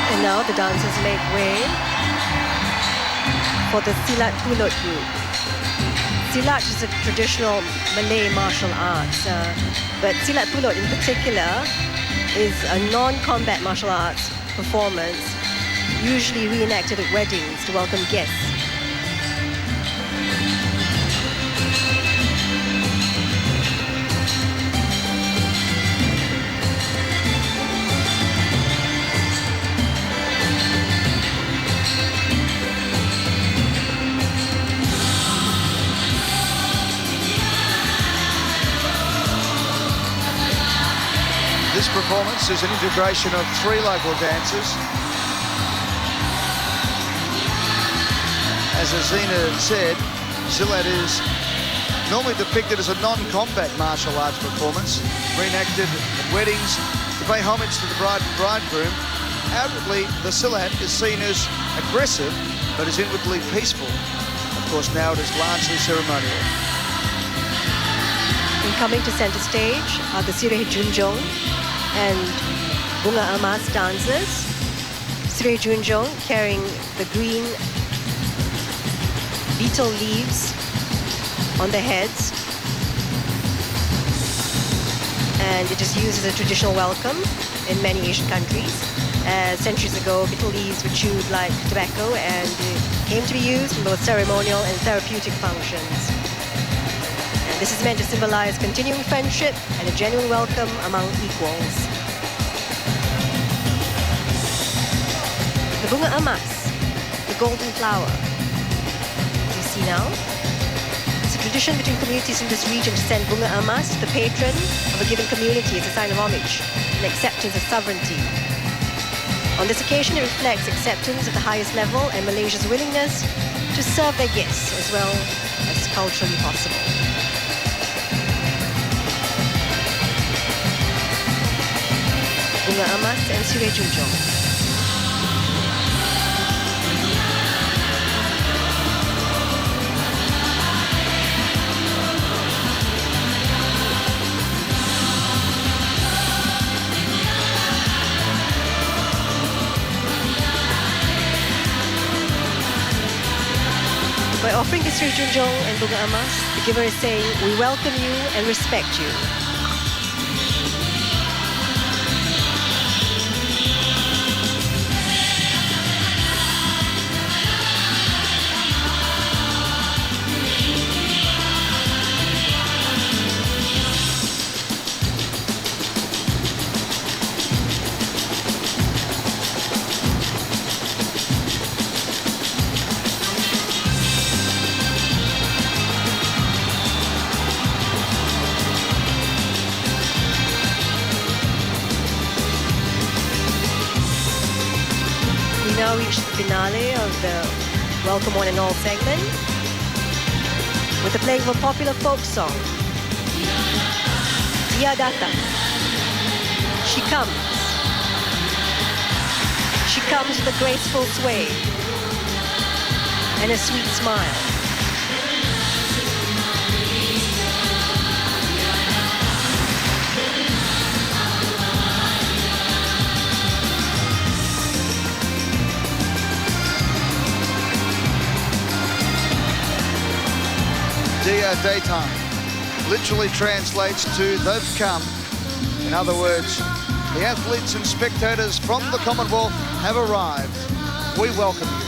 And now the dancers make way for the Silat Pulut group. Silat is a traditional Malay martial arts, but Silat Pulut in particular is a non-combat martial arts performance usually reenacted at weddings to welcome guests.
This performance is an integration of 3 local dances. As Azina said, Silat is normally depicted as a non-combat martial arts performance, reenacted at weddings to pay homage to the bride and bridegroom. Outwardly, the Silat is seen as aggressive, but is inwardly peaceful. Of course, now it is largely ceremonial.
And coming to centre stage are the Sirih Junjong and Bunga Emas dancers. Sirih Junjong carrying the green betel leaves on their heads, and it is used as a traditional welcome in many Asian countries. Centuries ago, betel leaves were chewed like tobacco and came to be used in both ceremonial and therapeutic functions. And this is meant to symbolize continuing friendship and a genuine welcome among equals. The Bunga Emas, the golden flower. You see now? It's a tradition between communities in this region to send Bunga Emas to the patron of a given community as a sign of homage and acceptance of sovereignty. On this occasion, it reflects acceptance at the highest level and Malaysia's willingness to serve their guests as well as culturally possible. Bunga Emas and Sirih Junjong. By offering the Sirih Junjong and Bunga Emas, the giver is saying, we welcome you and respect you. Now reached the finale of the Welcome One and All segment with the playing of a popular folk song. Dia datang. She comes. She comes with a graceful sway and a sweet smile.
Dia datang literally translates to they've come. In other words, the athletes and spectators from the Commonwealth have arrived. We welcome you.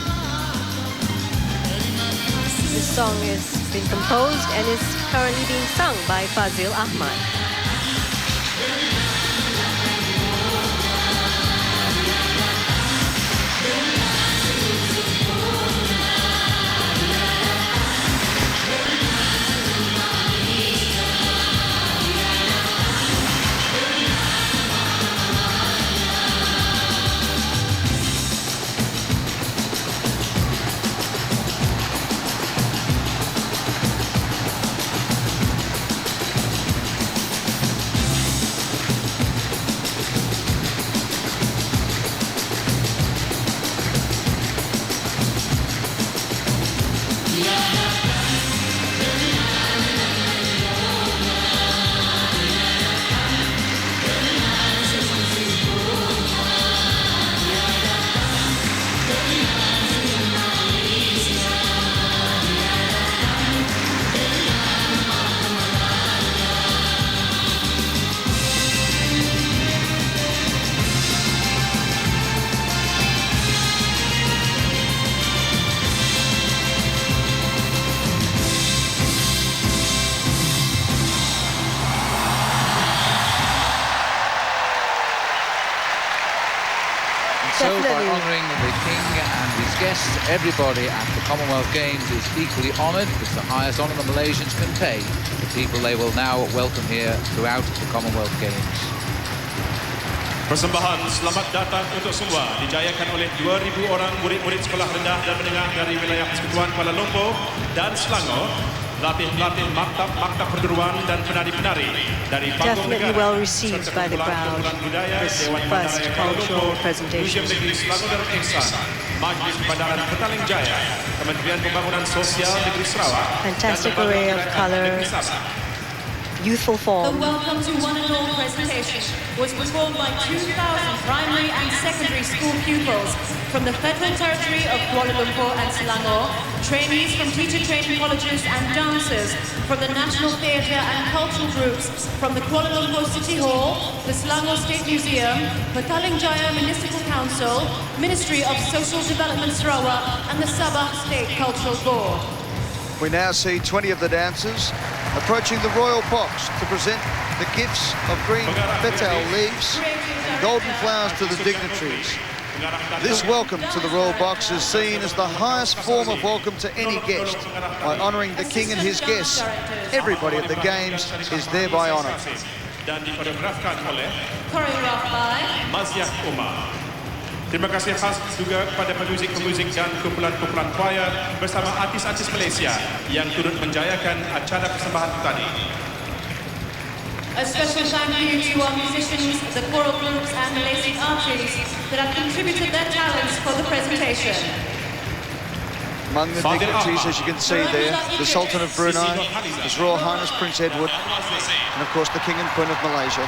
This song has been composed and is currently being sung by Fazil Ahmad.
so by honouring the King and his guests, everybody at the Commonwealth Games is equally honoured. It's the highest honour the Malaysians can pay. The people they will now welcome here throughout the Commonwealth Games.
Persembahan selamat datang untuk semua dijayakan oleh 2,000 orang murid-murid sekolah rendah dan menengah dari wilayah Persekutuan Kuala Lumpur dan Selangor, latih-latih maktab perguruan dan penari-penari dari panggung negara,
well received by the crowd, this first cultural presentation.
Museum Negeri Selangor Darul Ihsan, Majlis Bandaran Petaling Jaya, Kementerian Pembangunan Sosial Negeri Sarawak,
fantastic array of colour, youthful form.
The Welcome to One and All presentation was performed by 2,000 primary and secondary school pupils from the Federal Territory of Kuala Lumpur and Selangor, trainees from teacher training colleges and dancers from the National Theatre and Cultural Groups from the Kuala Lumpur City Hall, the Selangor State Museum, Petaling Jaya Municipal Council, Ministry of Social Development Sarawak and the Sabah State Cultural Board.
We now see 20 of the dancers approaching the royal box to present the gifts of green betel leaves and golden flowers to the dignitaries. This welcome to the royal box is seen as the highest form of welcome to any guest. By honouring the King and his guests, everybody at the Games is thereby honoured.
Dan dikoreografkan oleh
choreographed by
Masyah Umar. Terima kasih khas juga kepada pemuzik-pemuzik dan kumpulan-kumpulan choir bersama artis-artis Malaysia yang turut menjayakan acara persembahan tadi.
A special thank you to our musicians, the choral groups and Malaysian artists that have contributed their talents for the presentation.
Among the dignitaries, as you can see there, the Sultan of Brunei, His Royal Highness Prince Edward, and of course the King and Queen of Malaysia.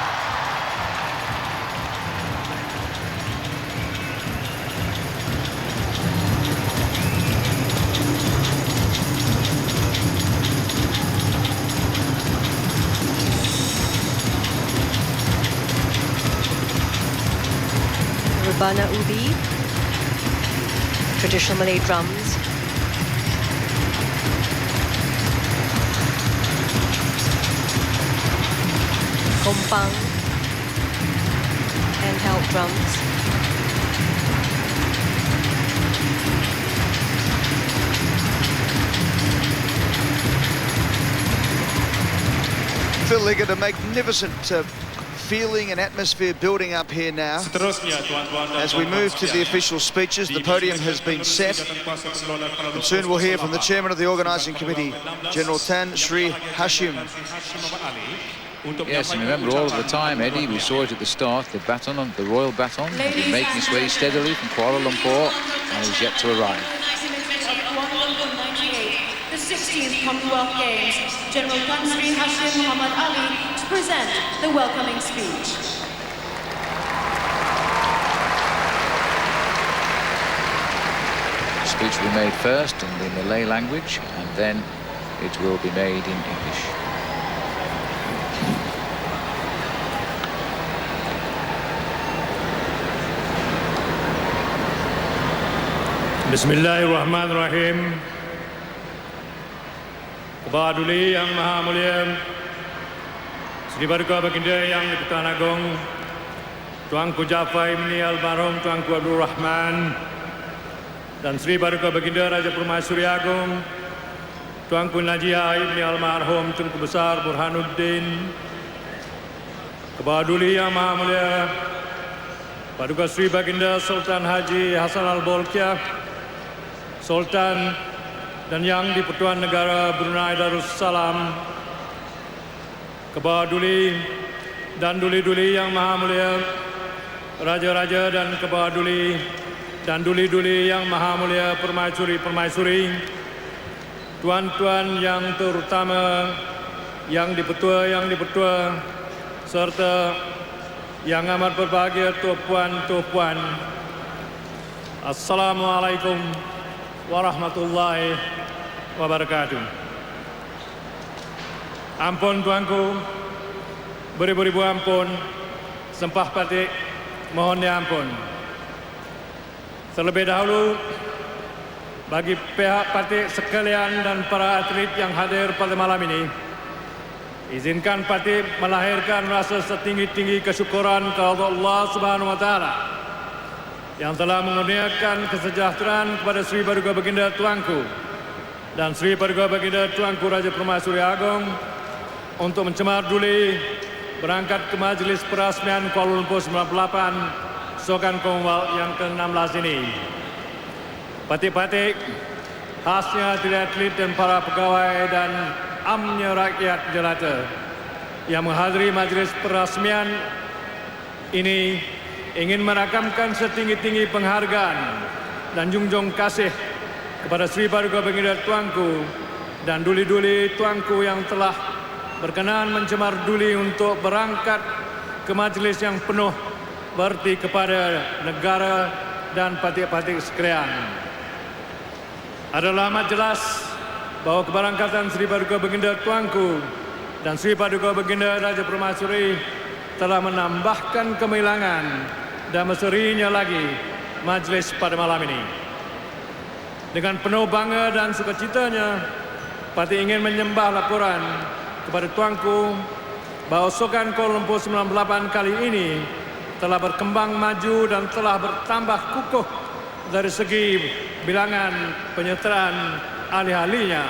Rebana ubi, traditional Malay drums. Kompang, handheld drums.
Phil Liggett, a magnificent feeling and atmosphere building up here now. As we move to the official speeches, the podium has been set. And soon we'll hear from the chairman of the organising committee, General Tan Sri Hashim.
Yes, and remember all of the time, Eddie, we saw it at the start, the baton, the royal baton, making its way steadily from Kuala Lumpur, and is yet to arrive.
The 16th Commonwealth Games, General Tan Sri Hashim Muhammad Ali to present the welcoming speech.
The speech will be made first in the Malay language, and then it will be made in English.
Bismillahirrahmanirrahim. Kepada Duli Yang Maha Mulia, Sri Paduka Baginda Yang di-Pertuan Agong, Tuanku Jafar Ibni Almarhum Tuanku Abdul Rahman, dan Sri Paduka Baginda Raja Permaisuri Agong, Tuanku Najiyah Ibni Almarhum Tunku Besar Burhanuddin. Kepada Duli Yang Maha Mulia, Paduka Sri Baginda Sultan Haji Hasan Al-Bolkiah, Sultan dan Yang di-Pertuan Negara Brunei Darussalam, Kepada Duli dan Duli-Duli Yang Maha Mulia, Raja-Raja dan Kepada Duli dan Duli-Duli Yang Maha Mulia, Permaisuri-Permaisuri, Tuan-Tuan yang terutama, Yang di-Pertua, serta yang amat berbahagia Tuan-Puan. Assalamualaikum warahmatullahi wabarakatuh. Ampun Tuanku, beribu-ribu ampun, sempah patik, mohon diampun. Terlebih dahulu, bagi pihak patik sekalian dan para atlet yang hadir pada malam ini, izinkan patik melahirkan rasa setinggi-tinggi kesyukuran kepada Allah Subhanahu wa Ta'ala yang telah mengurniakan kesejahteraan kepada Sri Paduka Baginda Tuanku dan Sri Paduka Baginda Tuanku Raja Permaisuri Agong untuk mencemar duli berangkat ke Majlis Perasmian Kuala Lumpur 98 Sukan Commonwealth yang ke-16 ini. Patik-patik khasnya atlet-atlet dan para pegawai dan amnya rakyat jelata yang menghadiri majlis perasmian ini ingin merakamkan setinggi-tinggi penghargaan dan junjung kasih kepada Sri Paduka Baginda Tuanku dan duli-duli Tuanku yang telah berkenan mencemar duli untuk berangkat ke majlis yang penuh berarti kepada negara dan patik-patik sekalian. Adalah amat jelas bahawa keberangkatan Sri Paduka Baginda Tuanku dan Sri Paduka Baginda Raja Permaisuri telah menambahkan kemilangan dan meserinya lagi majlis pada malam ini. Dengan penuh bangga dan sukacitanya, Pati ingin menyembah laporan kepada Tuanku bahawa Sukan Kuala Lumpur 98 kali ini telah berkembang maju dan telah bertambah kukuh dari segi bilangan penyertaan ahli-ahlinya.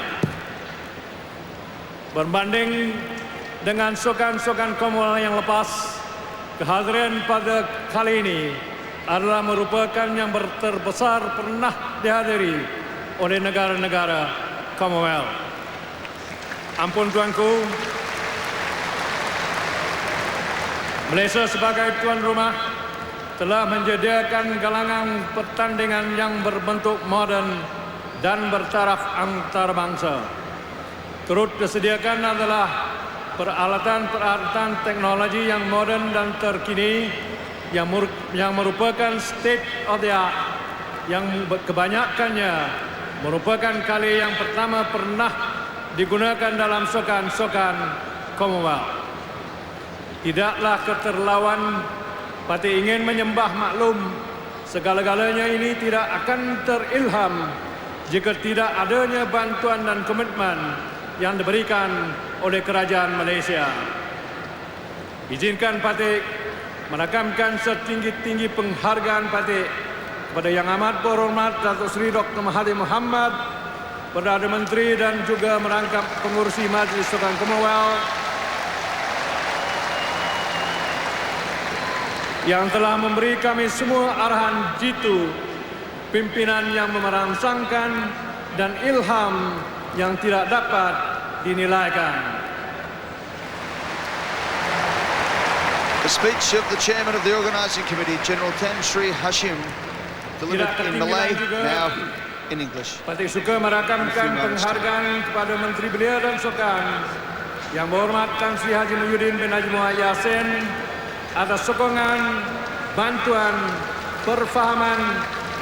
Berbanding dengan Sukan-Sukan Commonwealth yang lepas, kehadiran pada kali ini adalah merupakan yang terbesar pernah dihadiri oleh negara-negara Commonwealth. Ampun Tuanku, Malaysia sebagai tuan rumah telah menyediakan galangan pertandingan yang berbentuk moden dan bertaraf antarabangsa. Turut disediakan adalah peralatan-peralatan teknologi yang moden dan terkini yang merupakan state of the art yang kebanyakannya merupakan kali yang pertama pernah digunakan dalam sukan-sukan Commonwealth. Tidaklah keterlawan Pati ingin menyembah maklum segala-galanya ini tidak akan terilham jika tidak adanya bantuan dan komitmen yang diberikan oleh kerajaan Malaysia. Izinkan Pati merakamkan setinggi-tinggi penghargaan Pati kepada Yang Amat Berhormat Datuk Seri Dr. Mahathir Mohamad, Perdana Menteri dan juga merangkap pengurusi Majlis Sukan Commonwealth yang telah memberi kami semua arahan jitu, pimpinan yang merangsangkan dan ilham yang tidak dapat dinilaikan.
The speech of the chairman of the organising committee, General Tan Sri Hashim, delivered in Malay, now in English.
Pati suka merakamkan penghargaan kepada Menteri Belia dan Sukan Yang Berhormat Tan Sri Haji Muhyiddin bin Haji Muhammad Yassin atas sokongan, bantuan, perfahaman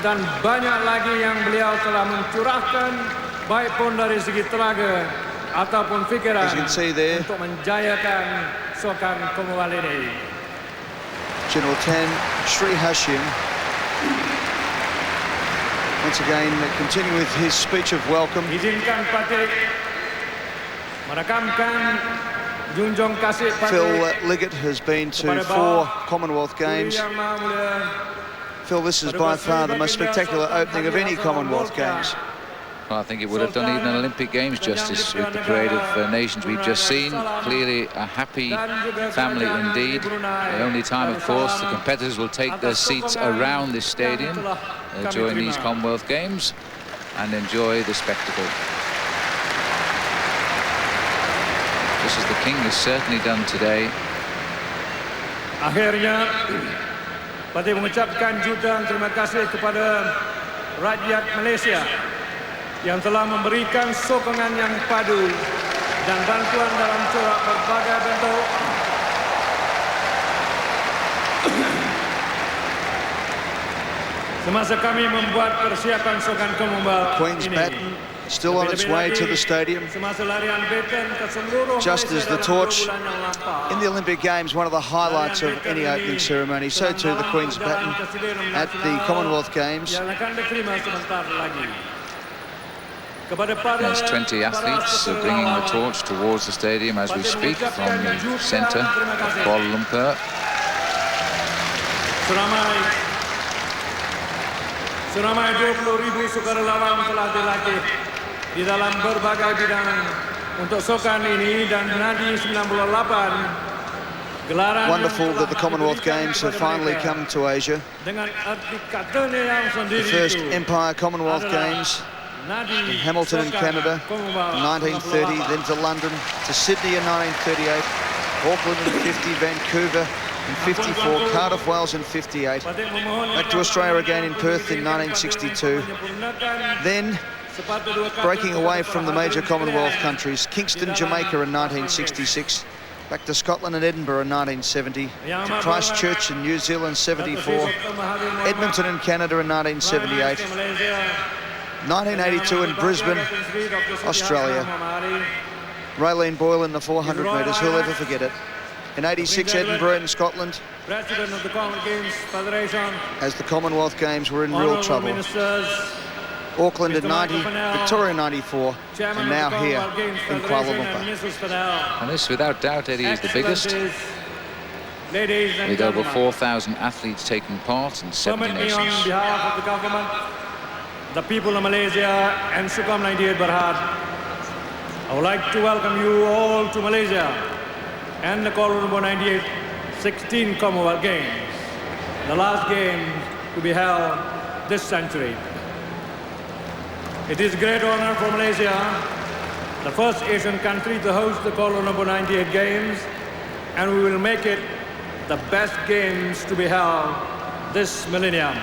dan banyak lagi yang beliau telah mencurahkan baik pun dari segi tenaga ataupun fikiran untuk menjayakan Sukan Commonwealth ini.
General Tan Sri Hashim once again continue with his speech of welcome.
Izinkan Pati merakamkan junjung kasih Pati.
Phil Liggett has been to 4 Commonwealth Games. Phil, this is by far the most spectacular opening of any Commonwealth Games.
Well, I think it would have done even an Olympic Games justice with the parade of nations we've just seen. Clearly a happy family indeed. The only time, of course, the competitors will take their seats around this stadium during these Commonwealth Games and enjoy the spectacle. Just as the King has certainly done today.
Akhirnya, Pati mengucapkan jutaan terima kasih kepada rakyat Malaysia yang telah memberikan sokongan yang padu dan bantuan dalam corak berbagai bentuk. Semasa kami membuat persiapan Sukan Commonwealth
Queen's
ini.
Baton still on its way to the stadium. Just as the torch in the Olympic Games, one of the highlights of any opening ceremony, so too the Queen's Baton at the Commonwealth Games.
There's 20 athletes bringing the torch towards the stadium as we speak from the centre of Kuala Lumpur.
Seramai 20.000 sukarelawan telah dilatih di dalam berbagai bidang untuk sokan ini dan nadi 98
Wonderful that the Commonwealth Games have finally come to Asia. The first Empire Commonwealth Games in Hamilton in Canada in 1930, then to London, to Sydney in 1938, Auckland in 50, Vancouver in 54, Cardiff, Wales in 58, back to Australia again in Perth in 1962, then breaking away from the major Commonwealth countries, Kingston, Jamaica in 1966, back to Scotland and Edinburgh in 1970, to Christchurch in New Zealand 74, Edmonton in Canada in 1978, 1982 in Brisbane, Australia, Raylene Boyle in the 400 metres, who'll ever forget it. In 86, Edinburgh in Scotland,
President of the Commonwealth Games Federation,
as the Commonwealth Games were in real trouble. Auckland in 90, Victoria 94, and now here in Kuala Lumpur.
And this, without doubt, Eddie, is the biggest, with over 4,000 athletes taking part in 70 nations.
On behalf of the government, the people of Malaysia and Sukham 98 Berhad, I would like to welcome you all to Malaysia and the Kuala Lumpur 98 16 Commonwealth Games, the last games to be held this century. It is a great honor for Malaysia, the first Asian country to host the Kuala Lumpur 98 Games, and we will make it the best games to be held this millennium.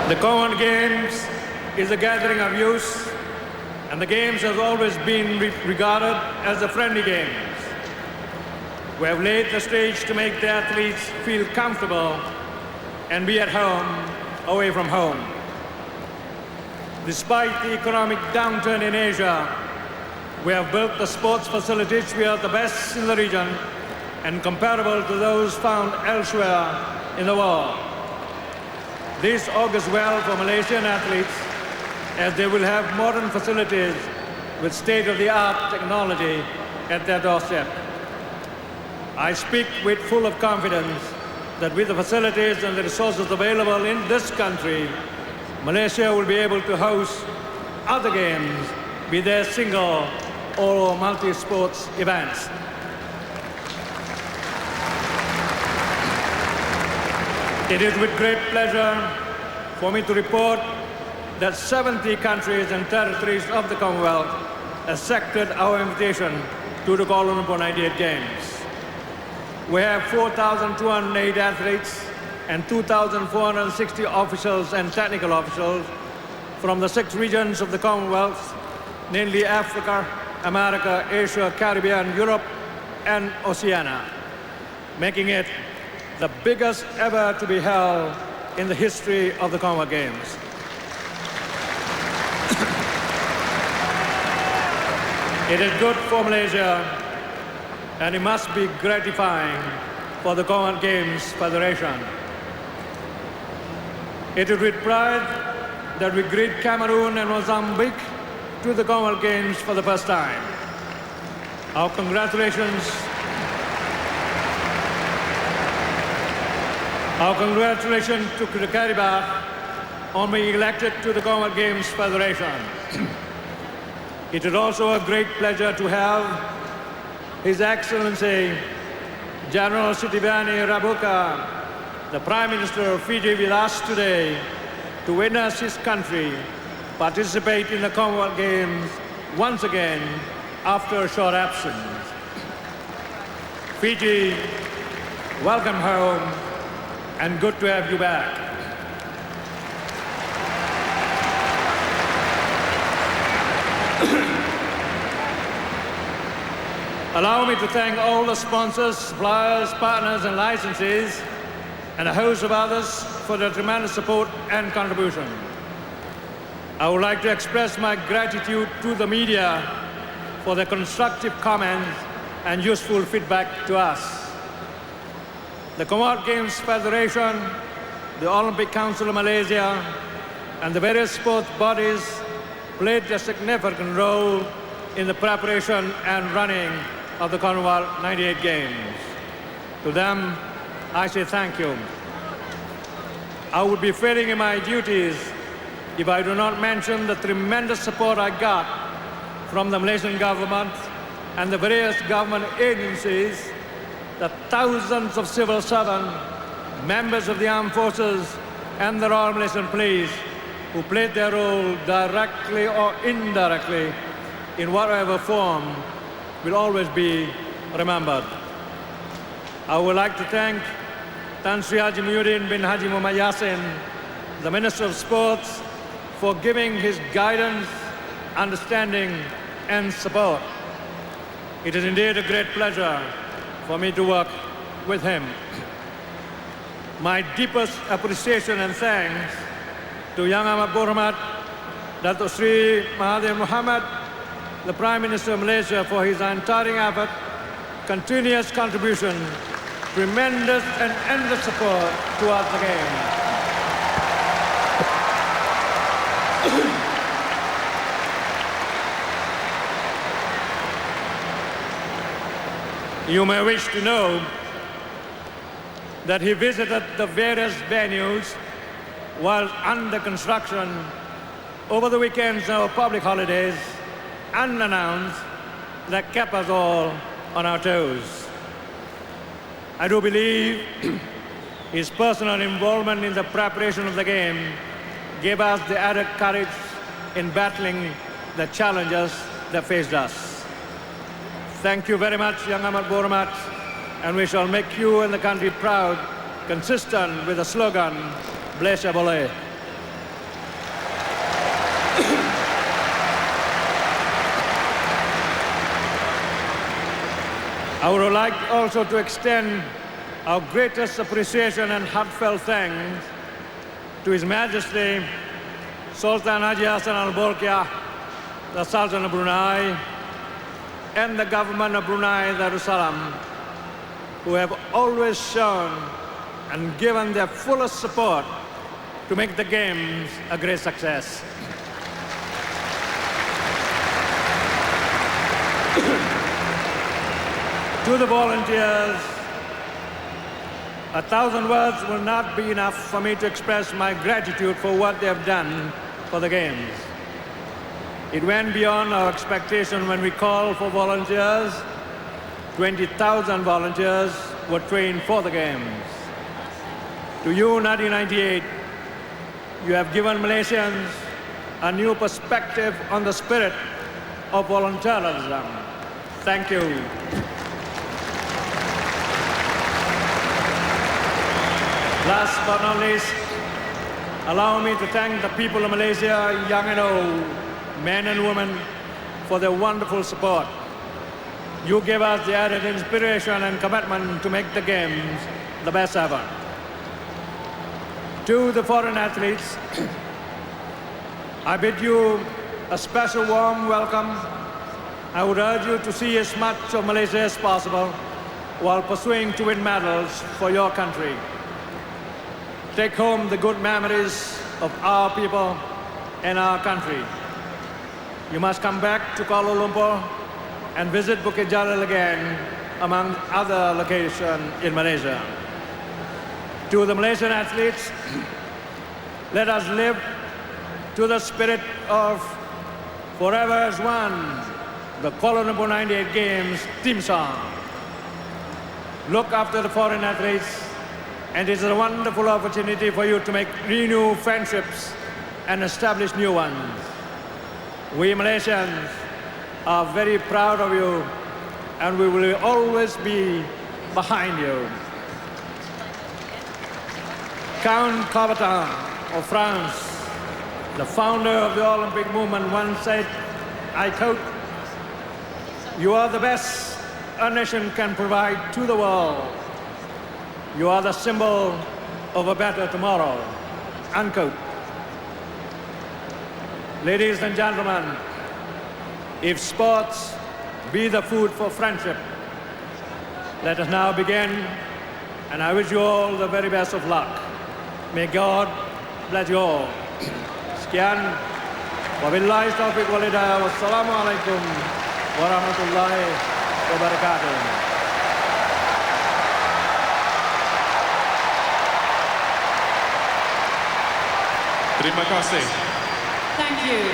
The Commonwealth Games is a gathering of youth, and the Games has always been regarded as the friendly games. We have laid the stage to make the athletes feel comfortable and be at home, away from home. Despite the economic downturn in Asia, we have built the sports facilities we are the best in the region and comparable to those found elsewhere in the world. This augurs well for Malaysian athletes, as they will have modern facilities with state-of-the-art technology at their doorstep. I speak with full of confidence that with the facilities and the resources available in this country, Malaysia will be able to host other games, be they single or multi-sports events. It is with great pleasure for me to report that 70 countries and territories of the Commonwealth accepted our invitation to the Kuala Lumpur 98 Games. We have 4,208 athletes and 2,460 officials and technical officials from the 6 regions of the Commonwealth, namely Africa, America, Asia, Caribbean, Europe, and Oceania, making it the biggest ever to be held in the history of the Commonwealth Games. It is good for Malaysia, and it must be gratifying for the Commonwealth Games Federation. It is with pride that we greet Cameroon and Mozambique to the Commonwealth Games for the first time. Our congratulations to the Caribbean on being elected to the Commonwealth Games Federation. It is also a great pleasure to have His Excellency General Sitivani Rabuka, the Prime Minister of Fiji, with us today to witness his country participate in the Commonwealth Games once again after a short absence. Fiji, welcome home, and good to have you back. Allow me to thank all the sponsors, suppliers, partners, and licensees, and a host of others for their tremendous support and contribution. I would like to express my gratitude to the media for their constructive comments and useful feedback to us. The Commonwealth Games Federation the Olympic Council of Malaysia, and the various sports bodies played a significant role in the preparation and running of the Commonwealth 98 Games. To them, I say thank you. I would be failing in my duties if I do not mention the tremendous support I got from the Malaysian government and the various government agencies, the thousands of civil servants, members of the armed forces and the Royal Malaysian Police who played their role directly or indirectly in whatever form will always be remembered. I would like to thank Tan Sri Haji Muhyiddin bin Haji Muhammad Yassin, the Minister of Sports, for giving his guidance, understanding and support. It is indeed a great pleasure for me to work with him. My deepest appreciation and thanks to Yang Amat Berhormat Datuk Sri Mahathir Mohamad, the Prime Minister of Malaysia, for his untiring effort, continuous contribution, tremendous and endless support towards the game. You may wish to know that he visited the various venues while under construction over the weekends or public holidays, unannounced, that kept us all on our toes. I do believe his personal involvement in the preparation of the game gave us the added courage in battling the challenges that faced us. Thank you very much, Yang Amat Berhormat, and we shall make you and the country proud, consistent with the slogan, Malaysia Boleh. I would like also to extend our greatest appreciation and heartfelt thanks to His Majesty Sultan Haji Hassan Al Bolkiah, the Sultan of Brunei, and the government of Brunei Darussalam, who have always shown and given their fullest support to make the Games a great success. To the volunteers, 1,000 words will not be enough for me to express my gratitude for what they have done for the Games. It went beyond our expectation when we called for volunteers. 20,000 volunteers were trained for the Games. To you, 1998, you have given Malaysians a new perspective on the spirit of volunteerism. Thank you. Last but not least, allow me to thank the people of Malaysia, young and old, men and women, for their wonderful support. You gave us the added inspiration and commitment to make the Games the best ever. To the foreign athletes, I bid you a special warm welcome. I would urge you to see as much of Malaysia as possible while pursuing to win medals for your country. Take home the good memories of our people and our country. You must come back to Kuala Lumpur and visit Bukit Jalil again, among other locations in Malaysia. To the Malaysian athletes, let us live to the spirit of Forever as One, the Kuala Lumpur 98 Games theme song. Look after the foreign athletes, and it is a wonderful opportunity for you to make renew friendships and establish new ones. We Malaysians are very proud of you, and we will always be behind you. Count Baton of France, the founder of the Olympic movement, once said, I quote, "You are the best a nation can provide to the world. You are the symbol of a better tomorrow," unquote. Ladies and gentlemen, if sports be the food for friendship, let us now begin, and I wish you all the very best of luck. May God bless you all. Sekian. Wabillahi taufiq wal hidayah. Wassalamualaikum warahmatullahi wabarakatuh.
Terima kasih.
Thank you.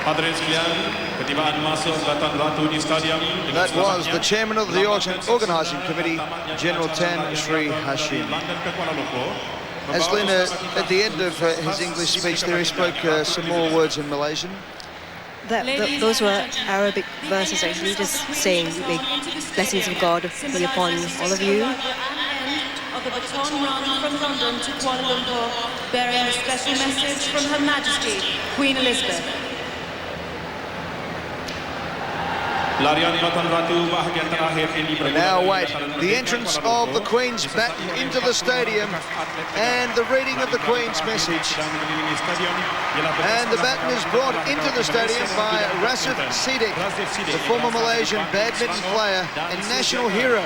Hadirin sekalian, ketibaan masuk Baton Ratu di stadium.
That was the chairman of the organising committee, General Tan Sri Hashim. As Lena, at the end of his English speech there, he spoke some more words in Malaysian.
Those were Arabic verses, actually, just saying, may blessings of God be upon all of you.
Of the Baton run from London to Kuala Lumpur, bearing a special message from Her Majesty, Queen Elizabeth.
Now wait, the entrance of the Queen's baton into the stadium and the reading of the Queen's message. And the baton is brought into the stadium by Rasif Siddiq, the former Malaysian badminton player and national hero.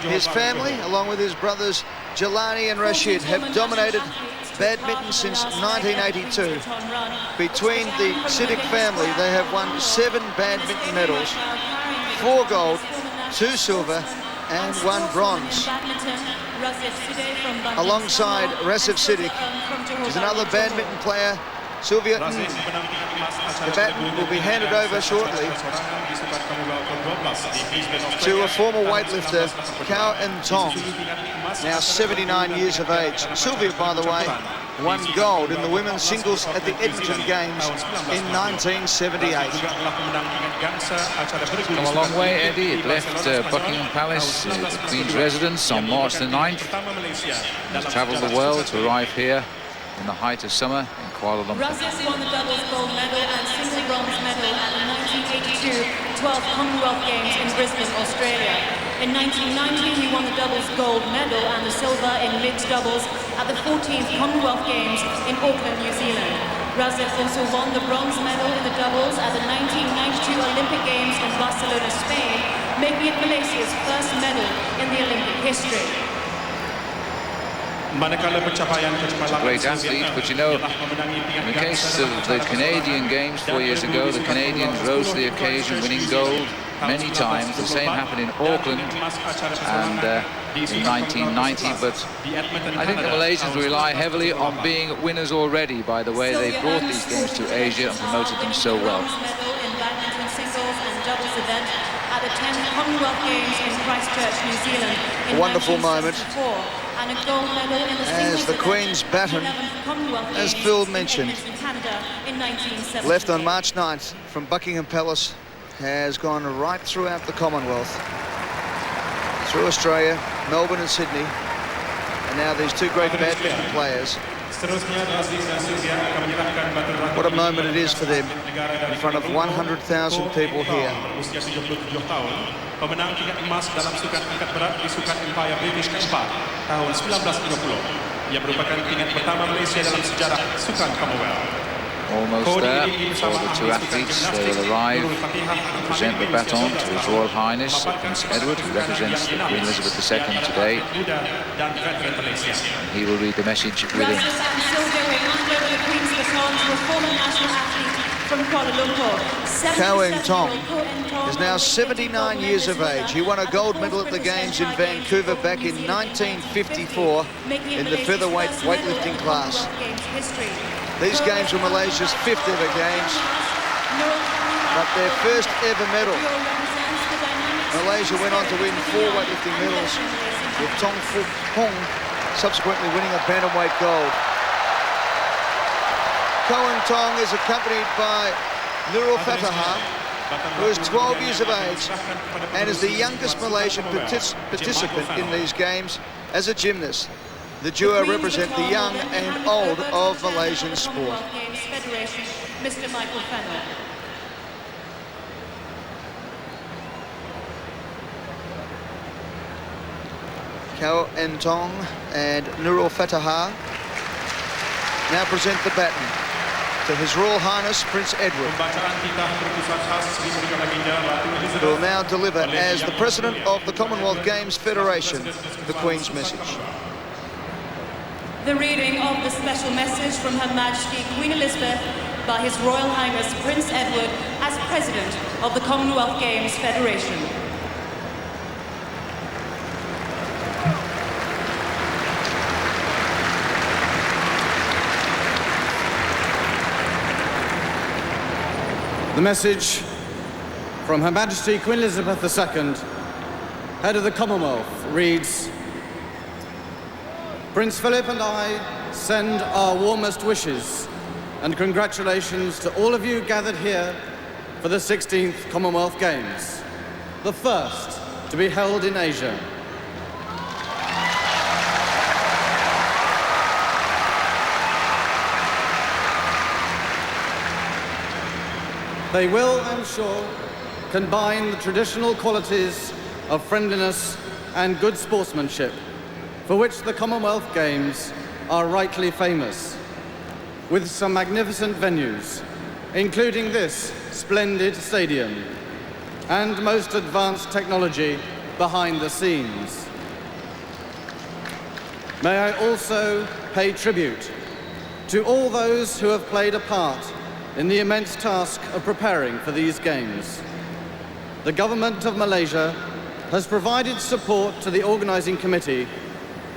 His family, along with his brothers Jelani and Rashid, have dominated badminton since 1982. Between the Siddiq family, they have won 7 badminton medals, 4 gold, 2 silver and 1 bronze. Alongside Rasif Siddiq is another badminton player, Sylvia. The baton will be handed over shortly to a former weightlifter, Kieren Perkins, now 79 years of age. Sylvia, by the way, won gold in the women's singles at the Edmonton Games in 1978.
Come a long way, Eddie. It left Buckingham Palace, the Queen's residence, on March the 9th. It's travelled the world to arrive here in the height of summer in Kuala Lumpur.
Razif won the doubles gold medal and single bronze medal at the 1982 12th Commonwealth Games in Brisbane, Australia. In 1990, he won the doubles gold medal and the silver in mixed doubles at the 14th Commonwealth Games in Auckland, New Zealand. Razif also won the bronze medal in the doubles at the 1992 Olympic Games in Barcelona, Spain, making it Malaysia's first medal in the Olympic history.
He's a great athlete, but you know, in the case of the Canadian Games 4 years ago, the Canadians rose to the occasion, winning gold many times. The same happened in Auckland and in 1990, but I think the Malaysians rely heavily on being winners already by the way they brought these games to Asia and promoted them so well.
At the 10th Commonwealth Games in Christchurch, New Zealand.
A wonderful moment
and a gold medal in the
as the Queen's baton, as Phil mentioned, left on March 9th from Buckingham Palace, has gone right throughout the Commonwealth, through Australia, Melbourne and Sydney, and now these 2 great badminton players. What a moment it is for them in front of 100,000 people here.
Pemenang tingkat emas dalam sukan angkat berat di Sukan Empire British keempat tahun 1950. Ia merupakan tingkat pertama Malaysia dalam sejarah Sukan Commonwealth.
Almost there for the 2 athletes. They will arrive to present the baton to His Royal Highness Prince Edward, who represents the Queen Elizabeth II today. And he will read the message with him.
Kieren Perkins is now 79 years of age. He won a gold medal at the Games in Vancouver back in 1954 in the featherweight weightlifting class. These games were Malaysia's 5th ever games, but their first ever medal. Malaysia went on to win 4 weightlifting medals, with Tuanku subsequently winning a bantamweight gold. Kieren Perkins is accompanied by Nurul Fatah, who is 12 years of age and is the youngest Malaysian participant in these games as a gymnast. The duo represent the young and old of Malaysian sport.
Games Federation, Mr. Michael Fennell.
Kieren Perkins and Nurul Fatah now present the baton to His Royal Highness Prince Edward, who will now deliver as the President of the Commonwealth Games Federation the Queen's message.
The reading of the special message from Her Majesty Queen Elizabeth by His Royal Highness Prince Edward as President of the Commonwealth Games Federation.
The message from Her Majesty Queen Elizabeth II, Head of the Commonwealth, reads: Prince Philip and I send our warmest wishes and congratulations to all of you gathered here for the 16th Commonwealth Games, the first to be held in Asia. They will, I'm sure, combine the traditional qualities of friendliness and good sportsmanship for which the Commonwealth Games are rightly famous, with some magnificent venues, including this splendid stadium and most advanced technology behind the scenes. May I also pay tribute to all those who have played a part in the immense task of preparing for these games. The Government of Malaysia has provided support to the organising committee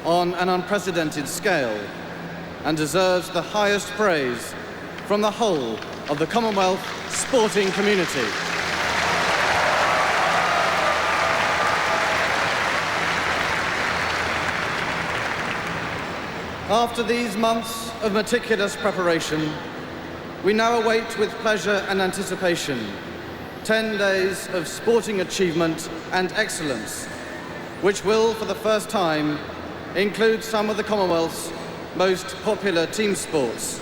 on an unprecedented scale and deserves the highest praise from the whole of the Commonwealth sporting community. After these months of meticulous preparation, we now await with pleasure and anticipation 10 days of sporting achievement and excellence, which will, for the first time, include some of the Commonwealth's most popular team sports.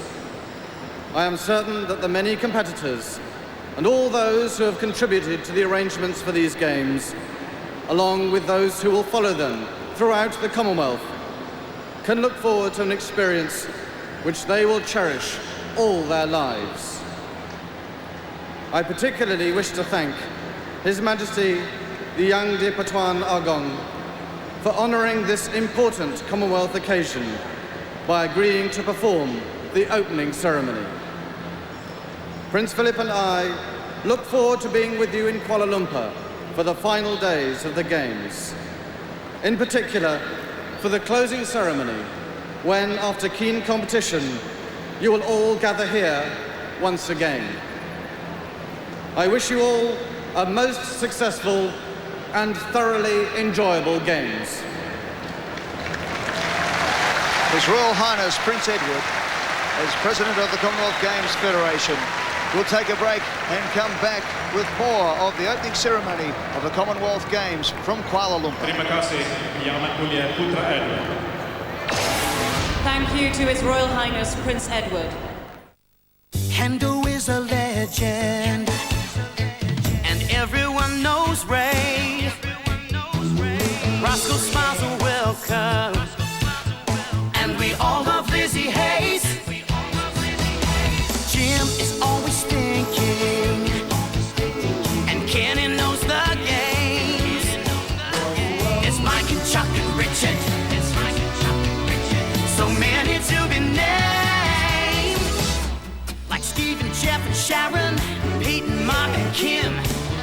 I am certain that the many competitors and all those who have contributed to the arrangements for these games, along with those who will follow them throughout the Commonwealth, can look forward to an experience which they will cherish all their lives. I particularly wish to thank His Majesty the young diPertuan Agong for honouring this important Commonwealth occasion by agreeing to perform the opening ceremony. Prince Philip and I look forward to being with you in Kuala Lumpur for the final days of the Games. In particular, for the closing ceremony, when, after keen competition, you will all gather here once again. I wish you all a most successful and thoroughly enjoyable Games. His Royal Highness Prince Edward, as President of the Commonwealth Games Federation, will take a break and come back with more of the opening ceremony of the Commonwealth Games from Kuala Lumpur.
Terima kasih, Yang Amat Mulia Putra Edward.
Thank you to His Royal Highness Prince Edward.
Hendo is a legend, and everyone knows Ray. Roscoe smiles a welcome, and we all love Lizzie Hayes. Jim is always thinking, and Kenny knows the games. It's Mike and Chuck and Richard, so many to be named, like Steve and Jeff and Sharon, Pete and Mark and Kim,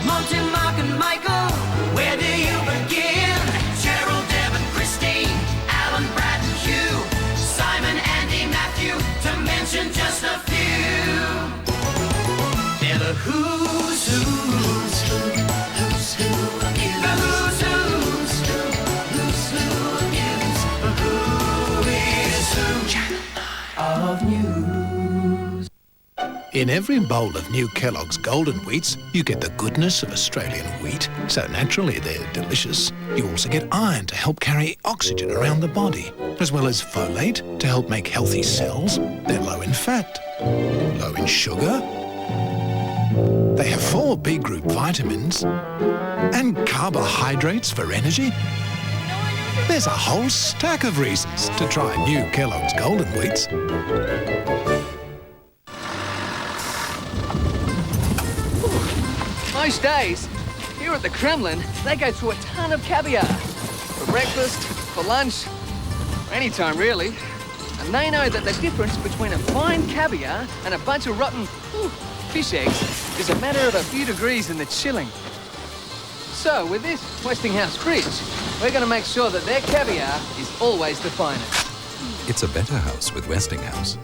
Monty, Mark and Michael. Where do you begin? Gerald, Deb and Christine, Alan, Brad and Hugh, Simon, Andy, Matthew, to mention just a few. They're the who's who of news. The who's who of news. The who is who of news.
In every bowl of new Kellogg's Golden Wheats, you get the goodness of Australian wheat, so naturally they're delicious. You also get iron to help carry oxygen around the body, as well as folate to help make healthy cells. They're low in fat, low in sugar. They have 4 B group vitamins and carbohydrates for energy. There's a whole stack of reasons to try new Kellogg's Golden Wheats.
Most days, here at the Kremlin, they go through a ton of caviar. For breakfast, for lunch, or any time really. And they know that the difference between a fine caviar and a bunch of rotten fish eggs is a matter of a few degrees in the chilling. So, with this Westinghouse fridge, we're going to make sure that their caviar is always the finest.
It's a better house with Westinghouse.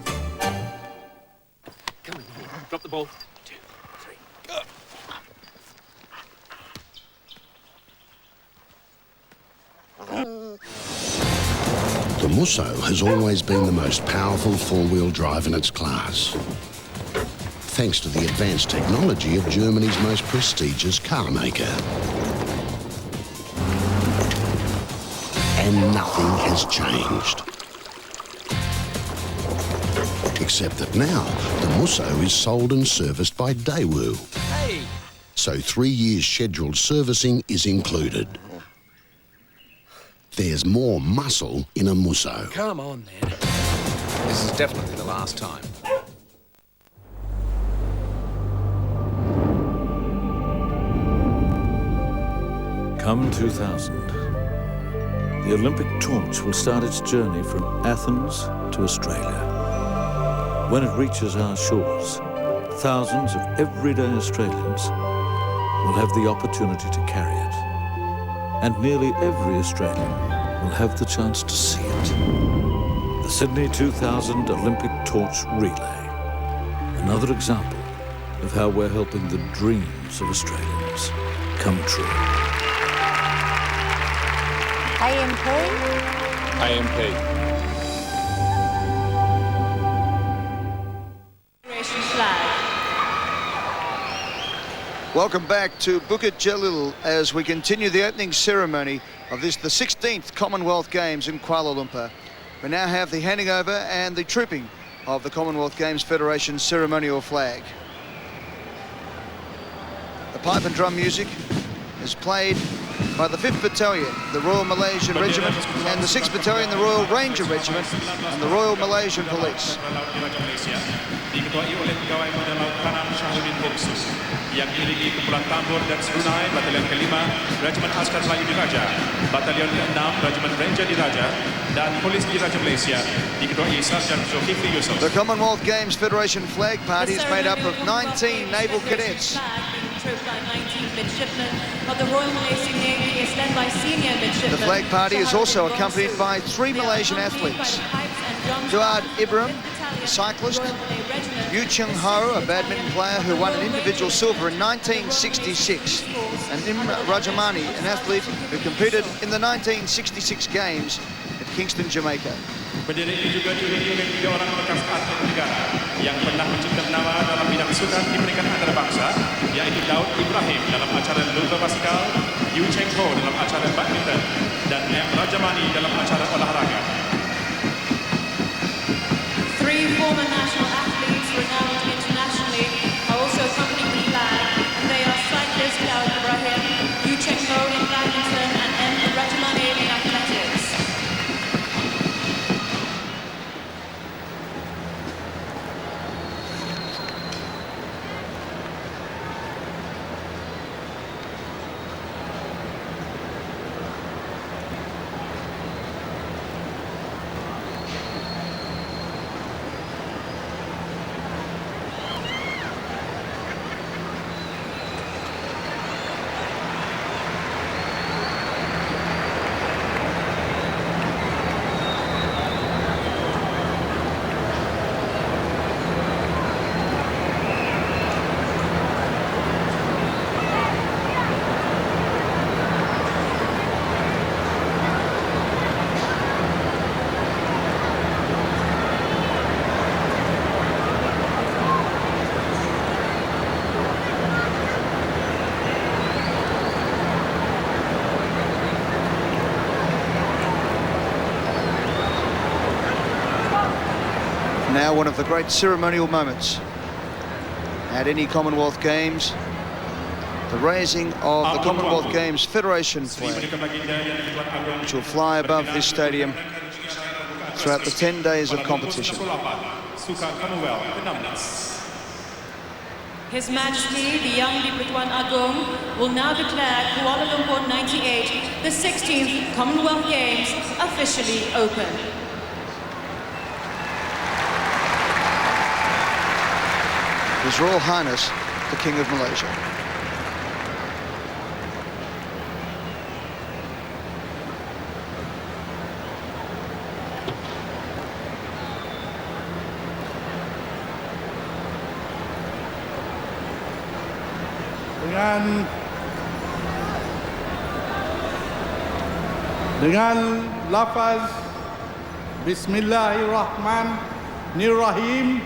Come on, drop the ball. 2, 3, go.
The Musso has always been the most powerful four-wheel drive in its class, thanks to the advanced technology of Germany's most prestigious car maker. And nothing has changed. Except that now, the Musso is sold and serviced by Daewoo.
Hey!
So 3 years scheduled servicing is included. There's more muscle in a Musso.
Come on, then.
This is definitely the last time.
Come 2000. The Olympic torch will start its journey from Athens to Australia. When it reaches our shores, thousands of everyday Australians will have the opportunity to carry it. And nearly every Australian will have the chance to see it. The Sydney 2000 Olympic Torch Relay. Another example of how we're helping the dreams of Australians come true.
AMP.
Welcome back to Bukit Jalil as we continue the opening ceremony of the 16th Commonwealth Games in Kuala Lumpur. We now have the handing over and the trooping of the Commonwealth Games Federation ceremonial flag. The pipe and drum music is played by the 5th Battalion, the Royal Malaysian Regiment, and the 6th Battalion, the Royal Ranger Regiment, and the Royal Malaysian Police.
Diketuai oleh Pegawai Badan Laut Kanan Syahruddin Boksus yang memiliki kumpulan tambur dan serunai Batalion ke-5 Regimen Askar Melayu Diraja, Batalion ke-6 Regimen Ranger Diraja, dan Polis Diraja Malaysia diketuai Sarjan Zulkifli Yusof.
The Commonwealth Games Federation flag party is made up of 19 naval cadets.
Of the Royal Malaysian Navy is led by senior midshipmen.
The flag party is also accompanied by 3 Malaysian athletes. Duard Ibrahim, a cyclist, Yu Chung Ho, a badminton player who won an individual silver in 1966, and Im Rajamani, an athlete who competed in the 1966 Games at Kingston, Jamaica.
Bendera ini juga dihuni oleh 3 orang bekas atlet negara yang pernah menciptakan nama dalam bidang sukan di pernikahan antarabangsa, yaitu Daud Ibrahim dalam acara lomba basikal, Yu Cheng Ho dalam acara badminton, dan M. Rajamani dalam acara olahraga.
3 former national athletes renowned internationally are also accompanying the flag, and they are cyclist Daud Ibrahim, Yu Cheng Ho in badminton, and M. Rajamani in athletics.
Now one of the great ceremonial moments at any Commonwealth Games, the raising of the Commonwealth Games Federation flag, which will fly above this stadium throughout the 10 days of competition.
His Majesty, the young diPertuan Agong, will now declare Kuala Lumpur 98, the 16th Commonwealth Games, officially open.
His Royal Highness, the King of Malaysia.
Dengan lafaz Bismillahirrahmanirrahim,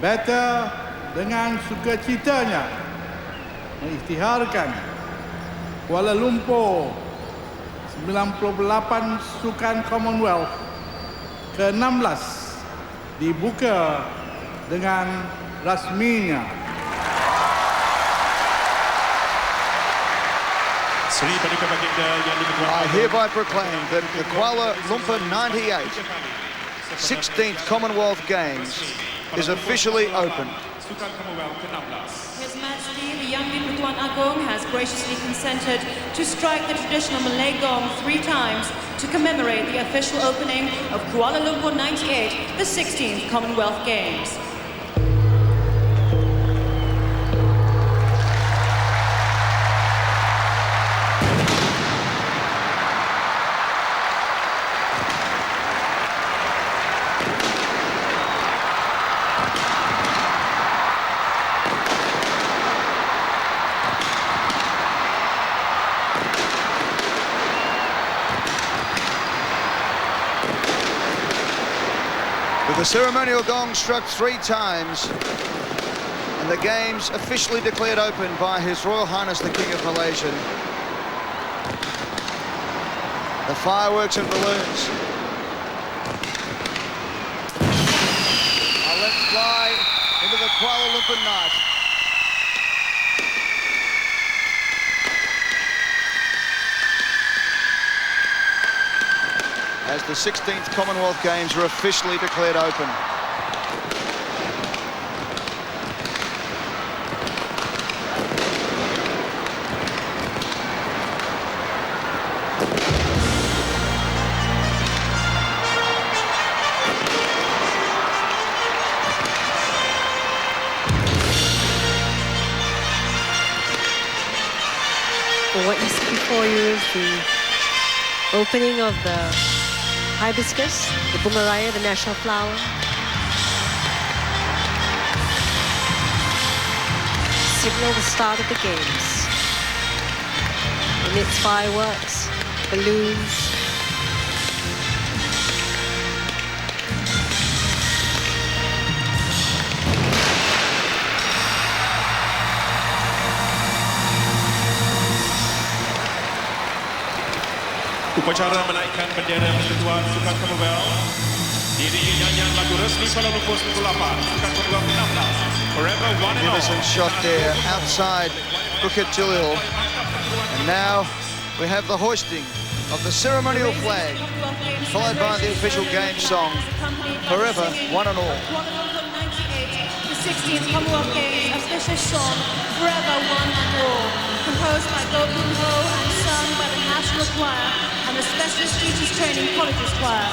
Baton dengan sukacitanya mengisytiharkan Kuala Lumpur 98 Sukan Commonwealth ke-16 dibuka dengan rasminya.
I hereby proclaim that the Kuala Lumpur 98 16th Commonwealth Games is officially open.
His Majesty, the young diPertuan Agong, has graciously consented to strike the traditional Malay gong 3 times to commemorate the official opening of Kuala Lumpur 98, the 16th Commonwealth Games.
With the ceremonial gong struck 3 times and the games officially declared open by His Royal Highness the King of Malaysia. The fireworks and balloons are let fly into the Kuala Lumpur night. As the 16th Commonwealth Games are officially declared open.
What you see before you is the opening of the hibiscus, the bunga raya, the national flower. Signal the start of the games. Amidst fireworks, balloons.
Upacara menaikkan bendera Persatuan Sukan Commonwealth diiringi nyanyian lagu resmi Kuala Lumpur 98 Sukan Commonwealth 16 Forever One and All.
Magnificent shot there outside Bukit Jalil. And now we have the hoisting of the ceremonial flag, followed by the official game song, Forever One and All.
The 16th Commonwealth Games official song, Forever One and All, composed by Golden Ho and sung by the National Choir and the Specialist Teachers Training Colleges Choir.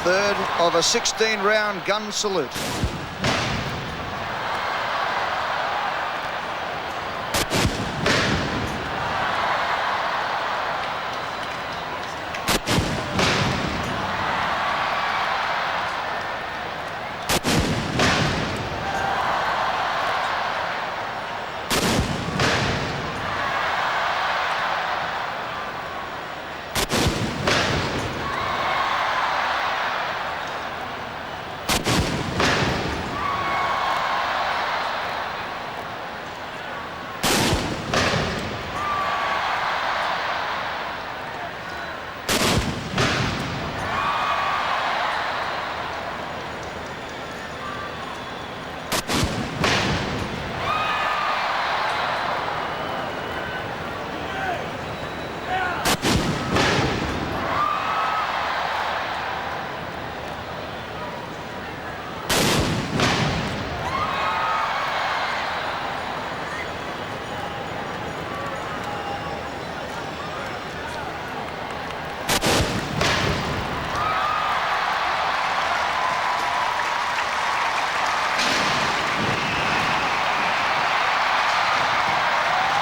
third of a 16-round gun salute.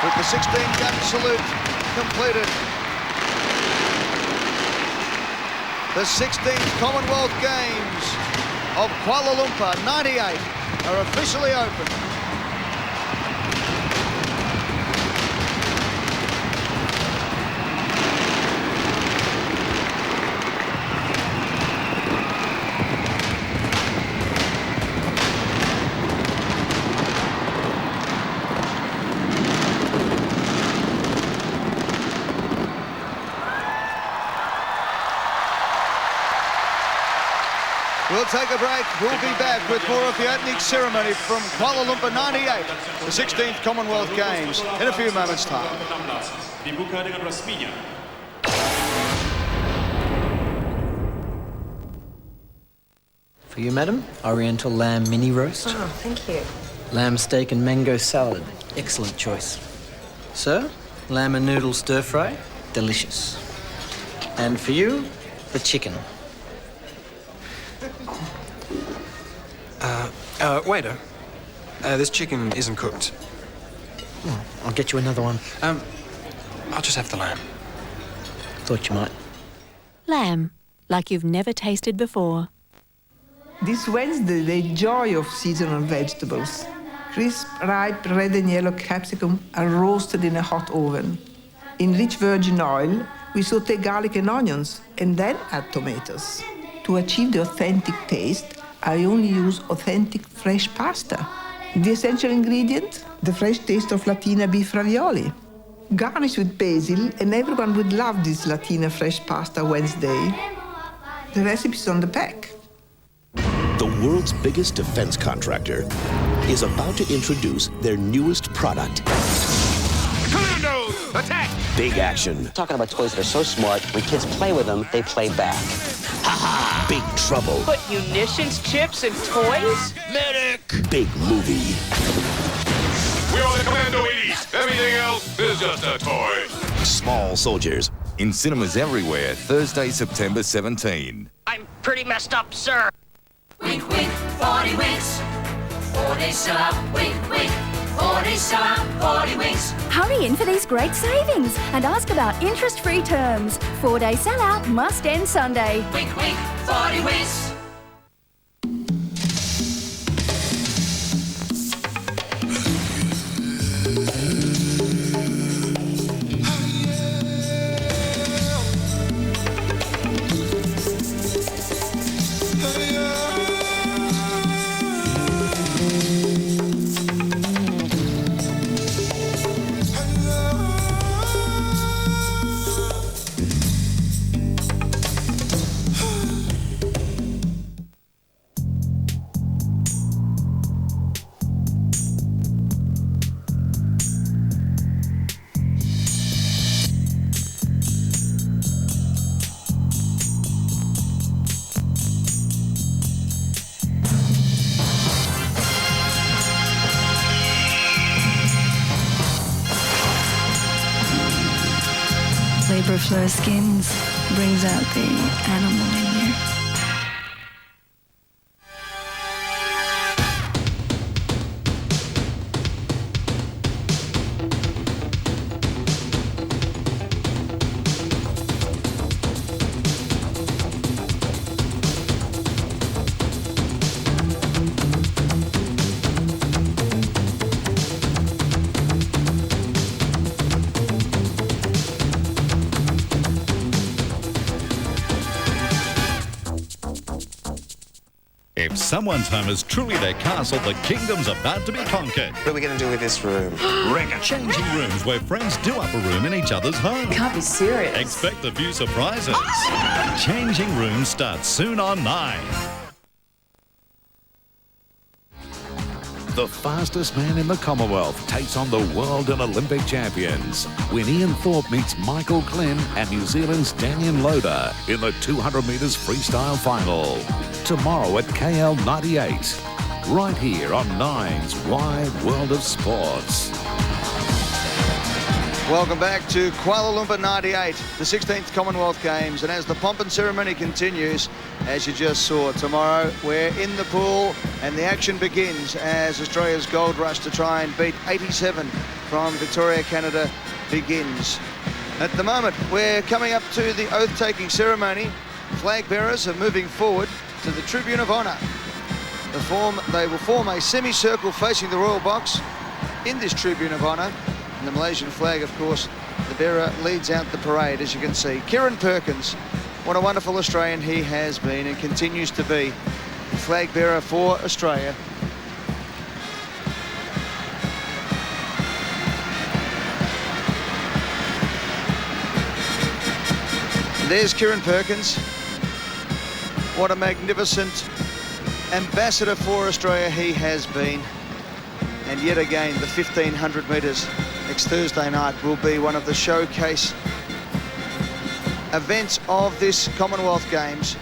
With the 16-gun salute completed, the 16th Commonwealth Games of Kuala Lumpur 98 are officially open. We'll take a break. We'll be back with more of the opening ceremony from Kuala Lumpur 98, the 16th Commonwealth Games, in a few moments' time.
Dibuka dengan resminya.
For you, madam, Oriental lamb mini roast.
Oh, thank you.
Lamb steak and mango salad. Excellent choice. Sir, lamb and noodle stir fry. Delicious. And for you, the chicken.
Waiter, this chicken isn't cooked.
Oh, I'll get you another one.
I'll just have the lamb.
Thought you might.
Lamb, like you've never tasted before.
This Wednesday, the joy of seasonal vegetables. Crisp, ripe red and yellow capsicum are roasted in a hot oven. In rich virgin oil, we saute garlic and onions and then add tomatoes. To achieve the authentic taste, I only use authentic fresh pasta. The essential ingredient? The fresh taste of Latina beef ravioli. Garnish with basil, and everyone would love this Latina fresh pasta Wednesday. The recipe's on the pack.
The world's biggest defense contractor is about to introduce their newest product.
Commandos, attack!
Big action.
Talking about toys that are so smart, when kids play with them, they play back.
Ha-ha! Big trouble.
Put munitions, chips, and toys?
Medic! Big movie.
We're on the Commando 80s. Everything else is just a toy.
Small soldiers.
In cinemas everywhere, Thursday, September 17.
I'm pretty messed up, sir.
Wink, wink, 40 winks. 4 days sell out, wink, wink. 4 days sell out, 40 winks.
Hurry in for these great savings and ask about interest-free terms. 4-day sellout must end Sunday.
Wink, wink, 40 winks.
Fleur skins brings out the animal in you. If someone's home is truly their castle, the kingdom's about to be conquered.
What are we going to do with this room?
Wreck it. Changing rooms where friends do up a room in each other's home.
Can't be serious.
Expect a few surprises. Changing rooms starts soon on 9.
The fastest man in the Commonwealth takes on the world and Olympic champions when Ian Thorpe meets Michael Glenn and New Zealand's Daniel Loader in the 200 metres freestyle final. Tomorrow at KL 98, right here on 9's Wide World of Sports.
Welcome back to Kuala Lumpur 98, the 16th Commonwealth Games. And as the pomp and ceremony continues, as you just saw, tomorrow we're in the pool and the action begins as Australia's gold rush to try and beat 87 from Victoria, Canada begins. At the moment, we're coming up to the oath-taking ceremony. Flag bearers are moving forward to the Tribune of Honour. They will form a semicircle facing the Royal Box in this Tribune of Honour. And the Malaysian flag, of course, the bearer leads out the parade, as you can see. Kieren Perkins, what a wonderful Australian he has been and continues to be. The flag bearer for Australia. And there's Kieren Perkins. What a magnificent ambassador for Australia he has been. And yet again, the 1500 metres next Thursday night will be one of the showcase events of this Commonwealth Games.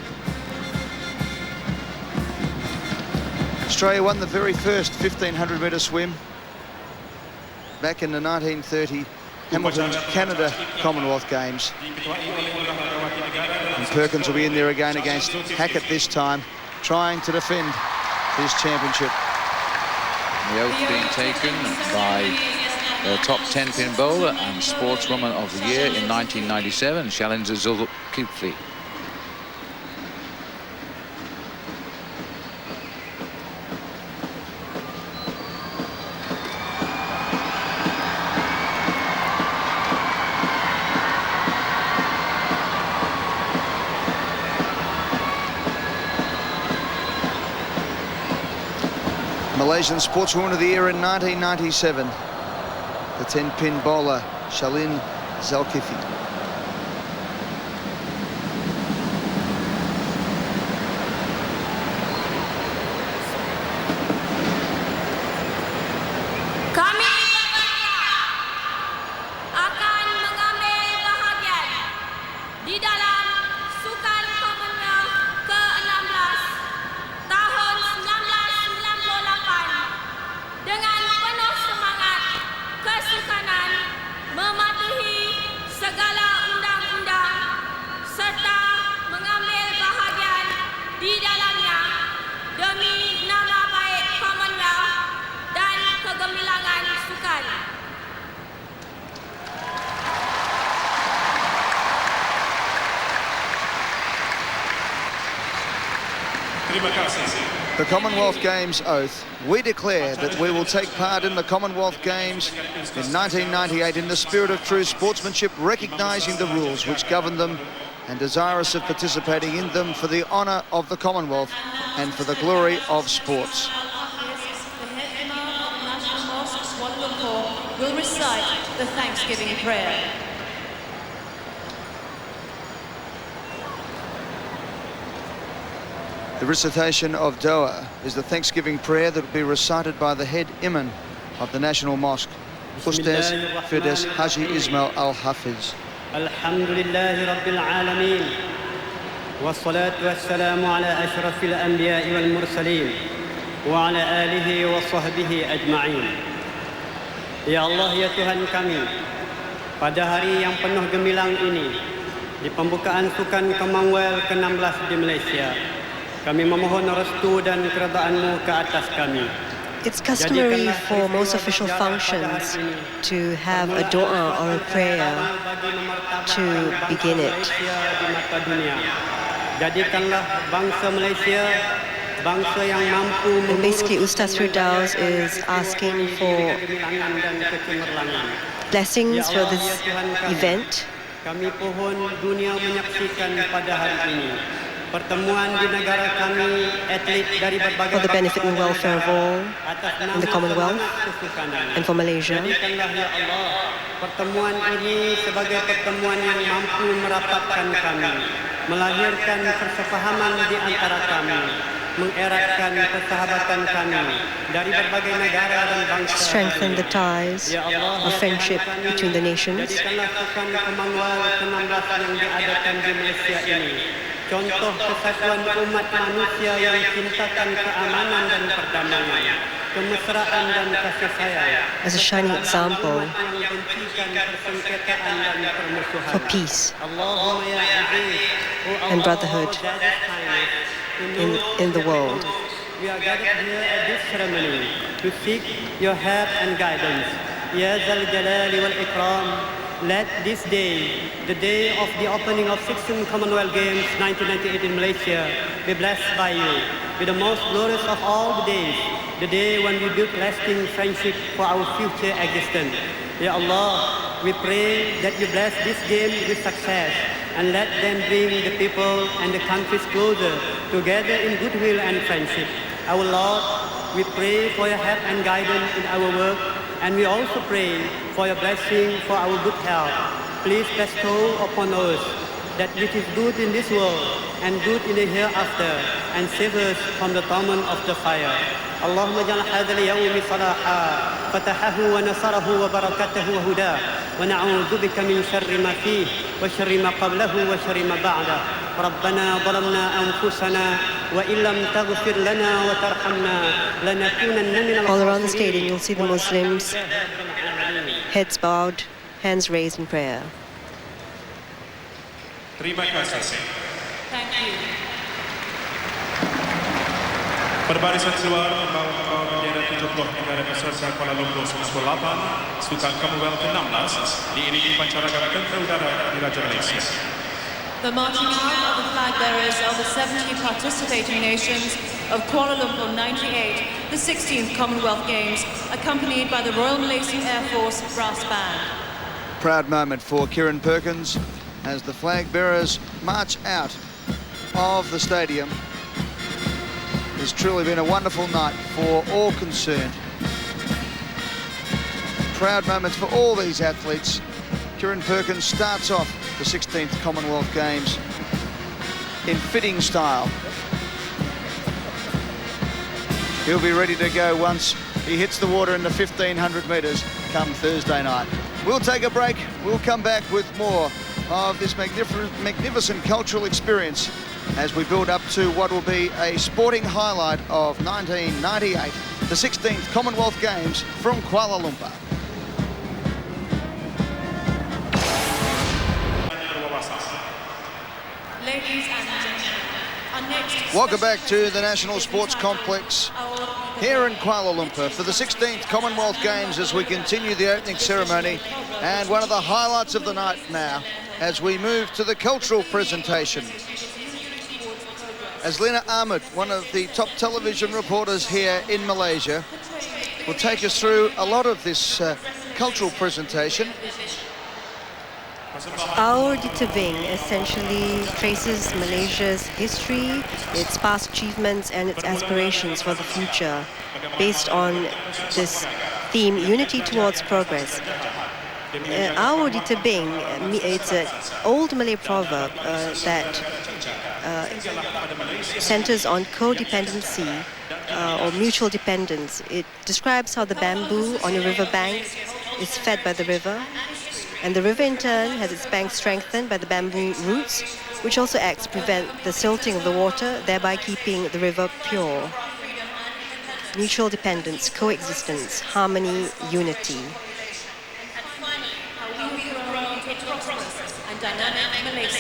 Australia won the very first 1500 metre swim back in the 1930 Hamilton, Canada Commonwealth Games. And Perkins will be in there again against Hackett this time, trying to defend his championship.
The oath being taken by the top 10-pin bowler and Sportswoman of the Year in 1997, Shalinda Zulkifli.
Malaysian Sportswoman of the Year in 1997. The 10-pin bowler, Shalinda Zulkifli.
Kami akan mengambil bahagian di dalam Sukan Commonwealth ke-16 tahun 1998 dengan penuh semangat, kesukanan, mematuhi segala undang-undang serta mengambil bahagian di dalamnya demi nama baik Commonwealth dan kegemilangan sukan.
Terima kasih.
The Commonwealth Games oath. We declare that we will take part in the Commonwealth Games in 1998 in the spirit of true sportsmanship, recognising the rules which govern them and desirous of participating in them for the honour of the Commonwealth and for the glory of sports.
The head imam of the National Mosque, Kuala Lumpur, will recite the Thanksgiving prayer.
The recitation of Doa is the Thanksgiving prayer that will be recited by the head imam of the National Mosque, Ustaz Firdaus Haji Ismail Al-Hafiz.
Alhamdulillahi Rabbil Alameen. Wassalatu wassalamu ala ashrafil anbiya'i wal mursaleen wa ala alihi wa sahbihi ajma'in. Ya Allah, ya Tuhan kami, pada hari yang penuh gemilang ini, di pembukaan Sukan Commonwealth ke-16 di Malaysia, kami memohon restu dan keredaan-Mu ke atas kami.
It's customary for most official functions to have a dua or a prayer to begin it.
Jadikanlah bangsa Malaysia bangsa yang mampu.
And basically, Ustaz Firdaus is asking for blessings for this event.
Kami pohon dunia menyaksikan pada hari ini Pertemuan di negara kami, atlet dari berbagai
for the benefit and welfare of all in the Commonwealth and for Malaysia.
Jadikanlah ya Allah pertemuan ini sebagai pertemuan yang mampu merapatkan kami, melahirkan persefahaman di antara kami, mengeratkan persahabatan kami dari berbagai negara dan bangsa.
Strengthen the ties of friendship between the nations.
Jadikanlah sukan Commonwealth ke-16 yang diadakan di Malaysia ini contoh kesatuan umat manusia yang cintakan keamanan dan perdamaian, kemesraan dan kasih sayang.
As a shining example for peace and brotherhood in the world.
We are gathered here at this ceremony to seek your help and guidance. Ya Zal Jalali wal Ikram, let this day, the day of the opening of 16th Commonwealth Games 1998 in Malaysia, be blessed by you with the most glorious of all the day when we build lasting friendship for our future existence. Ya Allah, we pray that you bless this game with success and let them bring the people and the countries closer together in goodwill and friendship. Our Lord, we pray for your help and guidance in our work, and we also pray for your blessing for our good health. Please bestow upon us that which is good in this world and good in the hereafter, and save us from the torment of the fire. اللهم اجعل هذا اليوم صلاحا فتحه ونصره وبركته وهداه ونعوذ بك من شر ما فيه وشر ما قبله وشر ما بعده. ربنا ظلمنا أنفسنا وإن لم تغفر لنا وترحمنا لنكونن من الخاسرين.
All around the stadium you'll see the Muslims, heads bowed, hands raised in prayer.
Terima kasih.
Thank you.
Berbarisan keluar membawa bendera 70 negara peserta Kuala Lumpur 1998, Sukan Commonwealth ke-16 diiringi pancaran tentera udara di Raja Malaysia.
The marching out of the flag bearers of the 70 participating nations of Kuala Lumpur 98, the 16th Commonwealth Games, accompanied by the Royal Malaysian Air Force Brass Band.
Proud moment for Kieren Perkins as the flag bearers march out of the stadium. It's truly been a wonderful night for all concerned. Proud moments for all these athletes. Kieren Perkins starts off the 16th Commonwealth Games in fitting style. He'll be ready to go once he hits the water in the 1500 metres come Thursday night. We'll take a break. We'll come back with more of this magnificent cultural experience as we build up to what will be a sporting highlight of 1998, the 16th Commonwealth Games from Kuala Lumpur.
Ladies and gentlemen, our next...
Welcome back to the National Sports Complex here in Kuala Lumpur for the 16th Commonwealth Games as we continue the opening ceremony, and one of the highlights of the night now as we move to the cultural presentation. As Lena Ahmed, one of the top television reporters here in Malaysia, will take us through a lot of this cultural presentation.
Our di Tebing essentially traces Malaysia's history, its past achievements and its aspirations for the future based on this theme, unity towards progress. Our di Tebing, it's an old Malay proverb that centers on codependency or mutual dependence. It describes how the bamboo on a river bank is fed by the river, and the river in turn has its banks strengthened by the bamboo roots, which also acts to prevent the silting of the water, thereby keeping the river pure. Mutual dependence, coexistence, harmony, unity.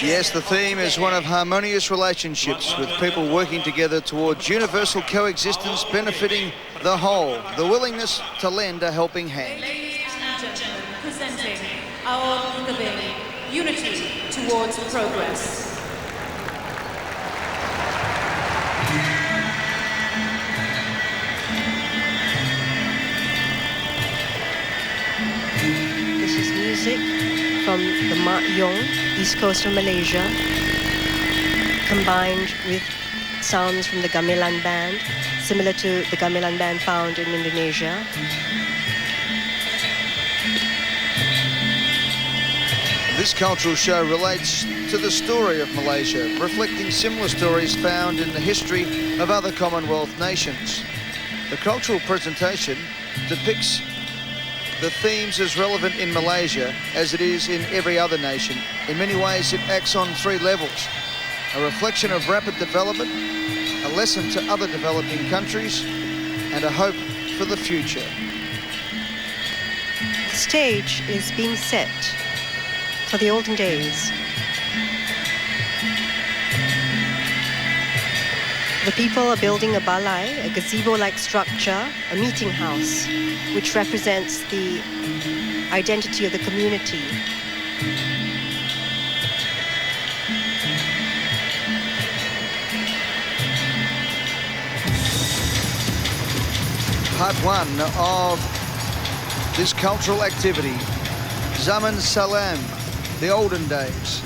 Yes, the theme is one of harmonious relationships with people working together towards universal coexistence benefiting the whole, the willingness to lend a helping hand.
Ladies and gentlemen, presenting our di Tebing, unity towards progress.
This is music from the Mak Yong, east coast of Malaysia, combined with sounds from the gamelan band, similar to the gamelan band found in Indonesia.
This cultural show relates to the story of Malaysia, reflecting similar stories found in the history of other Commonwealth nations. The cultural presentation depicts the themes as relevant in Malaysia as it is in every other nation. In many ways, it acts on three levels: a reflection of rapid development, a lesson to other developing countries, and a hope for the future.
The stage is being set for the olden days. The people are building a balai, a gazebo-like structure, a meeting house, which represents the identity of the community.
Part one of this cultural activity, Zaman Salam, the olden days.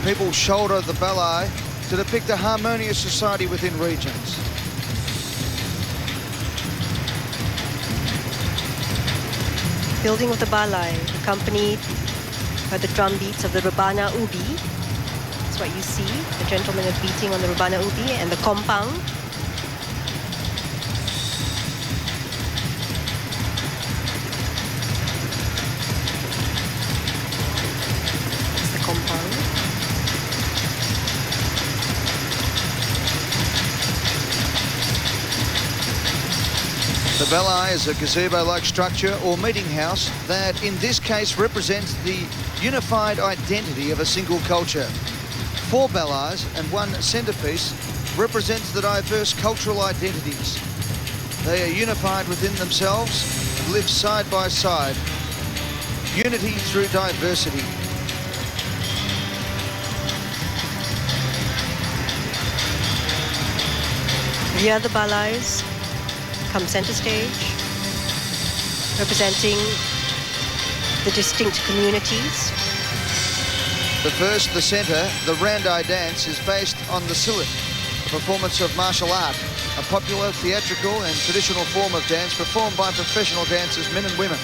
People shoulder the balai to depict a harmonious society within regions.
Building of the balai, accompanied by the drum beats of the rebana ubi. That's what you see. The gentlemen are beating on the rebana ubi, and the kompang.
The balai is a gazebo-like structure or meeting house that in this case represents the unified identity of a single culture. 4 balais and 1 centrepiece represents the diverse cultural identities. They are unified within themselves and live side by side. Unity through diversity.
The other balais come center stage, representing the distinct communities.
The first, the centre, the Randai dance, is based on the silat, a performance of martial art, a popular theatrical and traditional form of dance performed by professional dancers, men and women.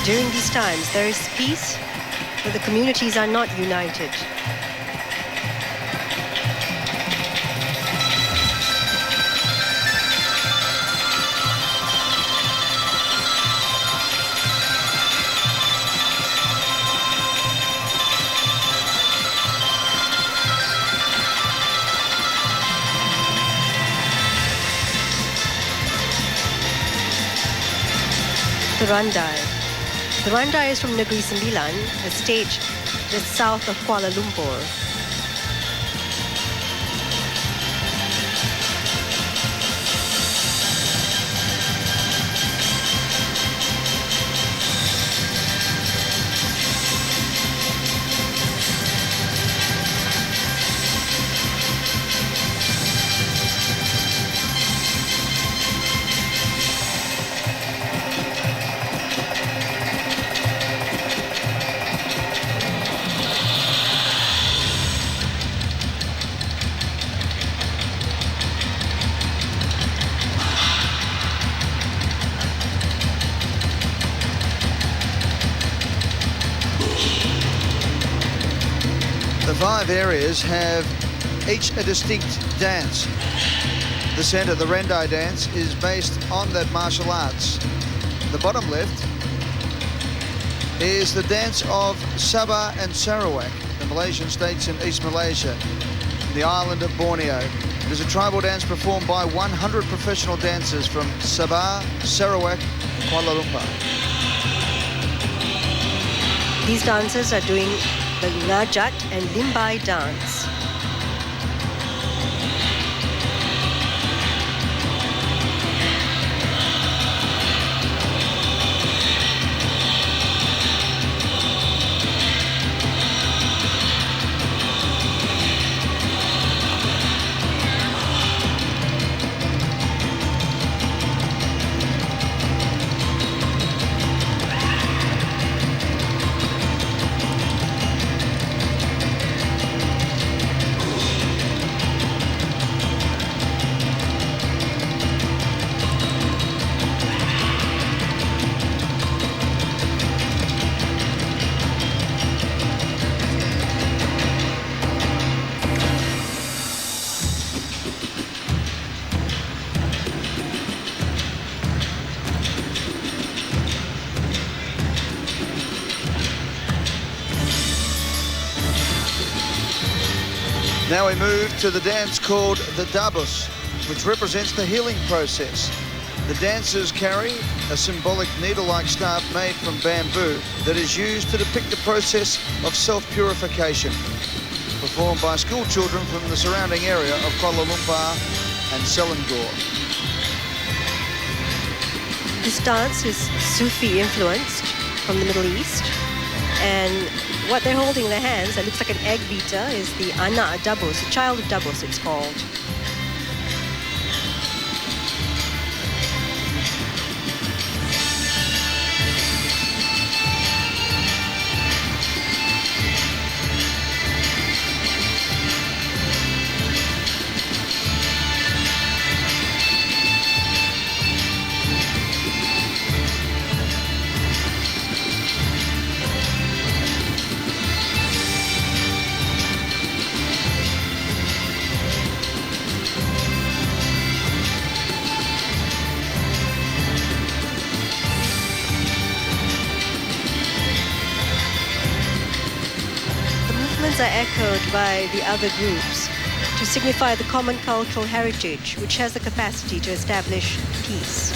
During these times, there is peace, but the communities are not united. The Randai. The Randai is from Negeri Sembilan, a state just south of Kuala Lumpur.
5 areas have each a distinct dance. The centre, the Rendai dance, is based on that martial arts. The bottom left is the dance of Sabah and Sarawak, the Malaysian states in East Malaysia, the island of Borneo. It is a tribal dance performed by 100 professional dancers from Sabah, Sarawak, Kuala Lumpur.
These dancers are doing the Ngajat and Limbai dance.
Now we move to the dance called the Dabus, which represents the healing process. The dancers carry a symbolic needle-like staff made from bamboo that is used to depict the process of self-purification, performed by school children from the surrounding area of Kuala Lumpur and Selangor.
This dance is Sufi influenced from the Middle East, and what they're holding in their hands that looks like an egg beater is the Anak Dabus, the child of Dabus it's called. Are echoed by the other groups to signify the common cultural heritage, which has the capacity to establish peace.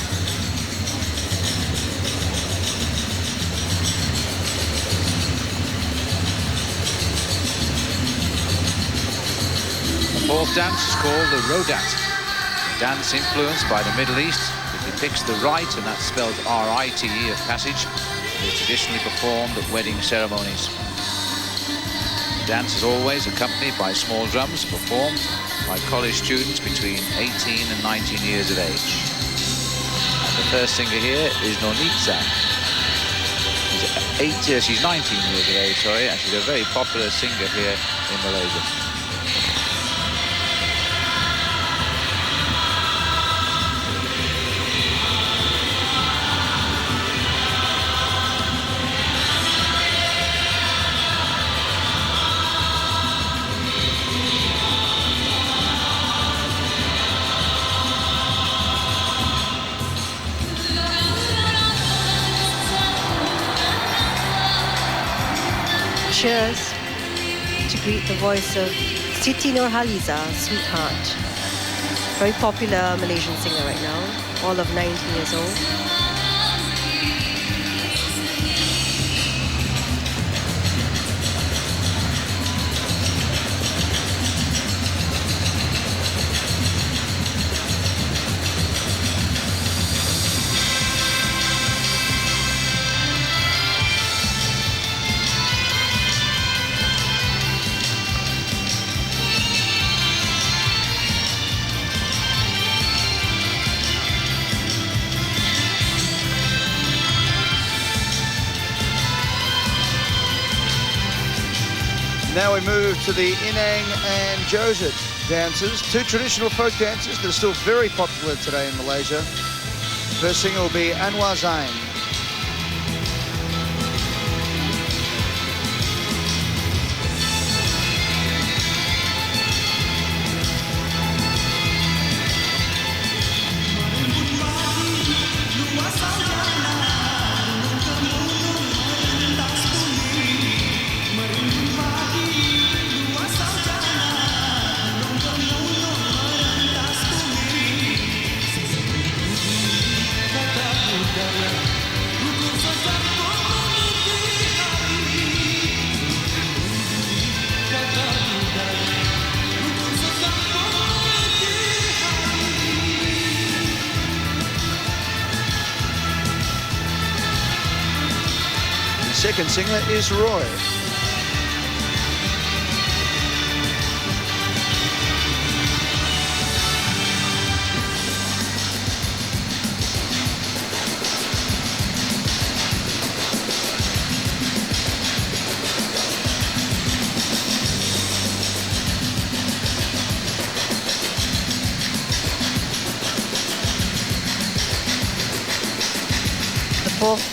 The fourth dance is called the Rodat. A dance influenced by the Middle East. It depicts the rite, and that's spelled R-I-T-E, of passage. It is traditionally performed at wedding ceremonies. The dance is always accompanied by small drums performed by college students between 18 and 19 years of age. And the first singer here is Nonitsa. She's 19 years of age, sorry, and she's a very popular singer here in Malaysia.
Cheers to greet the voice of Siti Nurhaliza, Sweetheart. Very popular Malaysian singer right now, all of 19 years old.
Now we move to the Inang and Joseph dances, two traditional folk dances that are still very popular today in Malaysia. First singer will be Anwar Zain. Second singer is Roy.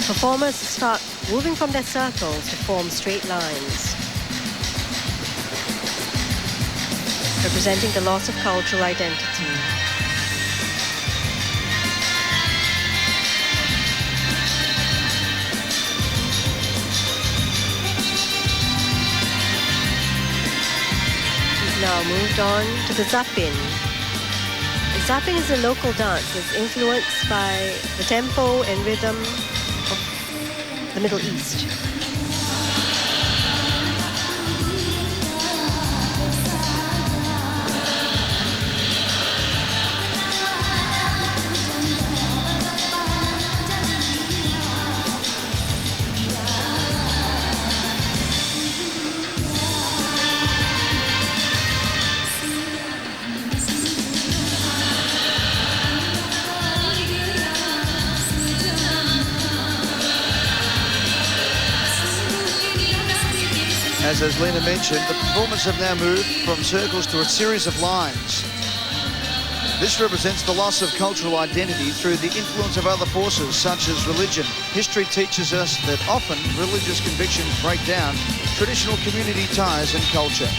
Performers start moving from their circles to form straight lines, representing the loss of cultural identity. We've now moved on to the Zapin. Zapping is a local dance that's influenced by the tempo and rhythm of the Middle East.
As Lena mentioned, the performers have now moved from circles to a series of lines. This represents the loss of cultural identity through the influence of other forces such as religion. History teaches us that often religious convictions break down traditional community ties and culture.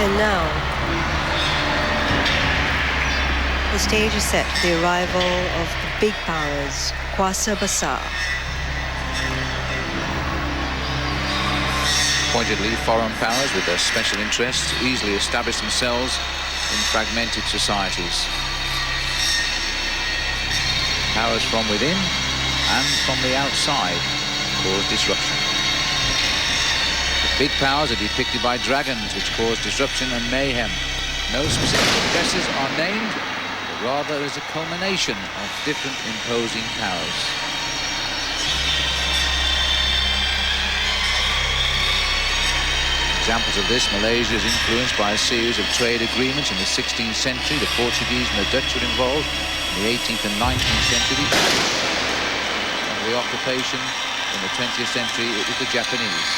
And now, the stage is set for the arrival of the big powers, Kuasa Besar.
Pointedly, foreign powers with their special interests easily establish themselves in fragmented societies. Powers from within and from the outside cause disruption. The big powers are depicted by dragons, which cause disruption and mayhem. No specific addresses are named, but rather as a culmination of different imposing powers. Examples of this, Malaysia is influenced by a series of trade agreements in the 16th century. The Portuguese and the Dutch were involved. In the 18th and 19th century. Under the occupation in the 20th century, it was the Japanese.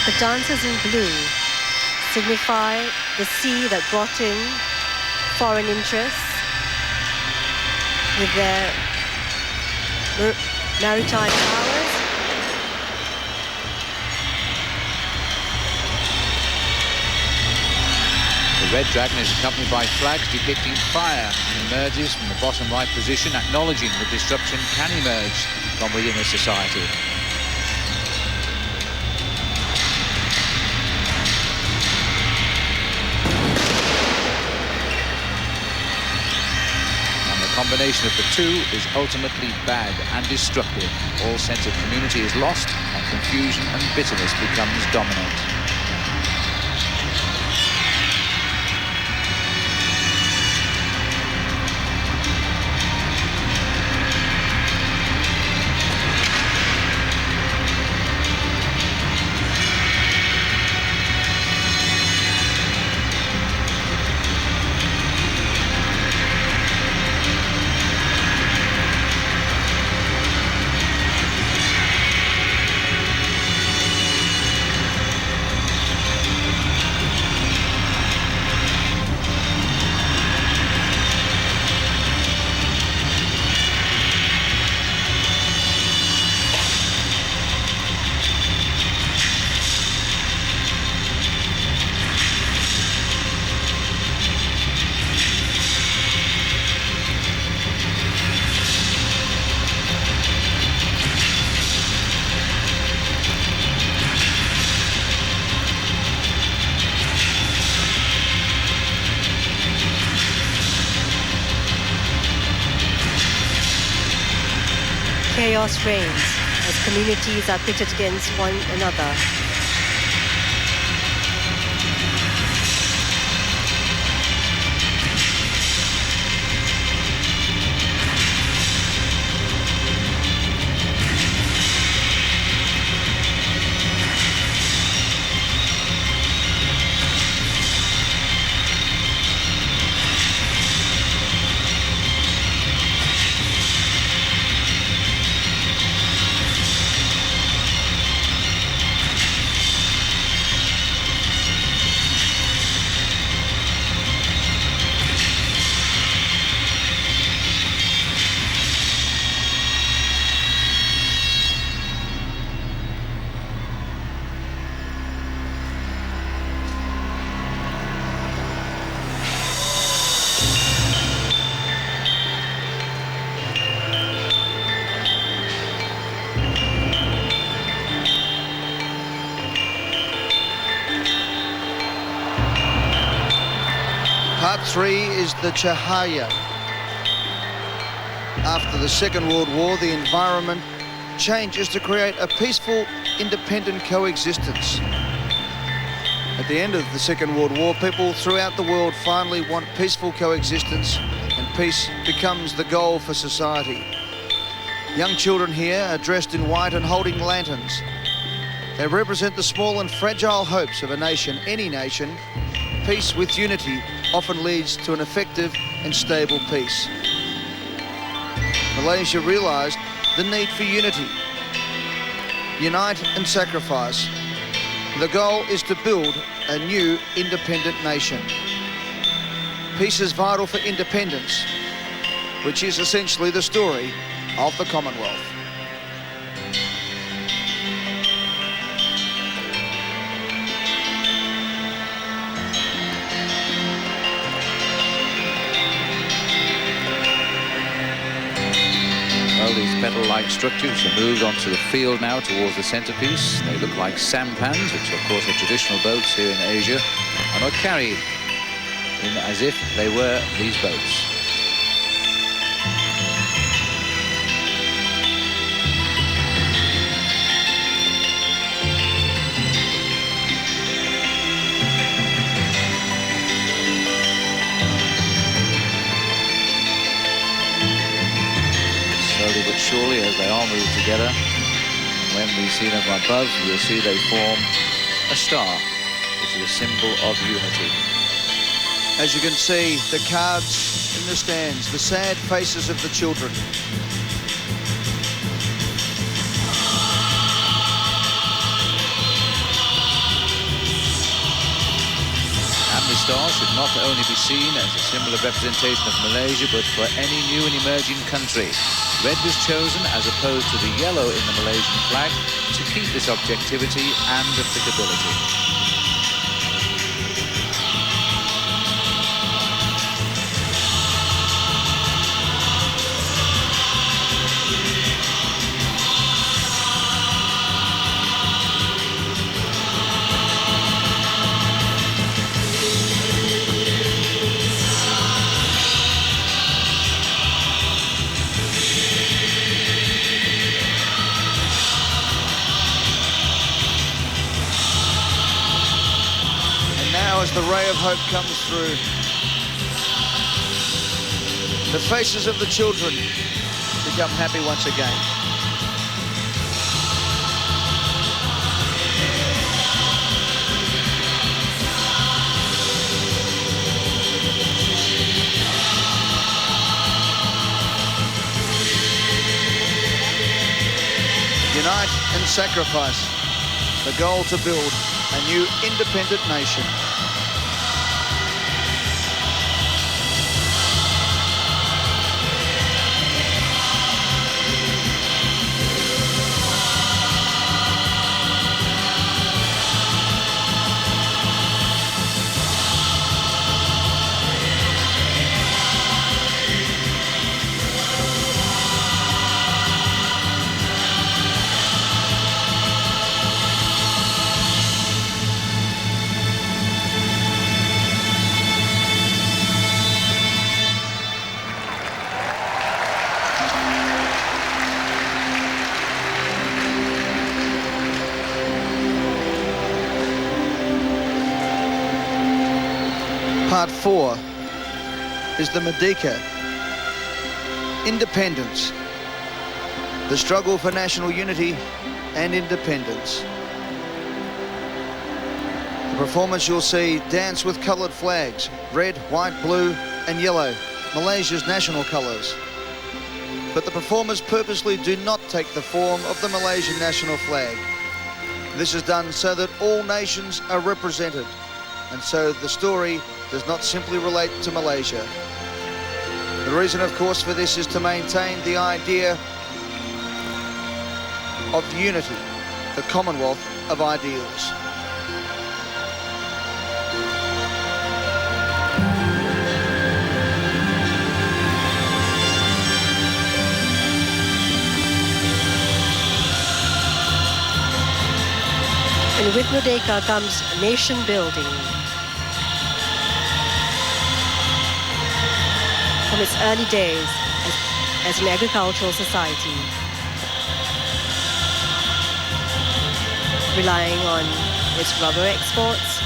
The dancers in blue signify the sea that brought in foreign interests with their maritime powers.
The red dragon is accompanied by flags depicting fire and emerges from the bottom right position, acknowledging the disruption can emerge from within a society. The combination of the two is ultimately bad and destructive. All sense of community is lost and confusion and bitterness becomes dominant.
Chaos reigns as communities are pitted against one another.
Part 3 is the Cahaya. After the Second World War, the environment changes to create a peaceful, independent coexistence. At the end of the Second World War, people throughout the world finally want peaceful coexistence, and peace becomes the goal for society. Young children here are dressed in white and holding lanterns. They represent the small and fragile hopes of a nation, any nation. Peace with unity often leads to an effective and stable peace. Malaysia realised the need for unity. Unite and sacrifice. The goal is to build a new independent nation. Peace is vital for independence, which is essentially the story of the Commonwealth.
These petal-like structures are moved onto the field now towards the centrepiece. They look like sampans, which of course are traditional boats here in Asia, and are carried in as if they were these boats. but surely as they all move together. When we see them above, you'll see they form a star, which is a symbol of unity.
As you can see, the cards in the stands, the sad faces of the children.
The star should not only be seen as a symbol of representation of Malaysia, but for any new and emerging country. Red was chosen as opposed to the yellow in the Malaysian flag to keep this objectivity and applicability.
As the ray of hope comes through, the faces of the children become happy once again. Unite and sacrifice, the goal to build a new independent nation. Part 4 is the Merdeka, independence, the struggle for national unity and independence. The performance you'll see dance with coloured flags, red, white, blue and yellow, Malaysia's national colours. But the performers purposely do not take the form of the Malaysian national flag. This is done so that all nations are represented, and so the story does not simply relate to Malaysia. The reason, of course, for this is to maintain the idea of unity, the Commonwealth of ideals.
And with Merdeka comes nation building. From its early days as an agricultural society, relying on its rubber exports,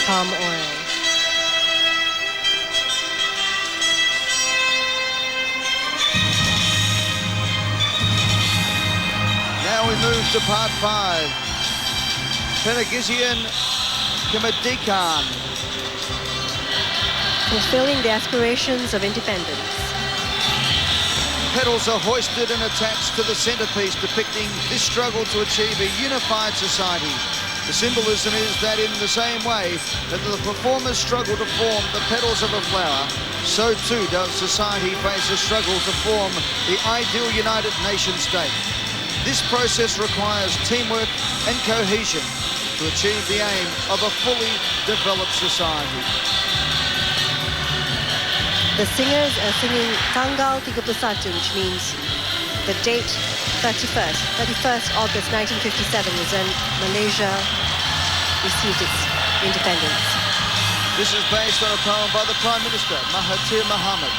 palm oil.
Now we move to part 5. Penegisian Kemerdekaan.
Fulfilling the aspirations of independence.
Petals are hoisted and attached to the centrepiece depicting this struggle to achieve a unified society. The symbolism is that in the same way that the performers struggle to form the petals of a flower, so too does society face a struggle to form the ideal United Nation state. This process requires teamwork and cohesion to achieve the aim of a fully developed society.
The singers are singing Tanggal 31, which means the date 31st August 1957 was when Malaysia received its independence.
This is based on a poem by the Prime Minister, Mahathir Mohamad.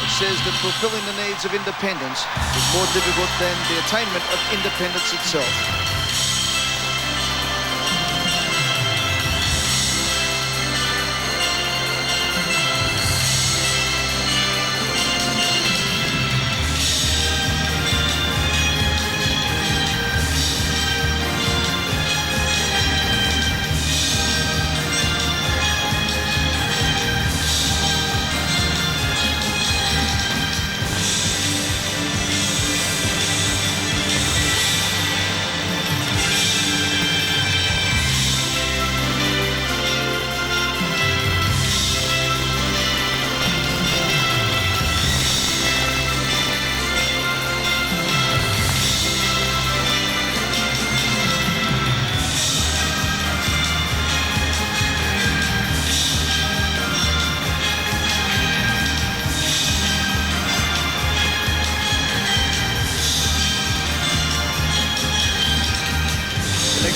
which says that fulfilling the needs of independence is more difficult than the attainment of independence itself.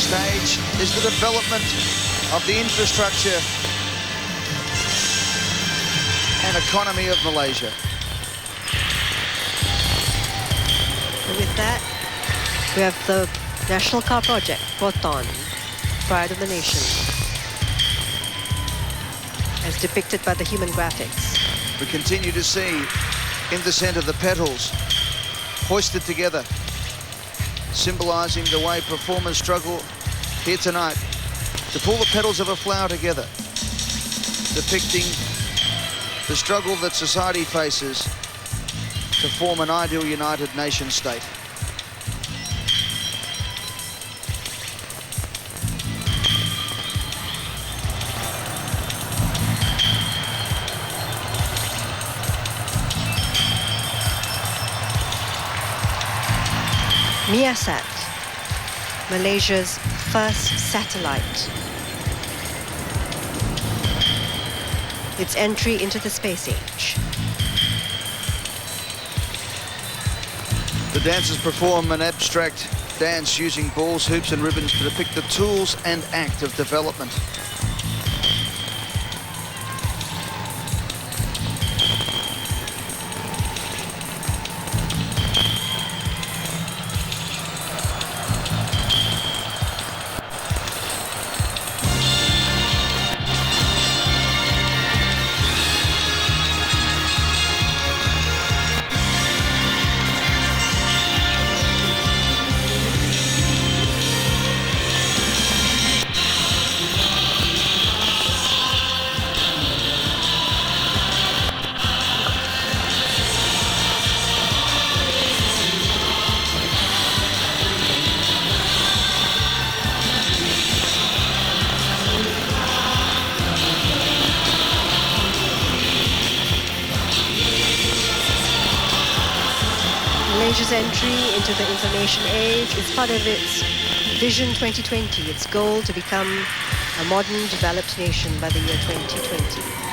Stage is the development of the infrastructure and economy of Malaysia.
And with that, we have the National Car Project, Baton, Pride of the Nation, as depicted by the human graphics.
We continue to see in the centre the petals hoisted together, symbolising the way performers struggle here tonight to pull the petals of a flower together, depicting the struggle that society faces to form an ideal united nation state.
Miasat, Malaysia's first satellite. Its entry into the space age.
The dancers perform an abstract dance using balls, hoops and ribbons to depict the tools and act of development.
Malaysia's entry into the information age is part of its Vision 2020, its goal to become a modern, developed nation by the year 2020.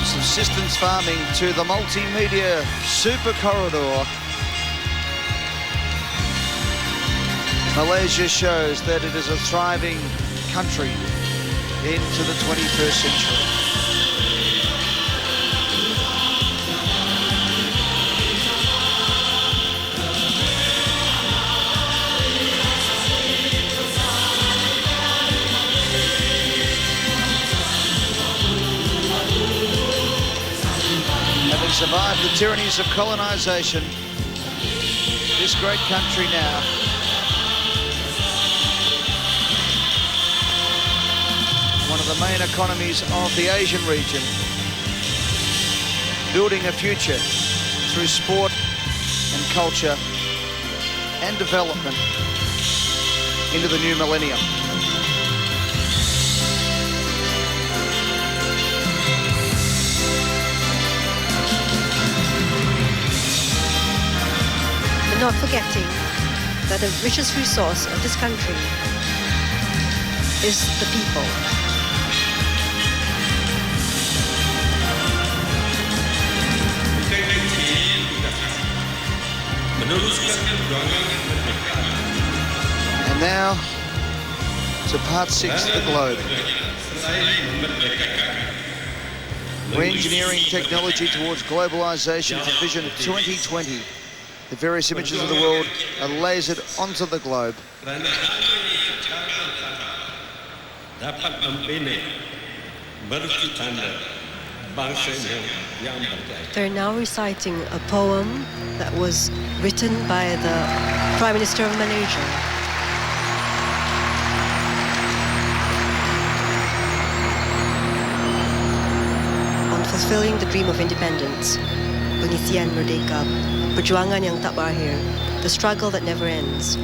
Subsistence farming to the multimedia super corridor. Malaysia shows that it is a thriving country into the 21st century. Survived the tyrannies of colonisation, this great country now one of the main economies of the Asian region, building a future through sport and culture and development into the new millennium.
and not forgetting that the richest resource of this country is the people.
And now to part 6 of the globe. Re-engineering technology towards globalization for Vision 2020. The various images of the world are lasered onto the globe.
They're now reciting a poem that was written by the Prime Minister of Malaysia. On fulfilling the dream of independence, pengisian merdeka, perjuangan yang tak berakhir, the struggle that never ends.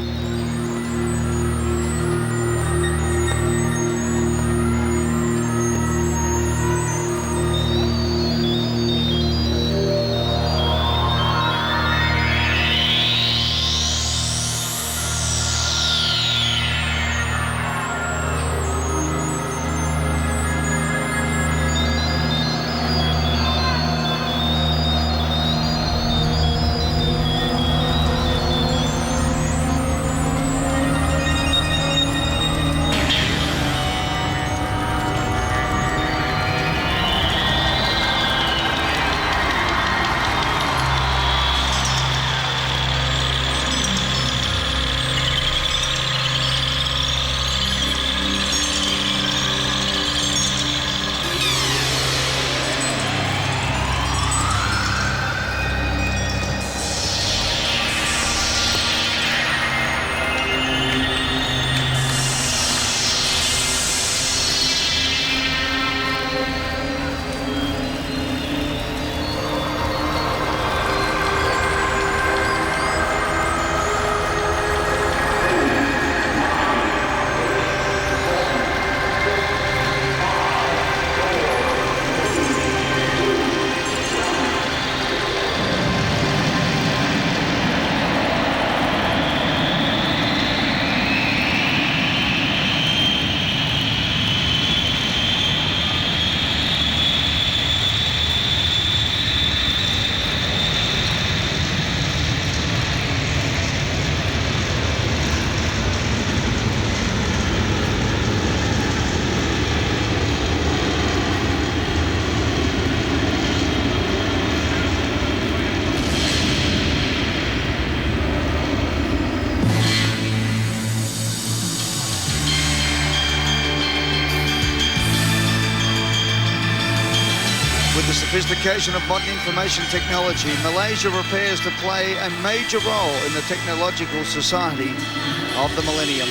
With the sophistication of modern information technology, Malaysia prepares to play a major role in the technological society of the millennium.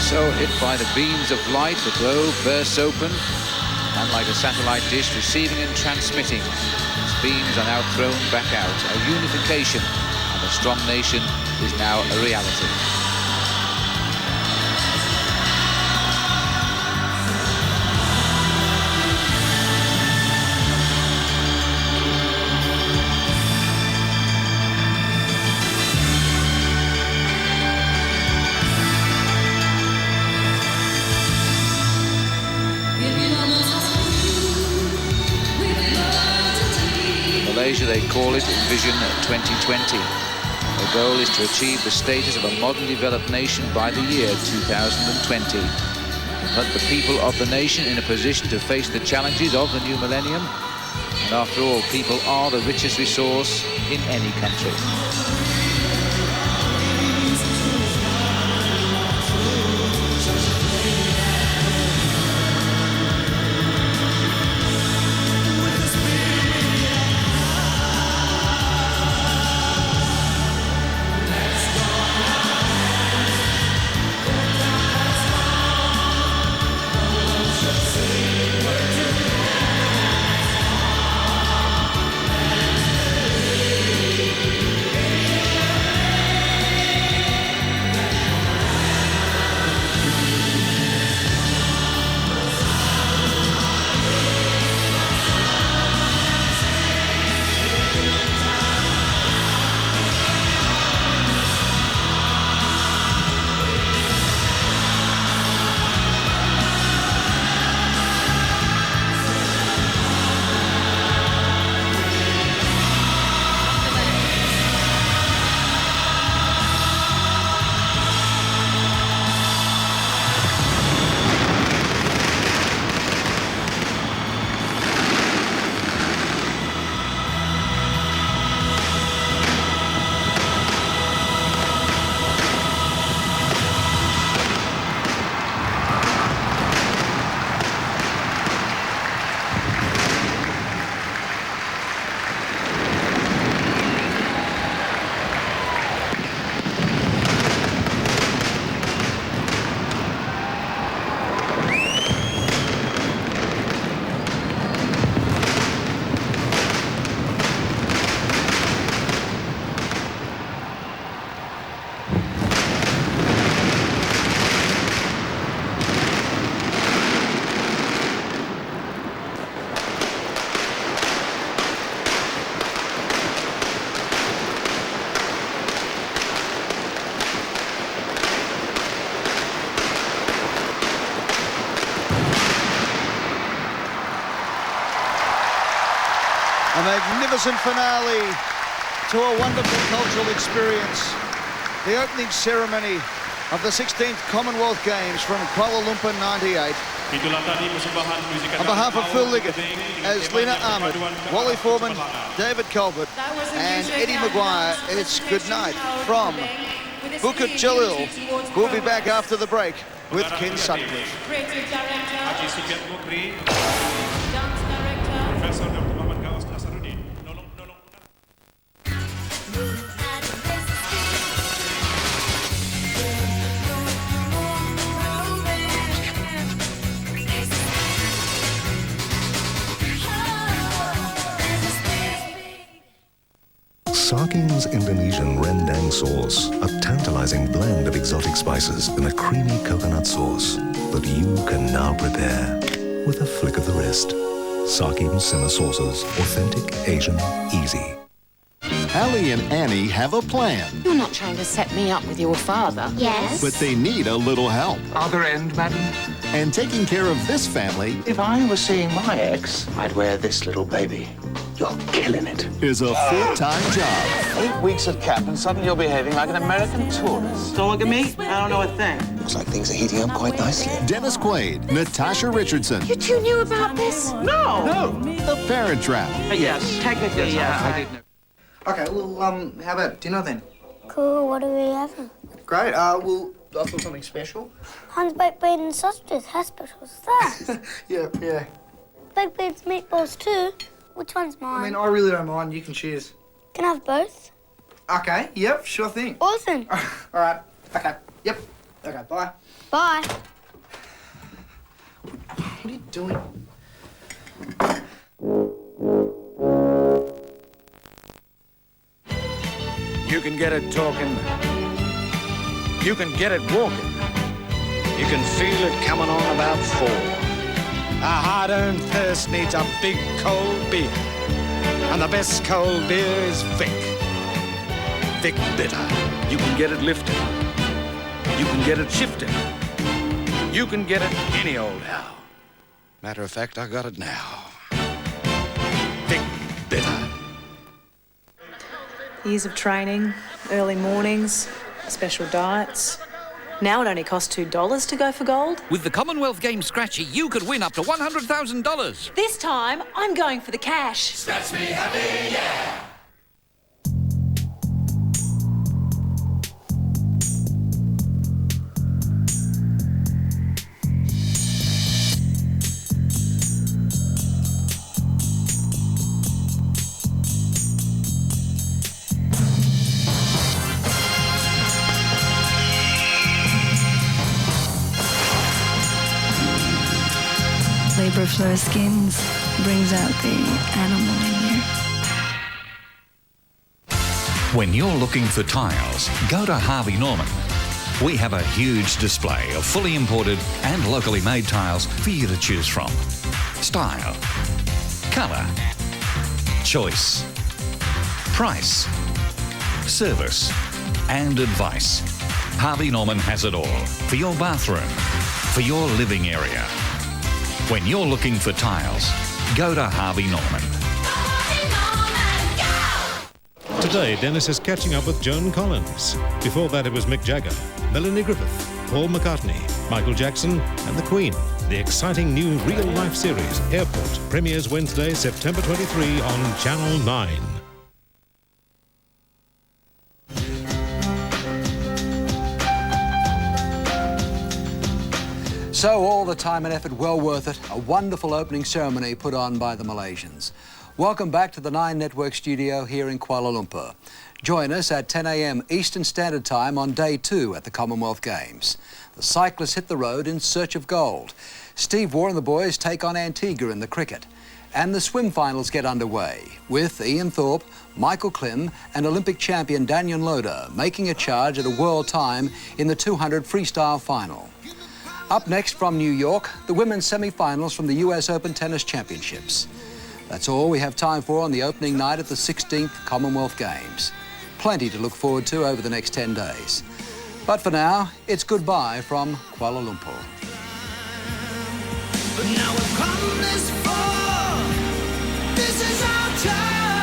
So, hit by the beams of light, the globe bursts open, and like a satellite dish receiving and transmitting, its beams are now thrown back out. A unification and a strong nation is now a reality. Malaysia, they call it Vision 2020. The goal is to achieve the status of a modern developed nation by the year 2020. To put the people of the nation in a position to face the challenges of the new millennium. And after all, people are the richest resource in any country.
magnificent finale to a wonderful cultural experience. The opening ceremony of the 16th Commonwealth Games from Kuala Lumpur 98. On behalf of Phil Liggett, as Lena Ahmed, Wally Foreman, David Colbert and Eddie Maguire, it's good night from Bukit Jalil. We'll be back after the break with Ken Sutcliffe.
Creative Director, Dance Director,
Saking's Indonesian rendang sauce, a tantalizing blend of exotic spices in a creamy coconut sauce that you can now prepare with a flick of the wrist. Saking's Simmer Sauces, authentic, Asian, easy.
Allie and Annie have a plan.
You're not trying to set me up with your father.
Yes. But they need a little help.
Other end, madam?
And taking care of this family...
If I were seeing my ex, I'd wear this little baby. You're killing it.
...is a full-time job.
8 weeks of camp and suddenly you're behaving like an American tourist.
Don't look at me. I don't know a thing.
Looks like things are heating up quite nicely. Dennis Quaid, Natasha Richardson.
You two knew about this?
No.
No. The Parent Trap.
Yes, technically,
yes, I did know.
Okay, well, how about dinner then?
Cool, what are we having?
Great, well, I thought something special.
Hans baked beans and sausages, how special is that?
Yeah.
Baked beans, meatballs too. Which one's mine?
I mean, I really don't mind, you can choose.
Can I have both?
Okay, yep, sure thing.
Awesome.
All right, okay, yep. Okay, bye.
Bye.
What are you doing?
You can get it talking. You can get it walking. You can feel it coming on about 4. A hard-earned thirst needs a big cold beer. And the best cold beer is Vic. Vic Bitter. You can get it lifted. You can get it shifted. You can get it any old how. Matter of fact, I got it now. Vic Bitter.
Years of training, early mornings, special diets. Now it only costs $2 to go for gold.
With the Commonwealth Games Scratchy, you could win up to $100,000.
This time, I'm going for the cash.
Scratch me happy, yeah.
Labour Flow Skins brings out the animal in you.
When you're looking for tiles, go to Harvey Norman. We have a huge display of fully imported and locally made tiles for you to choose from. Style, colour, choice, price, service and advice. Harvey Norman has it all for your bathroom, for your living area. When you're looking for tiles, go to Harvey Norman.
Today, Dennis is catching up with Joan Collins. Before that, it was Mick Jagger, Melanie Griffith, Paul McCartney, Michael Jackson and the Queen. The exciting new real-life series, Airport, premieres Wednesday, September 23 on Channel 9.
So all the time and effort well worth it, a wonderful opening ceremony put on by the Malaysians. Welcome back to the 9 Network studio here in Kuala Lumpur. Join us at 10 a.m. Eastern Standard Time on day 2 at the Commonwealth Games. The cyclists hit the road in search of gold. Steve Waugh and the boys take on Antigua in the cricket. And the swim finals get underway, with Ian Thorpe, Michael Klim and Olympic champion Daniel Loader making a charge at a world time in the 200 freestyle final. Up next from New York, the women's semi-finals from the US Open Tennis Championships. That's all we have time for on the opening night at the 16th Commonwealth Games. Plenty to look forward to over the next 10 days. But for now, it's goodbye from Kuala Lumpur.
But now we've come this far. This is our time.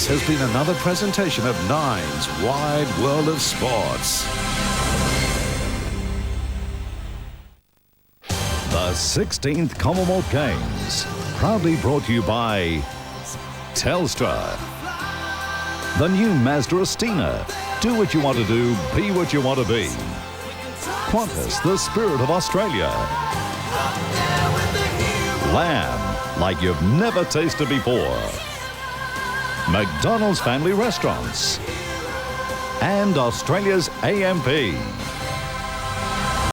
This has been another presentation of Nine's Wide World of Sports. The 16th Commonwealth Games, proudly brought to you by Telstra. The new Mazda Estina. Do what you want to do, be what you want to be. Qantas, the spirit of Australia. Lamb, like you've never tasted before. McDonald's Family Restaurants. And Australia's AMP.